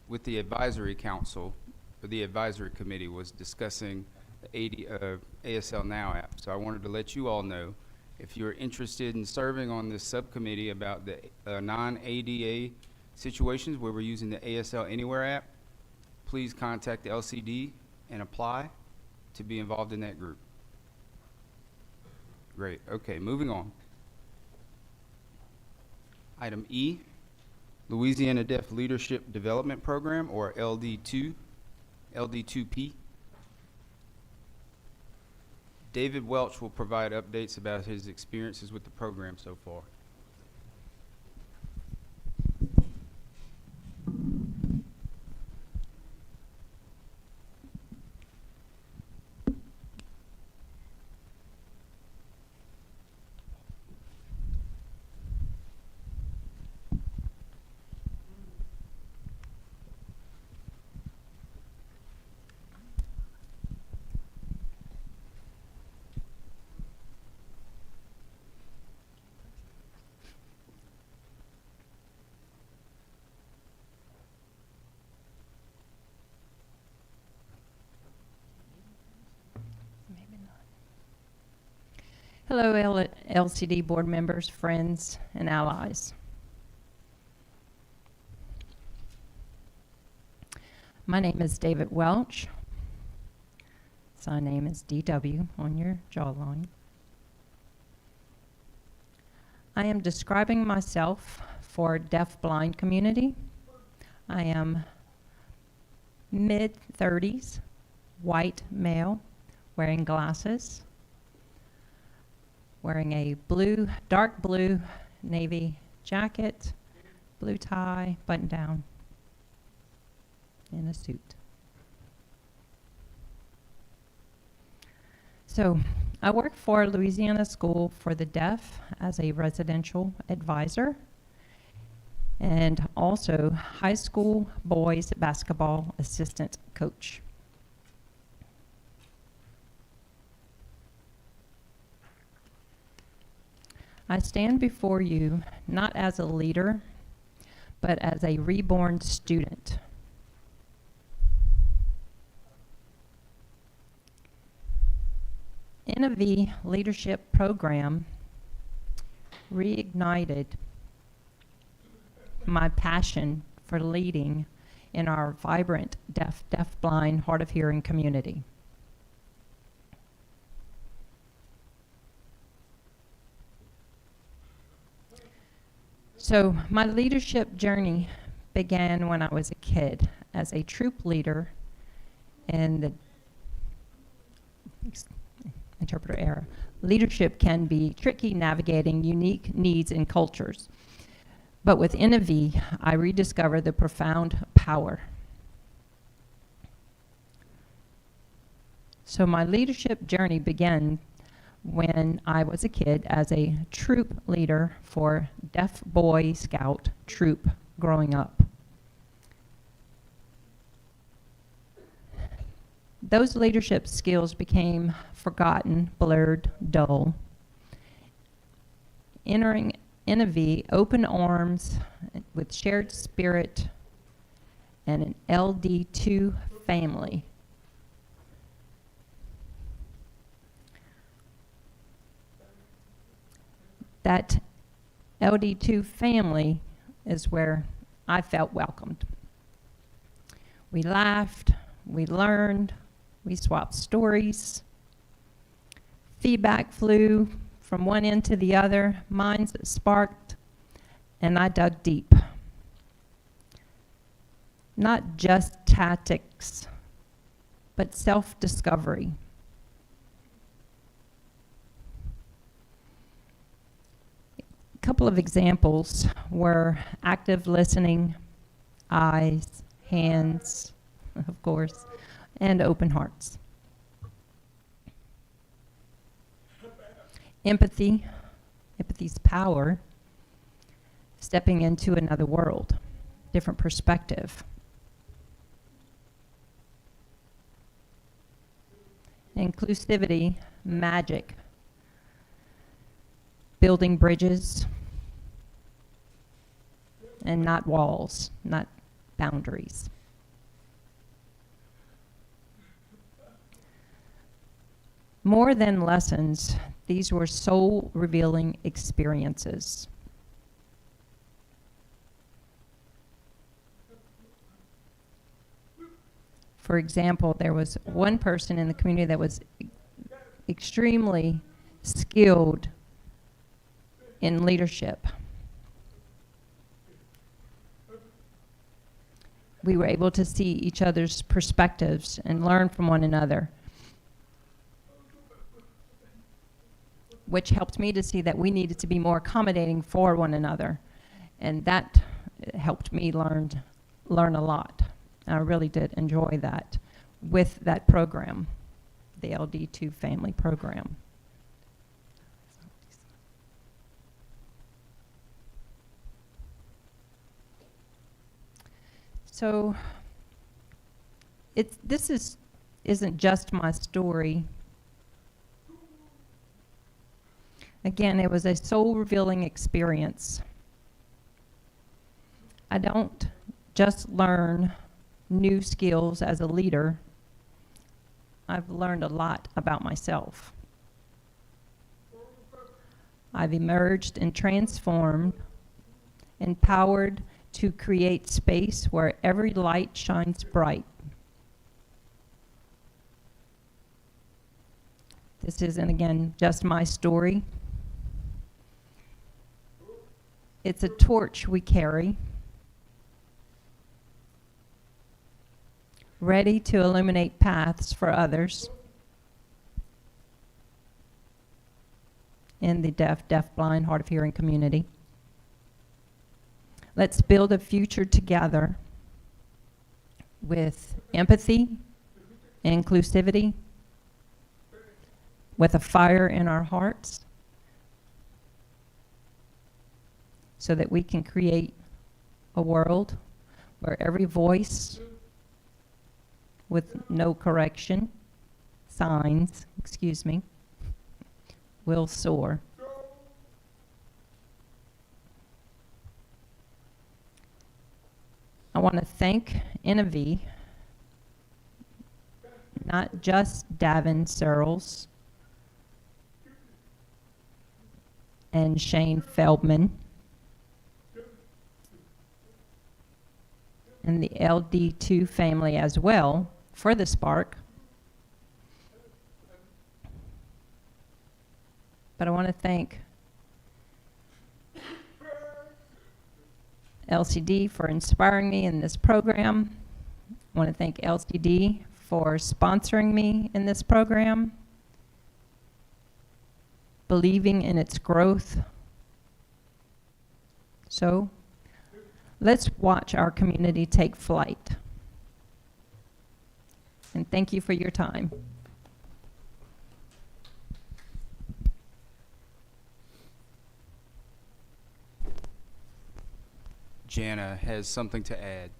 with the advisory council, or the advisory committee was discussing the ASL Now app. So I wanted to let you all know, if you're interested in serving on this subcommittee about the non-ADA situations where we're using the ASL Anywhere app, please contact the LCD and apply to be involved in that group. Great. Okay, moving on. Item E, Louisiana Deaf Leadership Development Program, or LD2, LD2P. David Welch will provide updates about his experiences with the program so far. Hello, LCD board members, friends, and allies. My name is David Welch. Sign name is DW on your jawline. I am describing myself for deaf-blind community. I am mid-30s, white male, wearing glasses, wearing a dark blue navy jacket, blue tie, button down, and a suit. So I work for Louisiana School for the Deaf as a residential advisor, and also high school boys basketball assistant coach. I stand before you not as a leader, but as a reborn student. NV Leadership Program reignited my passion for leading in our vibrant deaf-blind, hard of hearing community. So my leadership journey began when I was a kid as a troop leader in the interpreter era. Leadership can be tricky navigating unique needs and cultures. But with NV, I rediscovered the profound power. So my leadership journey began when I was a kid as a troop leader for Deaf Boy Scout troop growing up. Those leadership skills became forgotten, blurred, dull. Entering NV, open arms with shared spirit and an LD2 family. That LD2 family is where I felt welcomed. We laughed, we learned, we swapped stories. Feedback flew from one end to the other, minds sparked, and I dug deep. Not just tactics, but self-discovery. A couple of examples were active listening, eyes, hands, of course, and open hearts. Empathy, empathy's power, stepping into another world, different perspective. Inclusivity, magic, building bridges, and not walls, not boundaries. More than lessons, these were soul-revealing experiences. For example, there was one person in the community that was extremely skilled in leadership. We were able to see each other's perspectives and learn from one another, which helped me to see that we needed to be more accommodating for one another. And that helped me learn a lot. I really did enjoy that with that program, the LD2 family program. So this isn't just my story. Again, it was a soul-revealing experience. I don't just learn new skills as a leader. I've learned a lot about myself. I've emerged and transformed, empowered to create space where every light shines bright. This isn't, again, just my story. It's a torch we carry, ready to illuminate paths for others in the deaf, deafblind, hard of hearing community. Let's build a future together with empathy, inclusivity, with a fire in our hearts, so that we can create a world where every voice with no correction, signs, excuse me, will soar. I want to thank Innovi, not just Davin Searles and Shane Feldman and the LD2 family as well for the spark. But I want to thank LCD for inspiring me in this program. I want to thank LCD for sponsoring me in this program, believing in its growth. So let's watch our community take flight. And thank you for your time. Jana has something to add.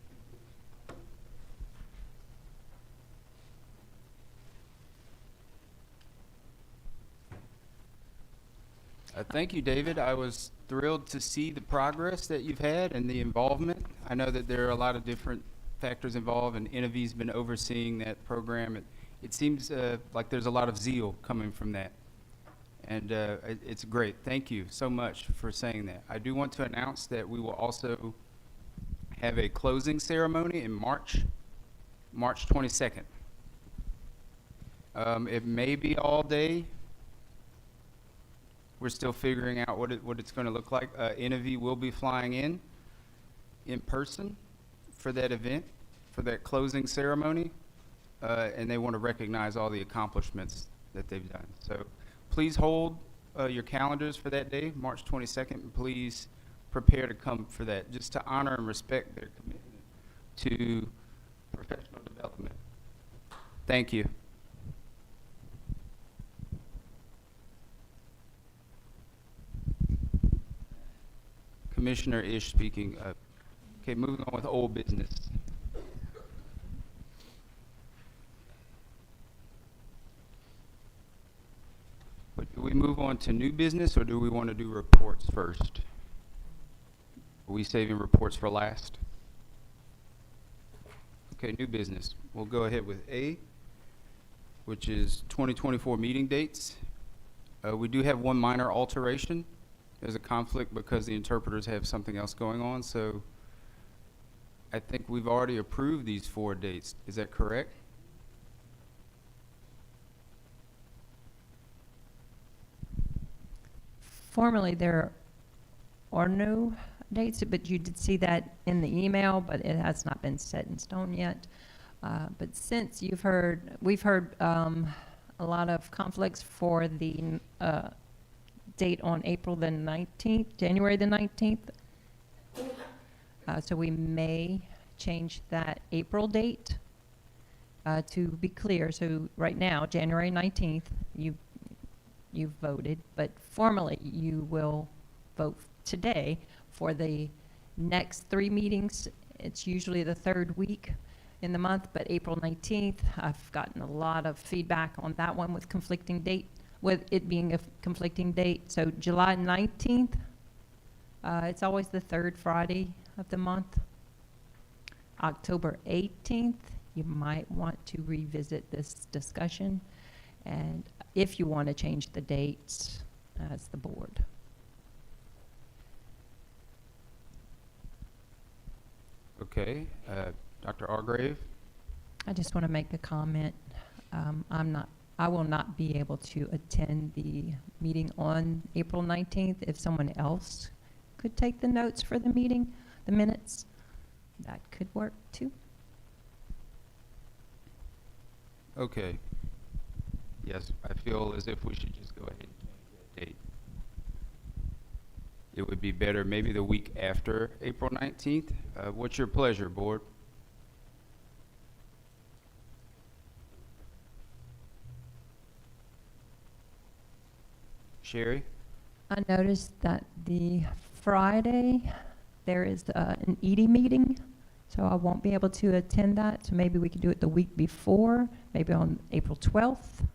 Thank you, David. I was thrilled to see the progress that you've had and the involvement. I know that there are a lot of different factors involved, and Innovi's been overseeing that program. It seems like there's a lot of zeal coming from that, and it's great. Thank you so much for saying that. I do want to announce that we will also have a closing ceremony in March 22nd. It may be all day. We're still figuring out what it's going to look like. Innovi will be flying in person for that event, for that closing ceremony, and they want to recognize all the accomplishments that they've done. So please hold your calendars for that day, March 22nd, and please prepare to come for that, just to honor and respect their commitment to professional development. Thank you. Commissioner Ish speaking. Okay, moving on with old business. But do we move on to new business, or do we want to do reports first? Are we saving reports for last? Okay, new business. We'll go ahead with A, which is 2024 meeting dates. We do have one minor alteration. There's a conflict because the interpreters have something else going on, so I think we've already approved these 4 dates. Is that correct? Formally, there are no dates, but you did see that in the email, but it has not been set in stone yet. But since we've heard a lot of conflicts for the date on April the 19th, January the 19th. So we may change that April date to be clear. So right now, January 19th, you've voted, but formally you will vote today for the next 3 meetings. It's usually the 3rd week in the month, but April 19th, I've gotten a lot of feedback on that one with conflicting date, with it being a conflicting date. So July 19th, it's always the 3rd Friday of the month. October 18th, you might want to revisit this discussion, and if you want to change the dates as the board. Okay, Dr. Argrave? I just want to make a comment. I'm not I will not be able to attend the meeting on April 19th. If someone else could take the notes for the meeting, the minutes, that could work too. Okay. Yes, I feel as if we should just go ahead and change that date. It would be better maybe the week after April 19th. What's your pleasure, board? Sherry? I noticed that the Friday, there is an ED meeting, so I won't be able to attend that. So maybe we could do it the week before, maybe on April 12th.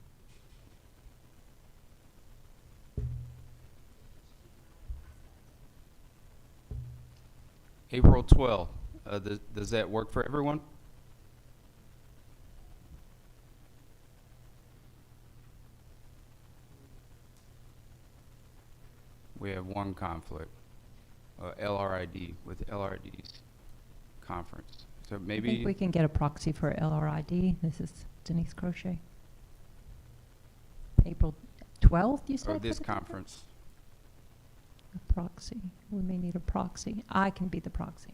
April 12th. Does that work for everyone? We have one conflict, LRID, with LRD's conference. So I think maybe, we can get a proxy for LRID. This is Denise Crochet. April 12th, you said? or for this the conference. A proxy. We may need a proxy. I can be the proxy.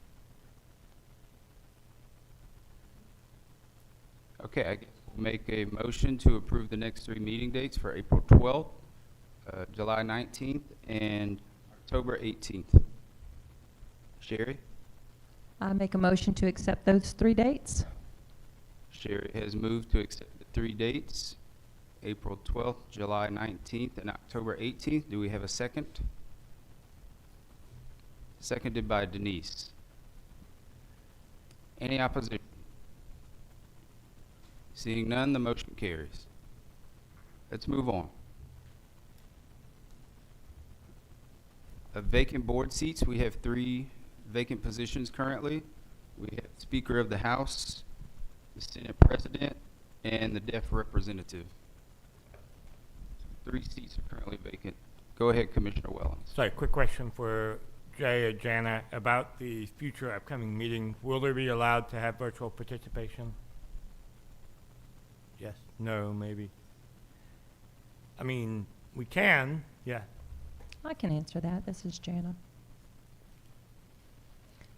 Okay, I guess we'll make a motion to approve the next three meeting dates for April 12th, July 19th, and October 18th. Sherry? I make a motion to accept those 3 dates. Sherry has moved to accept the three dates, April 12th, July 19th, and October 18th. Do we have a second? Seconded by Denise. Any opposition? Seeing none, the motion carries. Let's move on. Vacant board seats, we have 3 vacant positions currently. We have Speaker of the House, the Senate President, and the deaf representative. 3 seats are currently vacant. Go ahead, Commissioner Wellens. So, quick question for Jay or Jana about the future upcoming meeting. Will there be allowed to have virtual participation? Yes, no, maybe. I mean, we can, yeah. I can answer that. This is Jana.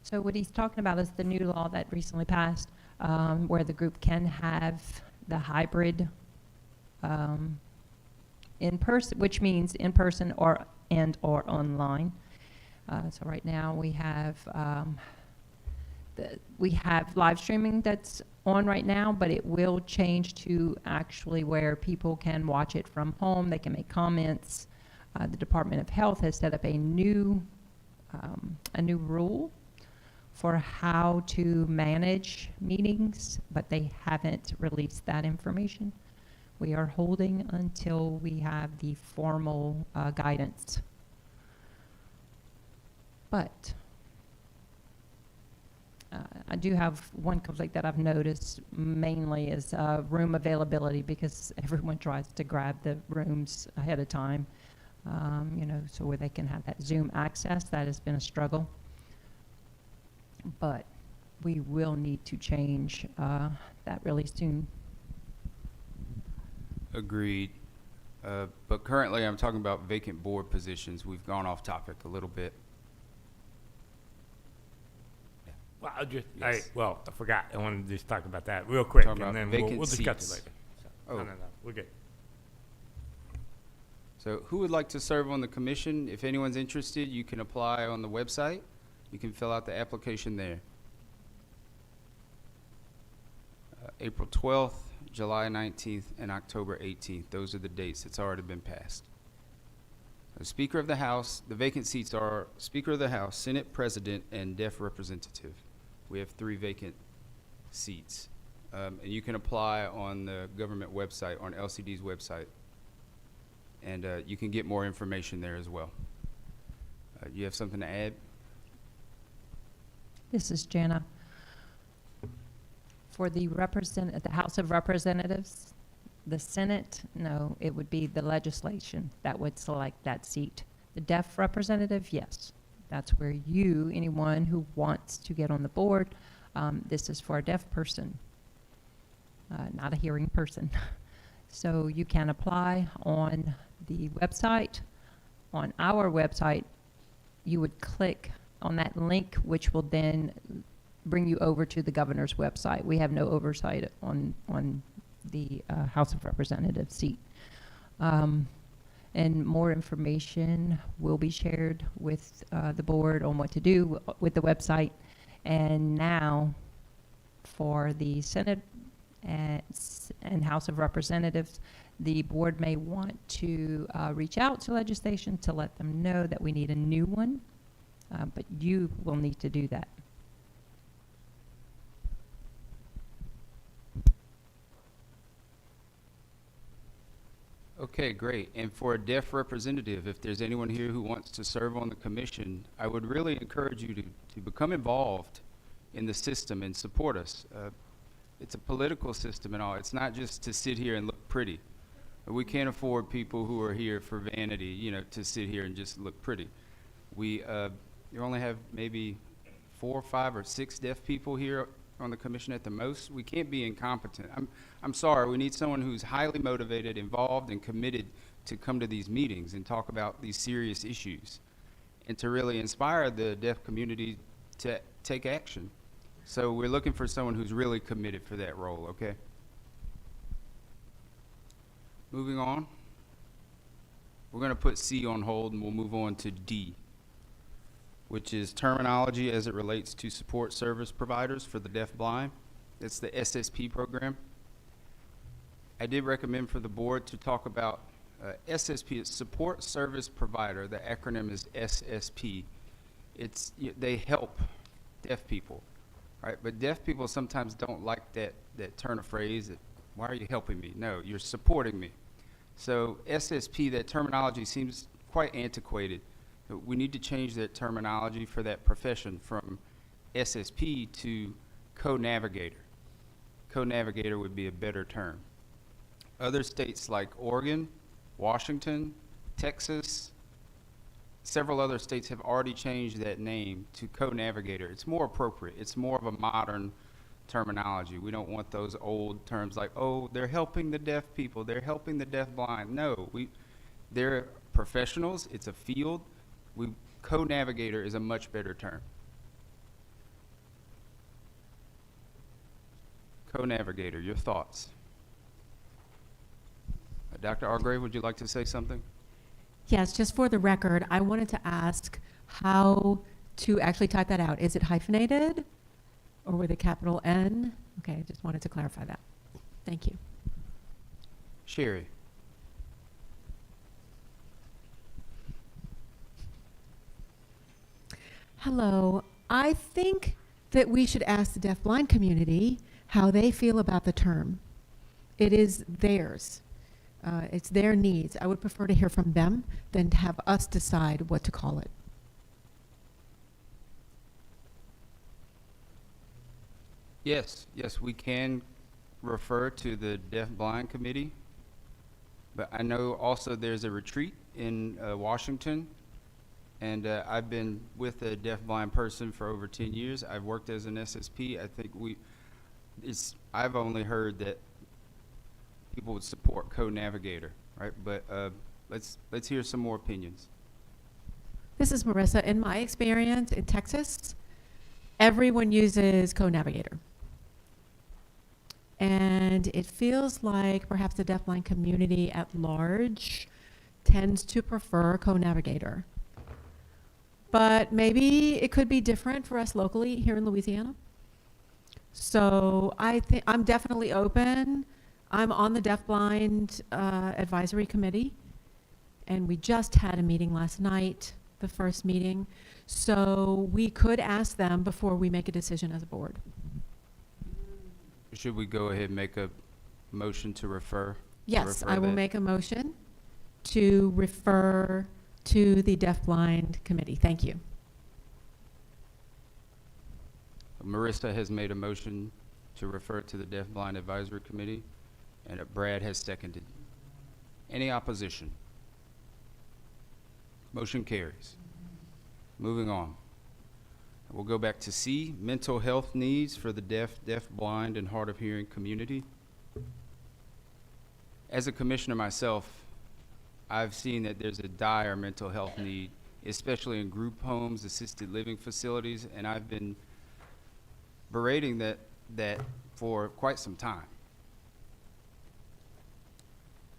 So what he's talking about is the new law that recently passed, where the group can have the hybrid in person, which means in person or online. So right now we have live streaming that's on right now, but it will change to actually where people can watch it from home. They can make comments. The Department of Health has set up a new rule for how to manage meetings, but they haven't released that information. We are holding until we have the formal guidance. But I do have one conflict that I've noticed mainly is room availability, because everyone tries to grab the rooms ahead of time, so where they can have that Zoom access. That has been a struggle. But we will need to change that really soon. Agreed. But currently, I'm talking about vacant board positions. We've gone off topic a little bit. Well, Yes. I forgot. I wanted to just talk about that real quick, Talking and about then vacant we'll discuss seats. it later. So, Oh. No, we're good. So who would like to serve on the commission? If anyone's interested, you can apply on the website. You can fill out the application there. April 12th, July 19th, and October 18th. Those are the dates. It's already been passed. Speaker of the House, the vacant seats are Speaker of the House, Senate President, and deaf representative. We have 3 vacant seats. And you can apply on the government website, on LCD's website. And you can get more information there as well. You have something to add? This is Jana. For the House of Representatives, the Senate, no, it would be the legislation that would select that seat. The deaf representative, yes. That's where anyone who wants to get on the board, this is for a deaf person, not a hearing person. So you can apply on the website. On our website, you would click on that link, which will then bring you over to the governor's website. We have no oversight on the House of Representatives seat. And more information will be shared with the board on what to do with the website. And now for the Senate and House of Representatives, the board may want to reach out to legislation to let them know that we need a new one, but you will need to do that. Okay, great. And for a deaf representative, if there's anyone here who wants to serve on the commission, I would really encourage you to become involved in the system and support us. It's a political system and all. It's not just to sit here and look pretty. We can't afford people who are here for vanity, you know, to sit here and just look pretty. You only have maybe 4, 5, or 6 deaf people here on the commission at the most. We can't be incompetent. I'm sorry, we need someone who's highly motivated, involved, and committed to come to these meetings and talk about these serious issues and to really inspire the deaf community to take action. So we're looking for someone who's really committed for that role, okay? Moving on. We're going to put C on hold and we'll move on to D, which is terminology as it relates to support service providers for the deaf-blind. It's the SSP program. I did recommend for the board to talk about SSP, it's Support Service Provider. The acronym is SSP. They help deaf people, right? But deaf people sometimes don't like that turn of phrase, that, why are you helping me? No, you're supporting me. So SSP, that terminology seems quite antiquated. We need to change that terminology for that profession from SSP to co-navigator. Co-navigator would be a better term. Other states like Oregon, Washington, Texas, several other states have already changed that name to co-navigator. It's more appropriate. It's more of a modern terminology. We don't want those old terms like, oh, they're helping the deaf people, they're helping the deaf-blind. No, they're professionals. It's a field. Co-navigator is a much better term. Co-navigator, your thoughts? Dr. Argrave, would you like to say something? Yes, just for the record, I wanted to ask how to actually type that out. Is it hyphenated or with a capital N? Okay, I just wanted to clarify that. Thank you. Sherry. Hello. I think that we should ask the deaf-blind community how they feel about the term. It is theirs. It's their needs. I would prefer to hear from them than to have us decide what to call it. Yes, we can refer to the deaf-blind committee, but I know also there's a retreat in Washington, and I've been with a deaf-blind person for over 10 years. I've worked as an SSP. I think I've only heard that people would support co-navigator, right? But let's hear some more opinions. This is Marissa. In my experience in Texas, everyone uses co-navigator. And it feels like perhaps the deafblind community at large tends to prefer co-navigator. But maybe it could be different for us locally here in Louisiana. So I'm definitely open. I'm on the deafblind advisory committee, and we just had a meeting last night, the first meeting. So we could ask them before we make a decision as a board. Should we go ahead and make a motion to refer? Yes, I will make a motion to refer to the deafblind committee. Thank you. Marissa has made a motion to refer to the deafblind advisory committee, and Brad has seconded. Any opposition? Motion carries. Moving on. We'll go back to C, mental health needs for the deaf, blind, and hard of hearing community. as a commissioner myself, I've seen that there's a dire mental health need, especially in group homes, assisted living facilities, and I've been berating that for quite some time.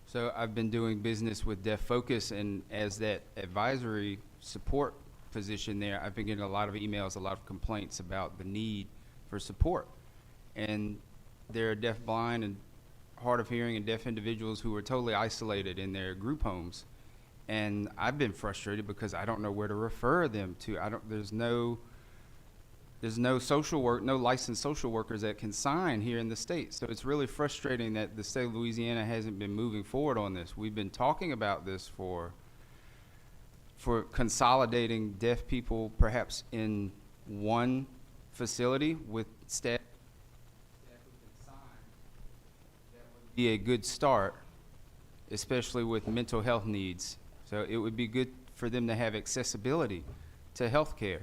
So I've been doing business with Deaf Focus, and as that advisory support position there, I've been getting a lot of emails, a lot of complaints about the need for support. And there are deaf, blind, and hard of hearing and deaf individuals who are totally isolated in their group homes. And I've been frustrated because I don't know where to refer them to. There's no social work, no licensed social workers that can sign here in the state. So it's really frustrating that the state of Louisiana hasn't been moving forward on this. We've been talking about this for consolidating deaf people perhaps in one facility with staff who can sign. That would be a good start, especially with mental health needs. So it would be good for them to have accessibility to health care.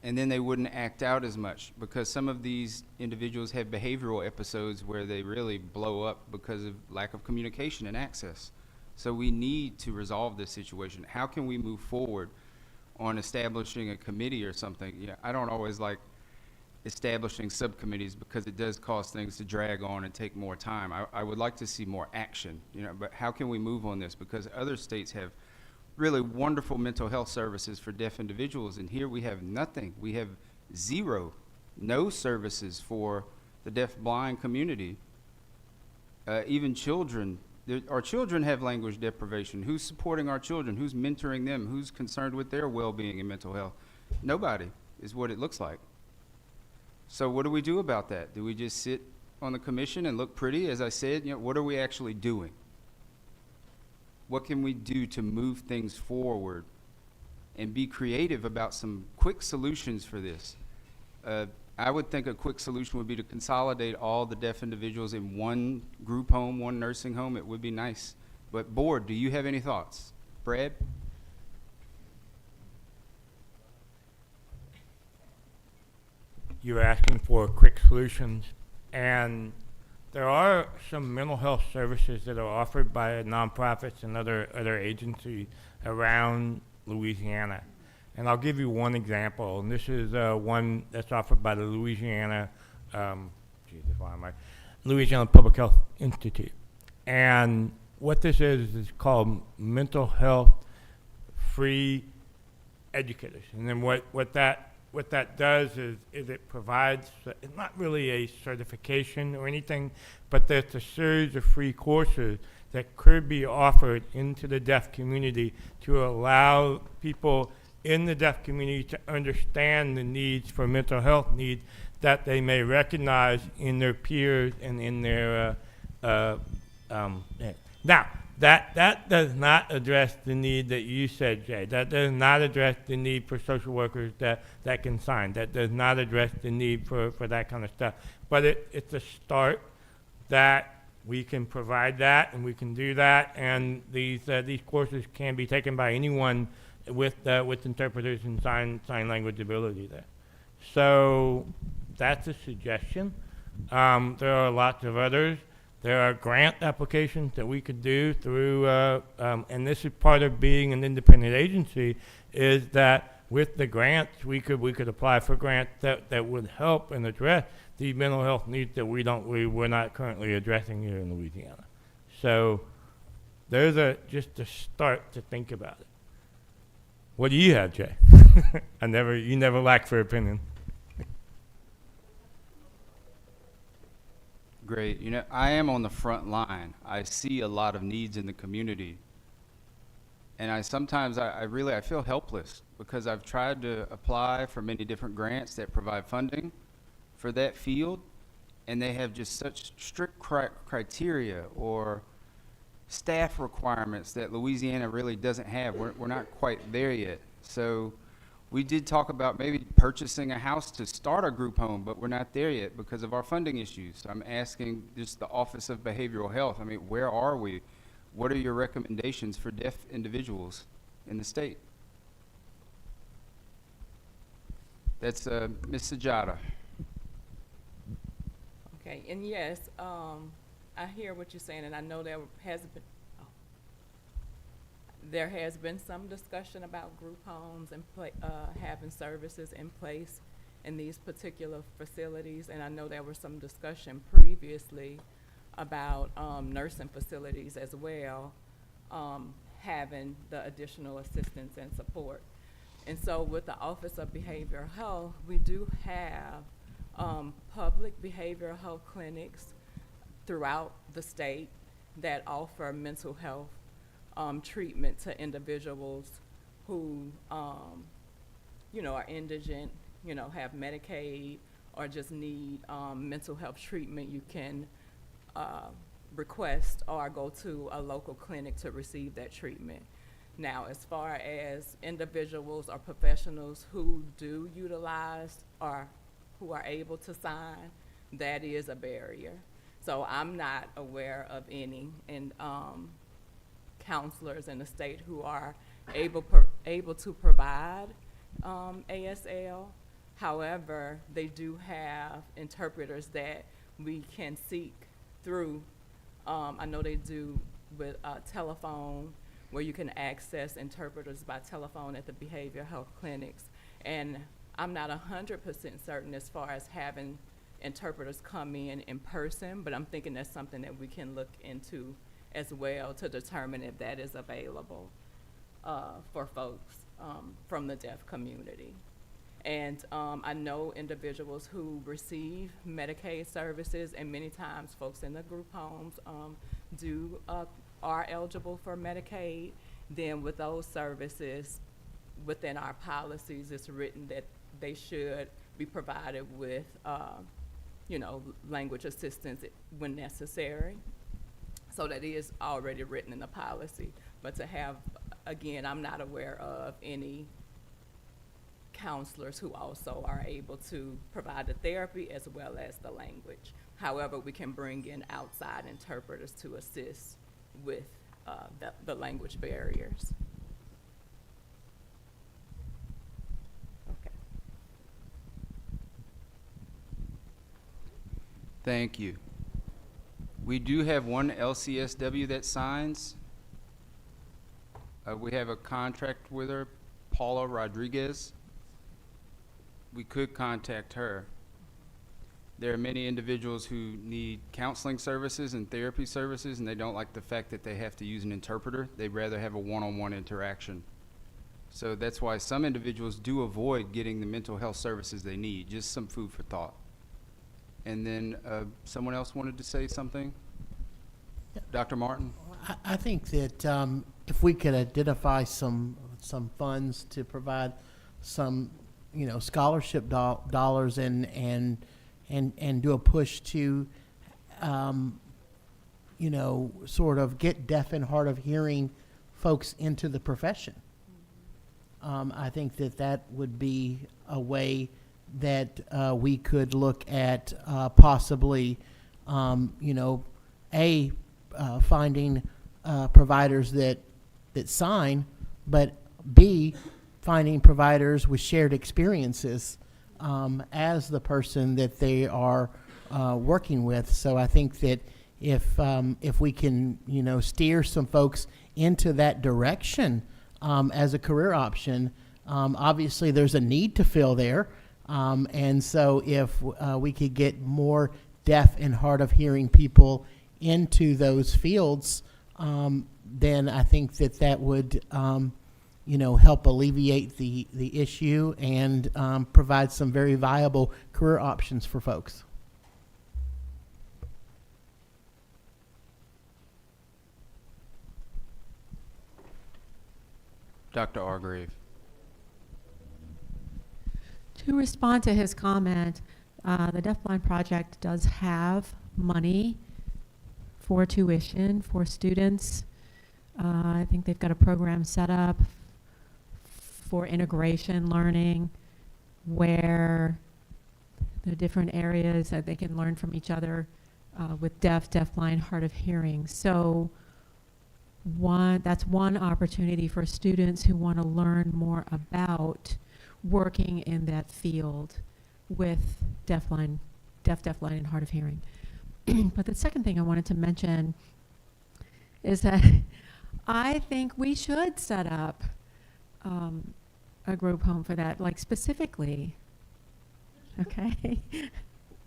And then they wouldn't act out as much, because some of these individuals have behavioral episodes where they really blow up because of lack of communication and access. So we need to resolve this situation. How can we move forward on establishing a committee or something? Yeah, I don't always like establishing subcommittees because it does cause things to drag on and take more time. I would like to see more action, but how can we move on this? Because other states have really wonderful mental health services for deaf individuals, and here we have nothing. We have no services for the deaf blind community. Even children, our children have language deprivation. Who's supporting our children? Who's mentoring them? Who's concerned with their well-being and mental health? Nobody is what it looks like. So what do we do about that? Do we just sit on the commission and look pretty? As I said, what are we actually doing? What can we do to move things forward and be creative about some quick solutions for this? I would think a quick solution would be to consolidate all the deaf individuals in one group home, one nursing home. It would be nice. But board, do you have any thoughts? Brad? You're asking for quick solutions, and there are some mental health services that are offered by nonprofits and other agencies around Louisiana. And I'll give you one example, and this is one that's offered by the Louisiana Public Health Institute. And what this is called mental health free educators. And then what that does is it provides, it's not really a certification or anything, but there's a series of free courses that could be offered into the deaf community to allow people in the deaf community to understand the needs for mental health needs that they may recognize in their peers and in their now, that does not address the need that you said, Jay. That does not address the need for social workers that can sign. That does not address the need for that kind of stuff. But it's a start that we can provide that, and we can do that, and these courses can be taken by anyone with interpreters and sign language ability there. So that's a suggestion. There are lots of others. There are grant applications that we could do through, and this is part of being an independent agency, is that with the grants, we could apply for grants that would help and address the mental health needs that we're not currently addressing here in Louisiana. So there's just a start to think about it. What do you have, Jay? You never lack for opinion. Great. I am on the front line. I see a lot of needs in the community. And I feel helpless because I've tried to apply for many different grants that provide funding for that field, and they have just such strict criteria or staff requirements that Louisiana really doesn't have. We're not quite there yet. So we did talk about maybe purchasing a house to start a group home, but we're not there yet because of our funding issues. So I'm asking just the Office of Behavioral Health, where are we? What are your recommendations for deaf individuals in the state? That's Ms. Sajada. Okay, and yes, I hear what you're saying, and I know there has been some discussion about group homes and having services in place in these particular facilities, and I know there was some discussion previously about nursing facilities as well, having the additional assistance and support. And so with the Office of Behavioral Health, we do have public behavioral health clinics throughout the state that offer mental health treatment to individuals who, you know, are indigent, you know, have Medicaid, or just need mental health treatment. You can request or go to a local clinic to receive that treatment. Now, as far as individuals or professionals who do utilize or who are able to sign, that is a barrier. So I'm not aware of any counselors in the state who are able to provide ASL. However, they do have interpreters that we can seek through. I know they do with telephone, where you can access interpreters by telephone at the behavioral health clinics. And I'm not 100% certain as far as having interpreters come in person, but I'm thinking that's something that we can look into as well to determine if that is available for folks from the deaf community. And I know individuals who receive Medicaid services, and many times folks in the group homes are eligible for Medicaid. Then with those services, within our policies, it's written that they should be provided with, you know, language assistance when necessary. So that is already written in the policy. But to have, again, I'm not aware of any counselors who also are able to provide the therapy as well as the language. However, we can bring in outside interpreters to assist with the language barriers. Okay. Thank you. We do have one LCSW that signs. We have a contract with her, Paula Rodriguez. We could contact her. There are many individuals who need counseling services and therapy services, and they don't like the fact that they have to use an interpreter. They'd rather have a one-on-one interaction. So that's why some individuals do avoid getting the mental health services they need. Just some food for thought. And then someone else wanted to say something? Yeah. Dr. Martin? I think that if we could identify some funds to provide some, you know, scholarship dollars and do a push to, you know, sort of get deaf and hard of hearing folks into the profession. I think that would be a way that we could look at possibly, you know, finding providers that sign, but B, finding providers with shared experiences as the person that they are working with. So I think that if we can, you know, steer some folks into that direction as a career option, obviously there's a need to fill there. And so if we could get more deaf and hard of hearing people into those fields, then I think that would, you know, help alleviate the issue and provide some very viable career options for folks. Dr. Argrave. To respond to his comment, the Deafblind Project does have money for tuition for students. I think they've got a program set up for integration learning where the different areas that they can learn from each other with deafblind, hard of hearing. So that's one opportunity for students who want to learn more about working in that field with deafblind deaf, deafblind, and hard of hearing. But the second thing I wanted to mention is that I think we should set up a group home for that, like specifically. Okay.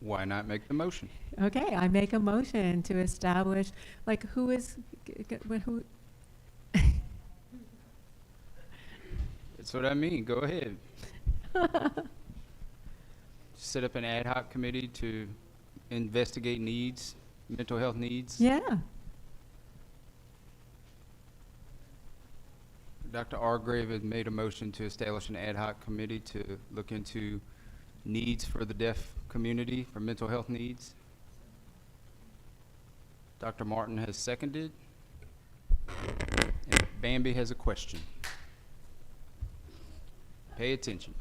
Why not make the motion? Okay, I make a motion to establish, like, who is, who? That's what I mean. Go ahead. Set up an ad hoc committee to investigate needs, mental health needs. Yeah. Dr. Argrave has made a motion to establish an ad hoc committee to look into needs for the deaf community, for mental health needs. Dr. Martin has seconded. And Bambi has a question. Pay attention.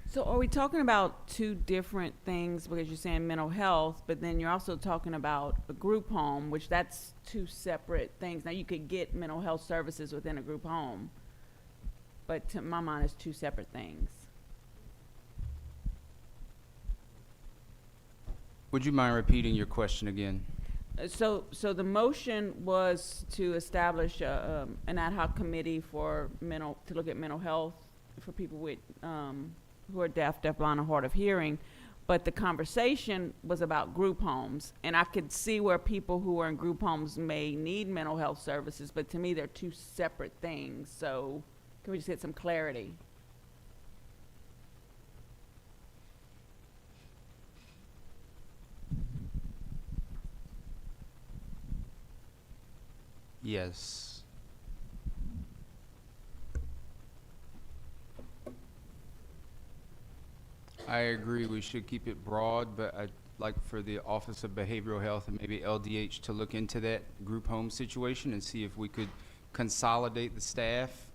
So are we talking about two different things, because you're saying mental health, but then you're also talking about a group home, which that's two separate things. Now, you could get mental health services within a group home, but to my mind, it's two separate things. Would you mind repeating your question again? So the motion was to establish an ad hoc committee to look at mental health for people with who are deaf, deafblind, or hard of hearing, but the conversation was about group homes, and I could see where people who are in group homes may need mental health services, but to me they're two separate things. So can we just get some clarity? Yes. I agree we should keep it broad, but I'd like for the Office of Behavioral Health and maybe LDH to look into that group home situation and see if we could consolidate the staff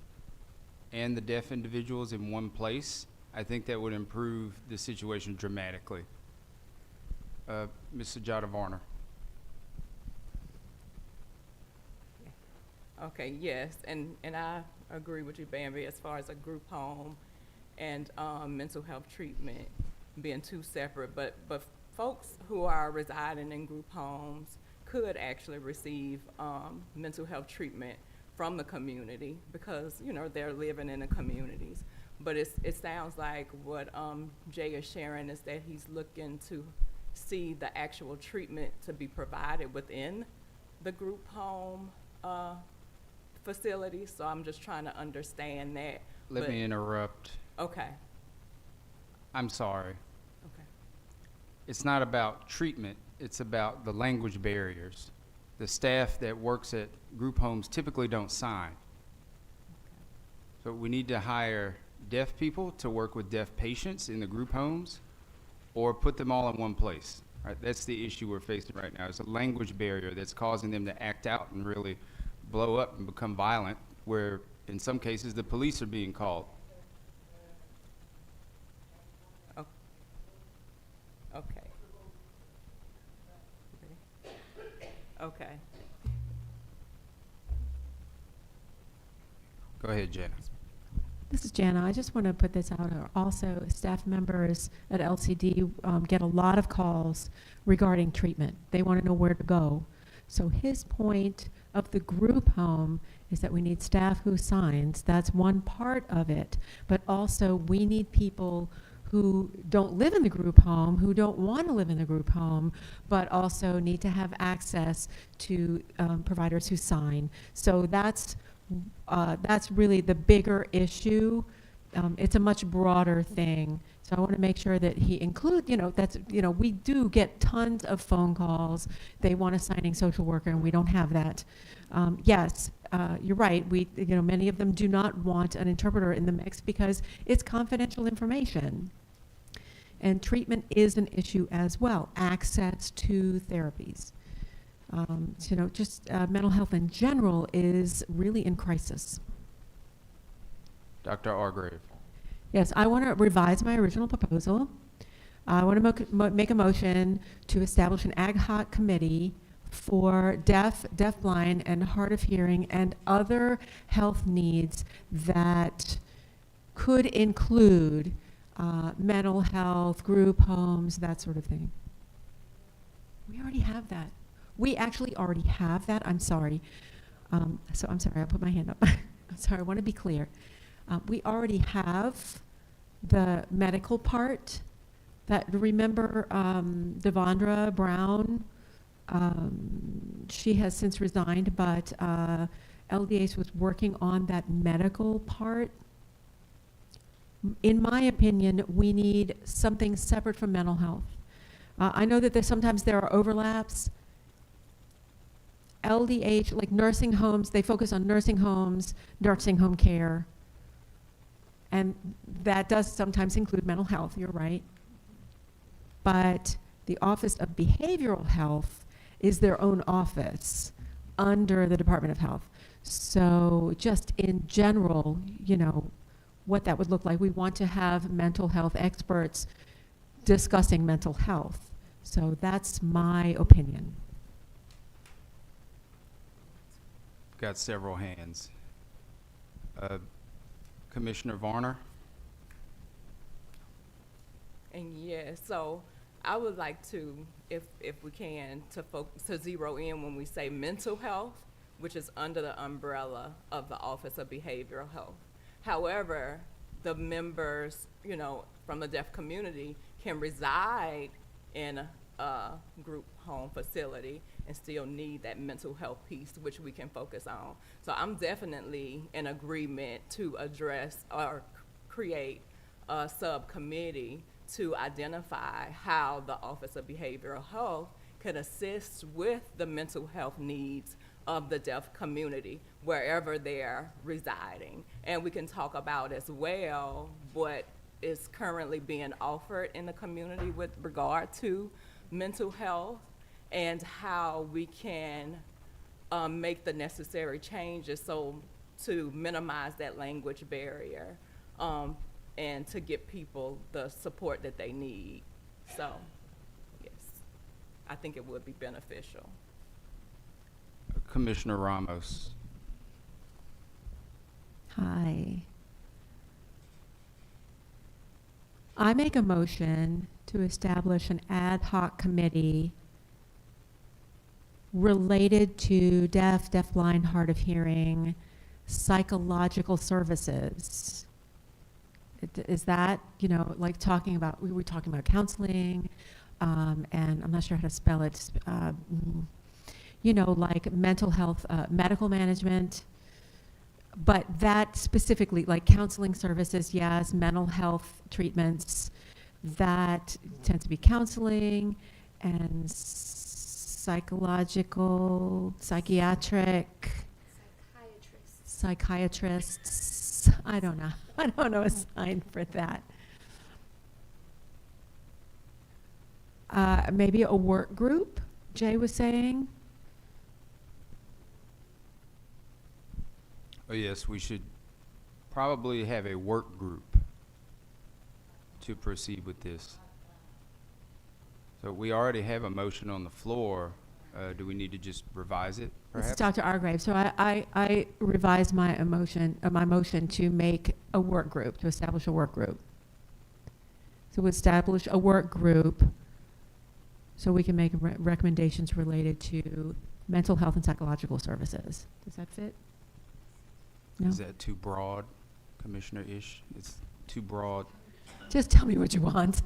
and the deaf individuals in one place. I think that would improve the situation dramatically. Ms. Sajada Varner. Okay, yes, and I agree with you, Bambi, as far as a group home and mental health treatment being two separate, but folks who are residing in group homes could actually receive mental health treatment from the community because, you know, they're living in the communities. But it sounds like what Jay is sharing is that he's looking to see the actual treatment to be provided within the group home facility. So I'm just trying to understand that. Let me interrupt. Okay. I'm sorry. Okay. It's not about treatment, it's about the language barriers. The staff that works at group homes typically don't sign. So we need to hire deaf people to work with deaf patients in the group homes or put them all in one place. Right? That's the issue we're facing right now. It's a language barrier that's causing them to act out and really blow up and become violent, where in some cases the police are being called. Okay. Okay. Go ahead, Janice. This is Jana. I just want to put this out. Also, staff members at LCD get a lot of calls regarding treatment. They want to know where to go. So his point of the group home is that we need staff who signs. That's one part of it. But also, we need people who don't live in the group home, who don't want to live in the group home, but also need to have access to providers who sign. So that's really the bigger issue. It's a much broader thing. So I want to make sure that he include, we do get tons of phone calls. They want a signing social worker, and we don't have that. Yes, you're right. Many of them do not want an interpreter in the mix because it's confidential information. And treatment is an issue as well. Access to therapies. Mental health in general is really in crisis. Dr. Argrave. Yes, I want to revise my original proposal. I want to make a motion to establish an ad hoc committee for deaf, deafblind, and hard of hearing and other health needs that could include mental health, group homes, that sort of thing. We already have that. We actually already have that. I'm sorry. So I'm sorry, I put my hand up. I'm sorry, I want to be clear. We already have the medical part. That, remember Devondra Brown? She has since resigned, but LDH was working on that medical part. In my opinion, we need something separate from mental health. I know that sometimes there are overlaps. LDH, like nursing homes, they focus on nursing homes, nursing home care. And that does sometimes include mental health, you're right. But the Office of Behavioral Health is their own office under the Department of Health. So just in general, you know, what that would look like. We want to have mental health experts discussing mental health. So that's my opinion. Got several hands. Commissioner Varner? And yes, so I would like to, if we can, to zero in when we say mental health, which is under the umbrella of the Office of Behavioral Health. However, the members, you know, from the deaf community can reside in a group home facility and still need that mental health piece, which we can focus on. So I'm definitely in agreement to address or create a subcommittee to identify how the Office of Behavioral Health can assist with the mental health needs of the deaf community wherever they're residing. And we can talk about as well what is currently being offered in the community with regard to mental health and how we can make the necessary changes so to minimize that language barrier and to give people the support that they need. So, yes, I think it would be beneficial. Commissioner Ramos? Hi. I make a motion to establish an ad hoc committee related to deaf, deafblind, hard of hearing, psychological services. Is that, you know, like talking about, we were talking about counseling, and I'm not sure how to spell it, you know, like mental health, medical management, but that specifically, like counseling services, yes, mental health treatments, that tends to be counseling and psychological, psychiatric, psychiatrists. I don't know. I don't know a sign for that. Maybe a work group, Jay was saying. Oh, yes, we should probably have a work group to proceed with this. So we already have a motion on the floor. Do we need to just revise it, perhaps? This is Dr. Argrave. So I revised my motion to make a work group, to establish a work group. So we establish a work group so we can make recommendations related to mental health and psychological services. Does that fit? No? Is that too broad, Commissioner-ish? It's too broad. Just tell me what you want.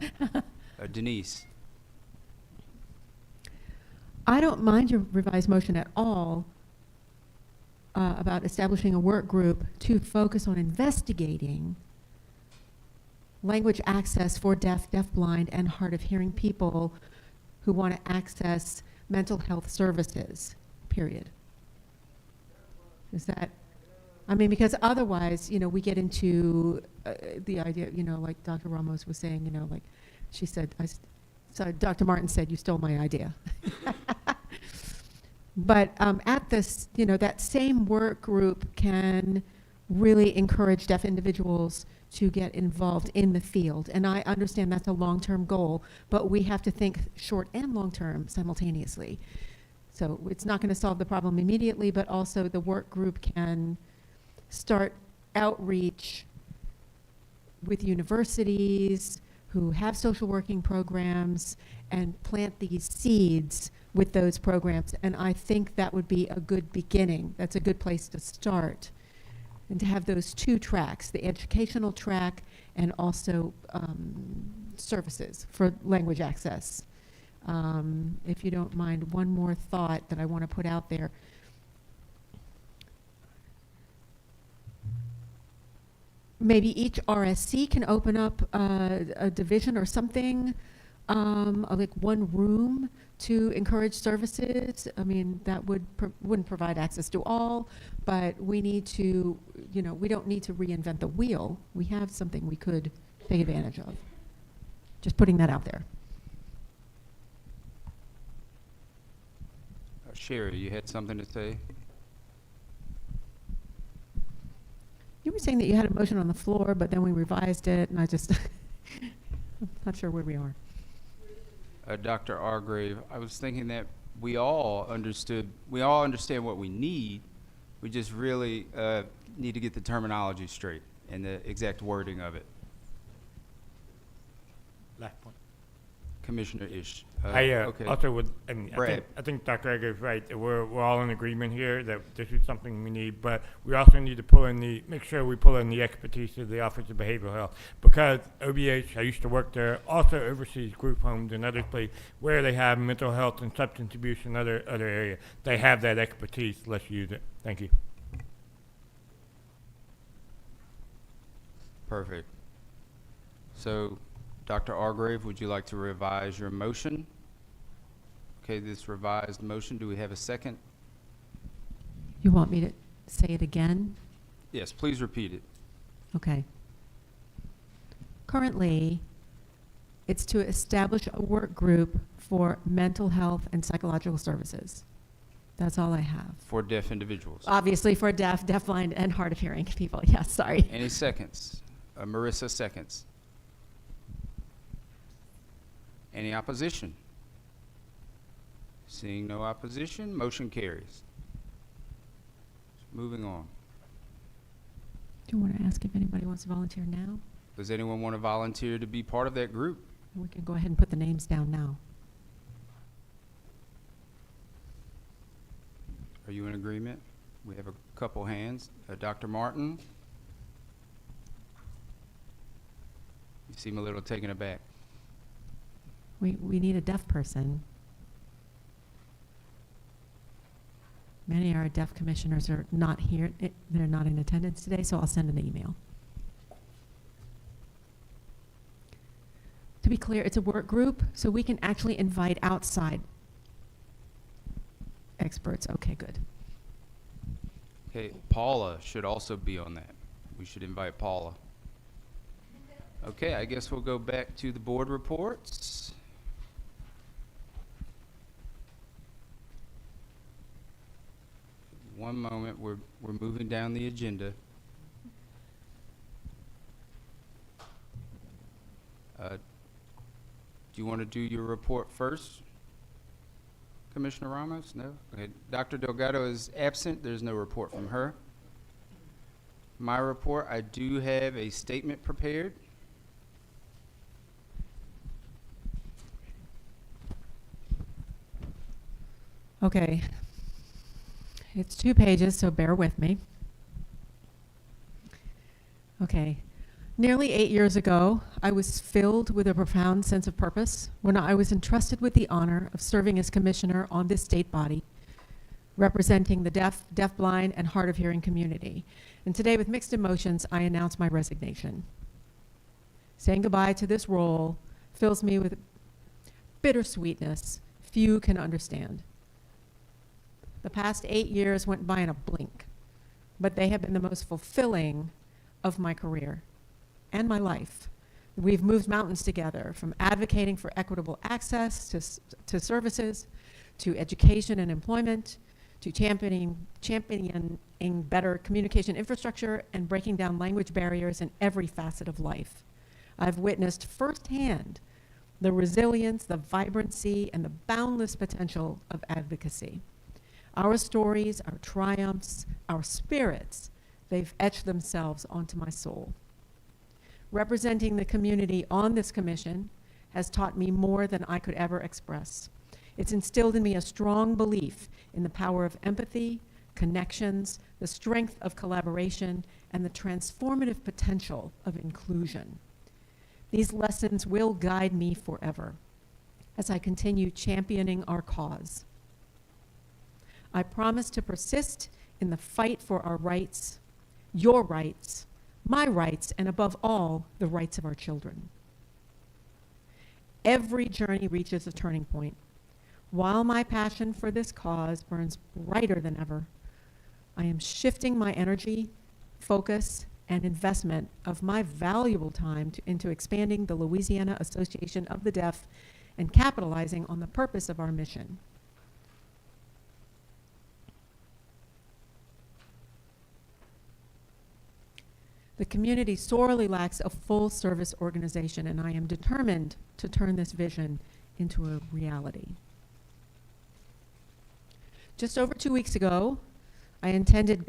Denise? I don't mind your revised motion at all about establishing a work group to focus on investigating language access for deaf, deafblind, and hard of hearing people who want to access mental health services, period. Is that, I mean, because otherwise, you know, we get into the idea, you know, like Dr. Ramos was saying, you know, like she said, so Dr. Martin said, you stole my idea. But at this, you know, that same work group can really encourage deaf individuals to get involved in the field. And I understand that's a long-term goal, but we have to think short and long-term simultaneously. So it's not going to solve the problem immediately, but also the work group can start outreach with universities who have social working programs and plant these seeds with those programs. And I think that would be a good beginning. That's a good place to start. And to have those two tracks, the educational track and also services for language access. If you don't mind, one more thought that I want to put out there. Maybe each RSC can open up a division or something, like one room to encourage services. I mean, that wouldn't provide access to all, but we need to, we don't need to reinvent the wheel. We have something we could take advantage of. Just putting that out there. Sherry, you had something to say? You were saying that you had a motion on the floor, but then we revised it, and I just, I'm not sure where we are. Dr. Argrave, I was thinking that we all understand what we need. We just really need to get the terminology straight and the exact wording of it. Last point. Commissioner Ish. Okay. Also would, and Brad. I think Dr. Egger is right. That we're all in agreement here that this is something we need, but we also need to make sure we pull in the expertise of the Office of Behavioral Health, because OBH, I used to work there, also oversees group homes and other places where they have mental health and substance abuse and other areas. They have that expertise. Let's use it. Thank you. Perfect. So, Dr. Argrave, would you like to revise your motion? Okay, this revised motion, do we have a second? You want me to say it again? Yes, please repeat it. Okay. Currently, it's to establish a work group for mental health and psychological services. That's all I have. For deaf individuals. Obviously for deafblind, and hard of hearing people. Yes, sorry. Any seconds? Marissa seconds. Any opposition? Seeing no opposition, motion carries. Moving on. Do you want to ask if anybody wants to volunteer now? Does anyone want to volunteer to be part of that group? We can go ahead and put the names down now. Are you in agreement? We have a couple hands. Dr. Martin? You seem a little taken aback. We need a deaf person. Many of our deaf commissioners are not here. They're not in attendance today, so I'll send an email. To be clear, it's a work group, so we can actually invite outside experts. Okay, good. Okay, Paula should also be on that. We should invite Paula. Okay, I guess we'll go back to the board reports. One moment, we're moving down the agenda. Do you want to do your report first, Commissioner Ramos? No? Okay. Dr. Delgado is absent. There's no report from her. My report, I do have a statement prepared. Okay. It's 2 pages, so bear with me. Okay. Nearly 8 years ago, I was filled with a profound sense of purpose when I was entrusted with the honor of serving as commissioner on this state body, representing the deaf, deafblind, and hard of hearing community. And today, with mixed emotions, I announce my resignation. Saying goodbye to this role fills me with bittersweetness few can understand. The past 8 years went by in a blink, but they have been the most fulfilling of my career and my life. We've moved mountains together, from advocating for equitable access to services, to education and employment, to championing better communication infrastructure and breaking down language barriers in every facet of life. I've witnessed firsthand the resilience, the vibrancy, and the boundless potential of advocacy. Our stories, our triumphs, our spirits, they've etched themselves onto my soul. Representing the community on this commission has taught me more than I could ever express. It's instilled in me a strong belief in the power of empathy, connections, the strength of collaboration, and the transformative potential of inclusion. These lessons will guide me forever as I continue championing our cause. I promise to persist in the fight for our rights, your rights, my rights, and above all, the rights of our children. Every journey reaches a turning point. While my passion for this cause burns brighter than ever, I am shifting my energy, focus, and investment of my valuable time into expanding the Louisiana Association of the Deaf and capitalizing on the purpose of our mission. The community sorely lacks a full-service organization, and I am determined to turn this vision into a reality. Just over 2 weeks ago, I attended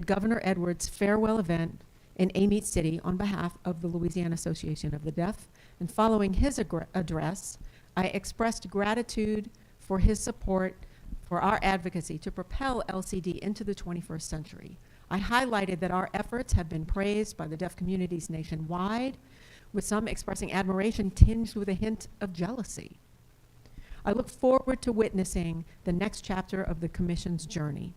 Governor Edwards' farewell event in Amite City on behalf of the Louisiana Association of the Deaf, and following his address, I expressed gratitude for his support for our advocacy to propel LCD into the 21st century. I highlighted that our efforts have been praised by the deaf communities nationwide, with some expressing admiration tinged with a hint of jealousy. I look forward to witnessing the next chapter of the Commission's journey,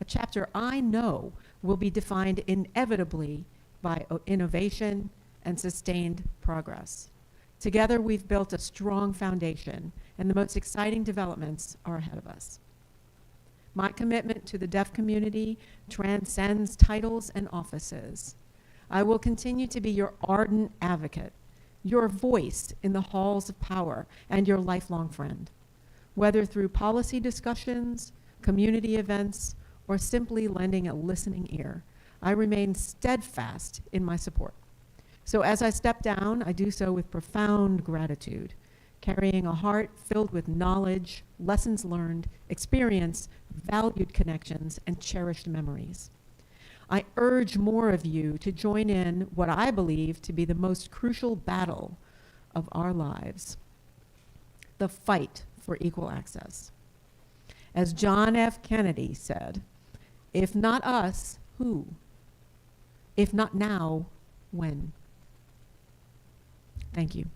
a chapter I know will be defined inevitably by innovation and sustained progress. Together, we've built a strong foundation, and the most exciting developments are ahead of us. My commitment to the deaf community transcends titles and offices. I will continue to be your ardent advocate, your voice in the halls of power, and your lifelong friend. Whether through policy discussions, community events, or simply lending a listening ear, I remain steadfast in my support. So as I step down, I do so with profound gratitude, carrying a heart filled with knowledge, lessons learned, experience, valued connections, and cherished memories. I urge more of you to join in what I believe to be the most crucial battle of our lives, the fight for equal access. As John F. Kennedy said, if not us, who? If not now, when? Thank you.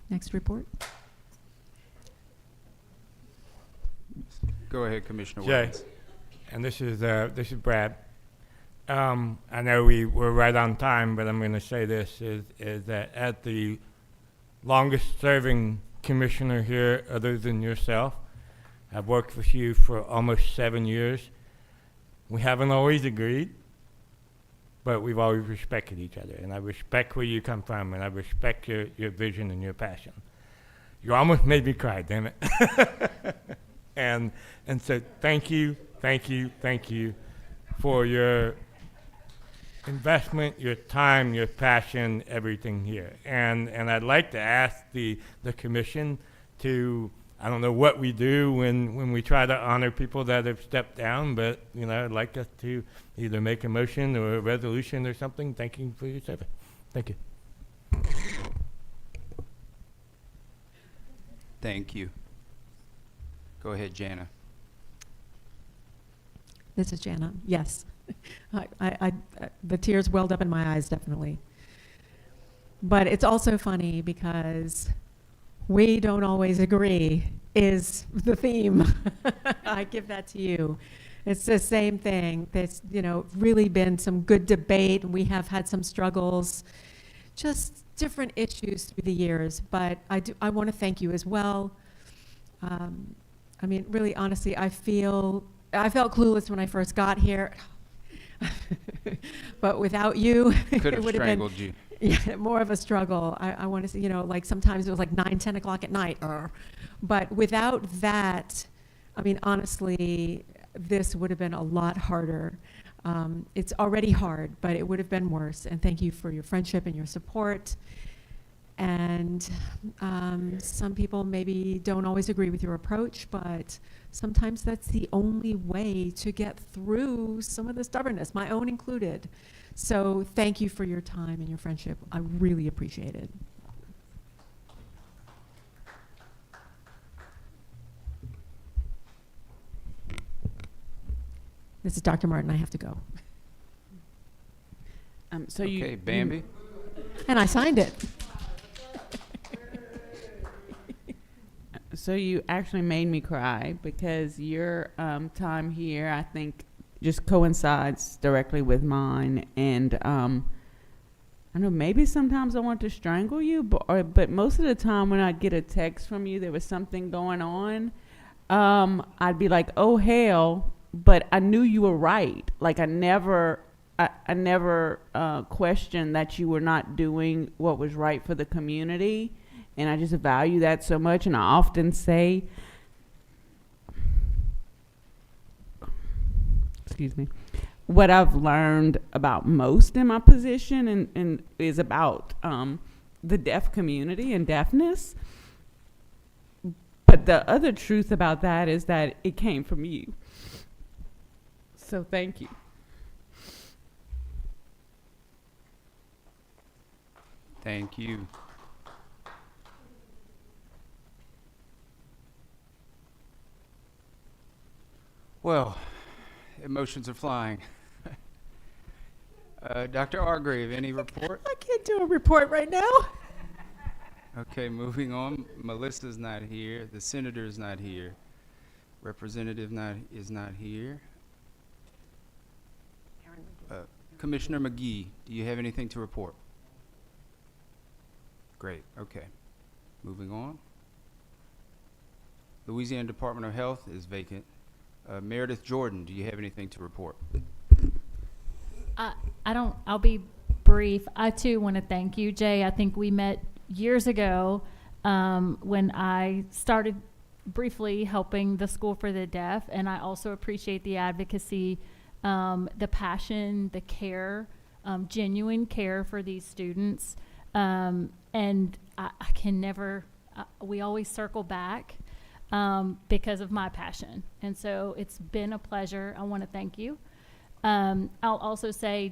Next report. Go ahead, Commissioner Jay, Wilkins. and this is Brad. I know we're right on time, but I'm going to say this is that as the longest serving commissioner here, other than yourself, I've worked with you for almost 7 years. We haven't always agreed, but we've always respected each other, and I respect where you come from, and I respect your vision and your passion. You almost made me cry, damn it. and so thank you for your investment, your time, your passion, everything here. And I'd like to ask the commission to, I don't know what we do when we try to honor people that have stepped down, but I'd like us to either make a motion or a resolution or something thanking you for your service. Thank you. Thank you. Go ahead, Jana. This is Jana. Yes. The tears welled up in my eyes, definitely. But it's also funny because we don't always agree is the theme. I give that to you. It's the same thing. There's, really been some good debate. We have had some struggles, just different issues through the years. But I want to thank you as well. Really, honestly, I felt clueless when I first got here. But without you, Could it have would have been strangled you. yeah, more of a struggle. I want to say, like sometimes it was like 9, 10 o'clock at night. But without that, honestly, this would have been a lot harder. It's already hard, but it would have been worse. And thank you for your friendship and your support. And some people maybe don't always agree with your approach, but sometimes that's the only way to get through some of the stubbornness, my own included. So thank you for your time and your friendship. I really appreciate it. This is Dr. Martin. I have to go. So Okay, Bambi. And I signed it. So you actually made me cry because your time here, I think, just coincides directly with mine. And I know maybe sometimes I want to strangle you, but most of the time when I'd get a text from you, there was something going on. I'd be like, oh, hell, but I knew you were right. Like I never questioned that you were not doing what was right for the community. And I just value that so much. And I often say, excuse me, what I've learned about most in my position and is about the deaf community and deafness. But the other truth about that is that it came from you. So thank you. Thank you. Well, emotions are flying. Dr. Argrave, any report? I can't do a report right now. Okay, moving on. Melissa's not here. The senator's not here. Representative is not here. Commissioner McGee, do you have anything to report? Great, okay. Moving on. Louisiana Department of Health is vacant. Meredith Jordan, do you have anything to report? I'll be brief. I too want to thank you, Jay. I think we met years ago when I started briefly helping the School for the Deaf, and I also appreciate the advocacy, the passion, the care, genuine care for these students. And I can never, we always circle back because of my passion. And so it's been a pleasure. I want to thank you. I'll also say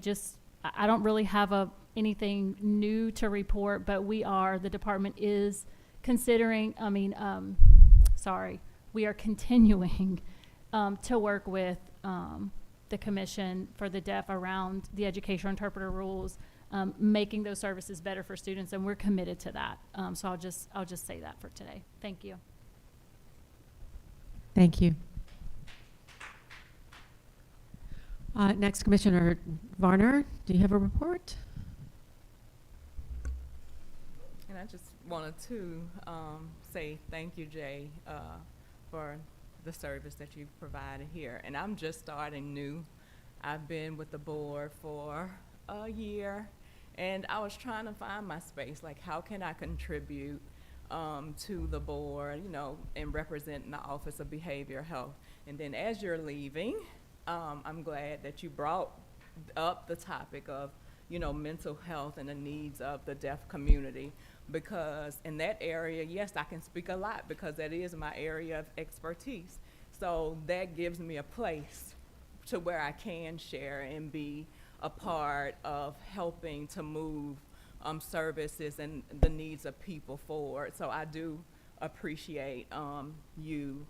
I don't really have anything new to report, but the department is considering, we are continuing to work with the Commission for the Deaf around the educational interpreter rules, making those services better for students, and we're committed to that. So I'll just say that for today. Thank you. Thank you. Next, Commissioner Varner, do you have a report? And I just wanted to say thank you, Jay, for the service that you've provided here. And I'm just starting new. I've been with the board for a year, and I was trying to find my space. Like, how can I contribute to the board, and representing the Office of Behavioral Health? And then as you're leaving, I'm glad that you brought up the topic of, mental health and the needs of the deaf community, because in that area, yes, I can speak a lot because that is my area of expertise. So that gives me a place to where I can share and be a part of helping to move services and the needs of people forward. So I do appreciate you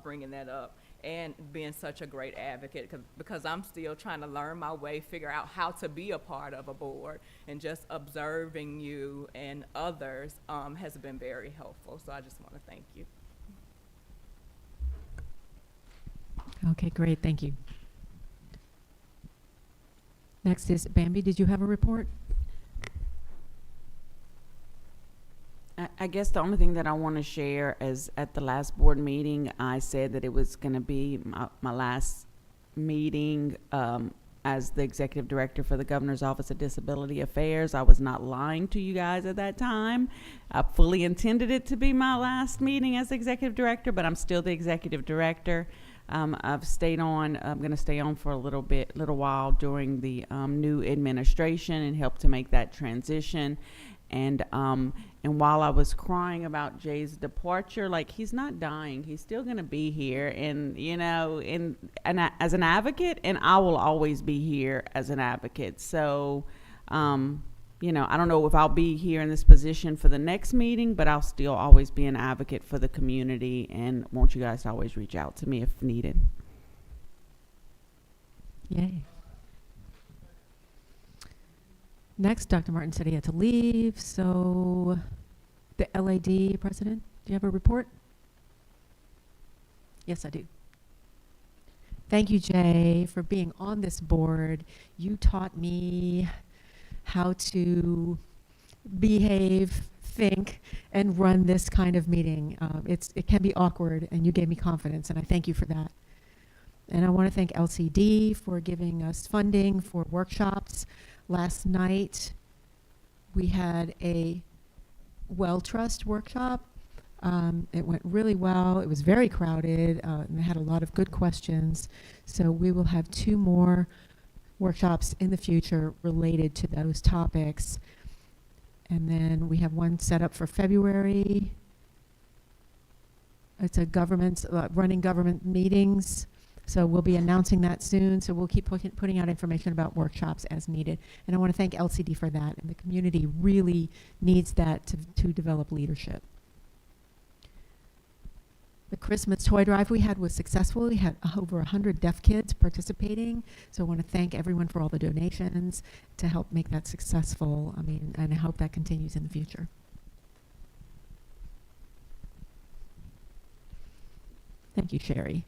bringing that up and being such a great advocate, because I'm still trying to learn my way, figure out how to be a part of a board, and just observing you and others has been very helpful. So I just want to thank you. Okay, great. Thank you. Next is Bambi. Did you have a report? I guess the only thing that I want to share is at the last board meeting, I said that it was going to be my last meeting as the executive director for the Governor's Office of Disability Affairs. I was not lying to you guys at that time. I fully intended it to be my last meeting as executive director, but I'm still the executive director. I've stayed on. I'm going to stay on for a little while during the new administration and help to make that transition. And while I was crying about Jay's departure, like, he's not dying. He's still going to be here. And, you know, as an advocate, and I will always be here as an advocate. So, you know, I don't know if I'll be here in this position for the next meeting, but I'll still always be an advocate for the community, and want you guys to always reach out to me if needed. Yay. Next, Dr. Martin said he had to leave, so the LAD president, do you have a report? Yes, I do. Thank you, Jay, for being on this board. You taught me how to behave, think, and run this kind of meeting. It can be awkward, and you gave me confidence, and I thank you for that. And I want to thank LCD for giving us funding for workshops. Last night, we had a well trust workshop. It went really well. It was very crowded, and they had a lot of good questions. So we will have 2 more workshops in the future related to those topics. And then we have one set up for February. It's a government, running government meetings. So we'll be announcing that soon. So we'll keep putting out information about workshops as needed. And I want to thank LCD for that. And the community really needs that to develop leadership. The Christmas toy drive we had was successful. We had over 100 deaf kids participating. So I want to thank everyone for all the donations to help make that successful. I mean, and I hope that continues in the future. Thank you, Sherry.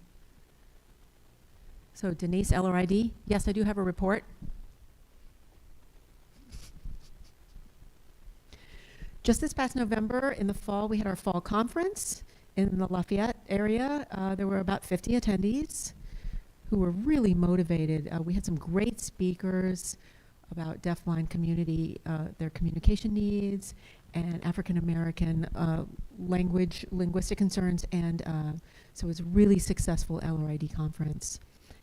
So Denise, LRID. Yes, I do have a report. Just this past November, in the fall, we had our fall conference in the Lafayette area. There were about 50 attendees who were really motivated. We had some great speakers about deafblind community, their communication needs, and African American linguistic concerns, and so it was a really successful LRID conference.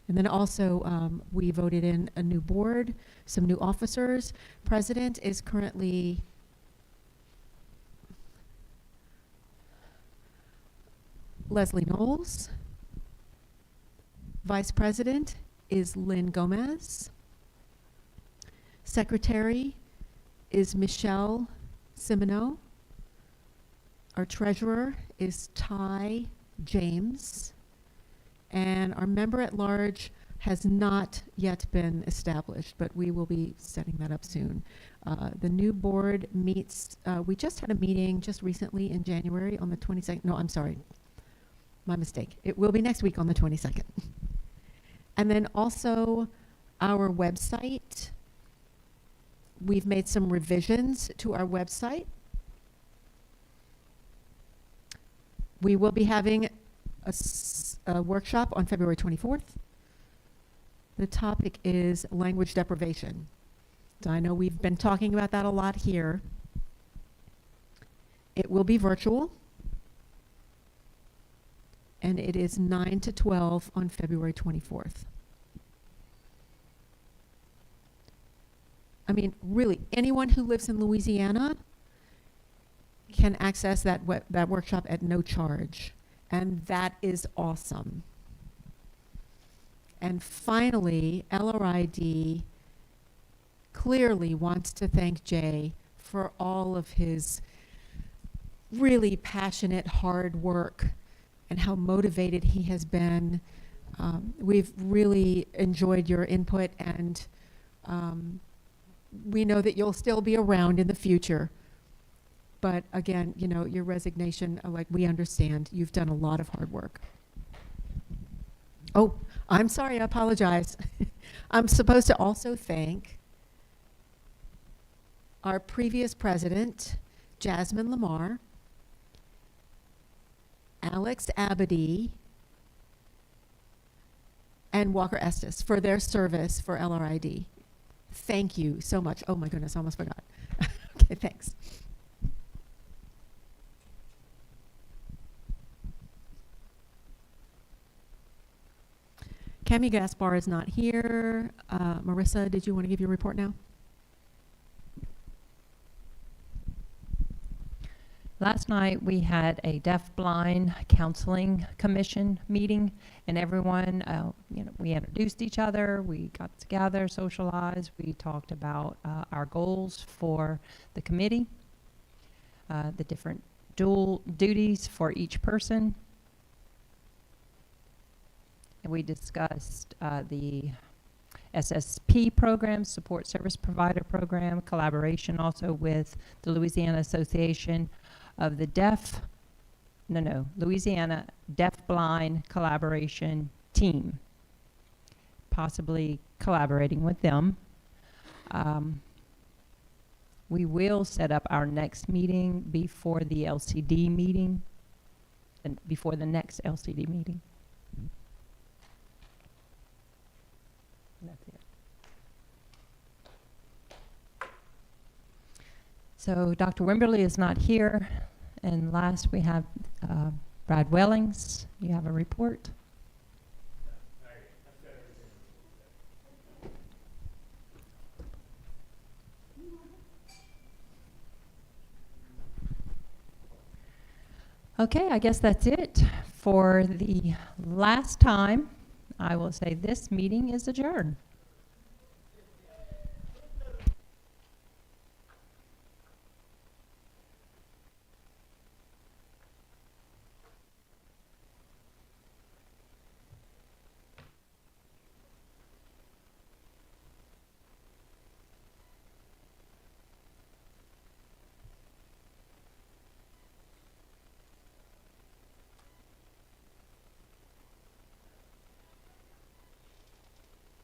And then also, we voted in a new board, some new officers. President is currently Leslie Knowles. Vice President is Lynn Gomez. Secretary is Michelle Simoneau. Our treasurer is Ty James. And our member at large has not yet been established, but we will be setting that up soon. The new board meets, we just had a meeting just recently in January on the 22nd. No, I'm sorry. My mistake. It will be next week on the 22nd. And then also our website. We've made some revisions to our website. We will be having a workshop on February 24th. The topic is language deprivation. So I know we've been talking about that a lot here. It will be virtual. And it is 9 to 12 on February 24th. I mean, really, anyone who lives in Louisiana can access that workshop at no charge. And that is awesome. And finally, LRID clearly wants to thank Jay for all of his really passionate, hard work and how motivated he has been. We've really enjoyed your input, and we know that you'll still be around in the future. But again, you know, your resignation, like, we understand. You've done a lot of hard work. Oh, I'm sorry, I apologize. I'm supposed to also thank our previous president, Jasmine Lamar, Alex Abadi, and Walker Estes for their service for LRID. Thank you so much. Oh my goodness, I almost forgot. Okay, thanks. Cami Gaspar is not here. Marissa, did you want to give your report now? Last night, we had a deaf-blind counseling commission meeting, and everyone, we introduced each other, we got together, socialized, we talked about our goals for the committee, the different dual duties for each person. And we discussed the SSP program, Support Service Provider Program, collaboration also with the Louisiana Association of the Louisiana Deaf-Blind Collaboration Team, possibly collaborating with them. We will set up our next meeting before the LCD meeting, and before the next LCD meeting. And that's it. So Dr. Wimberly is not here. And last we have Brad Wellings. You have a report? Okay, I guess that's it. For the last time, I will say this meeting is adjourned.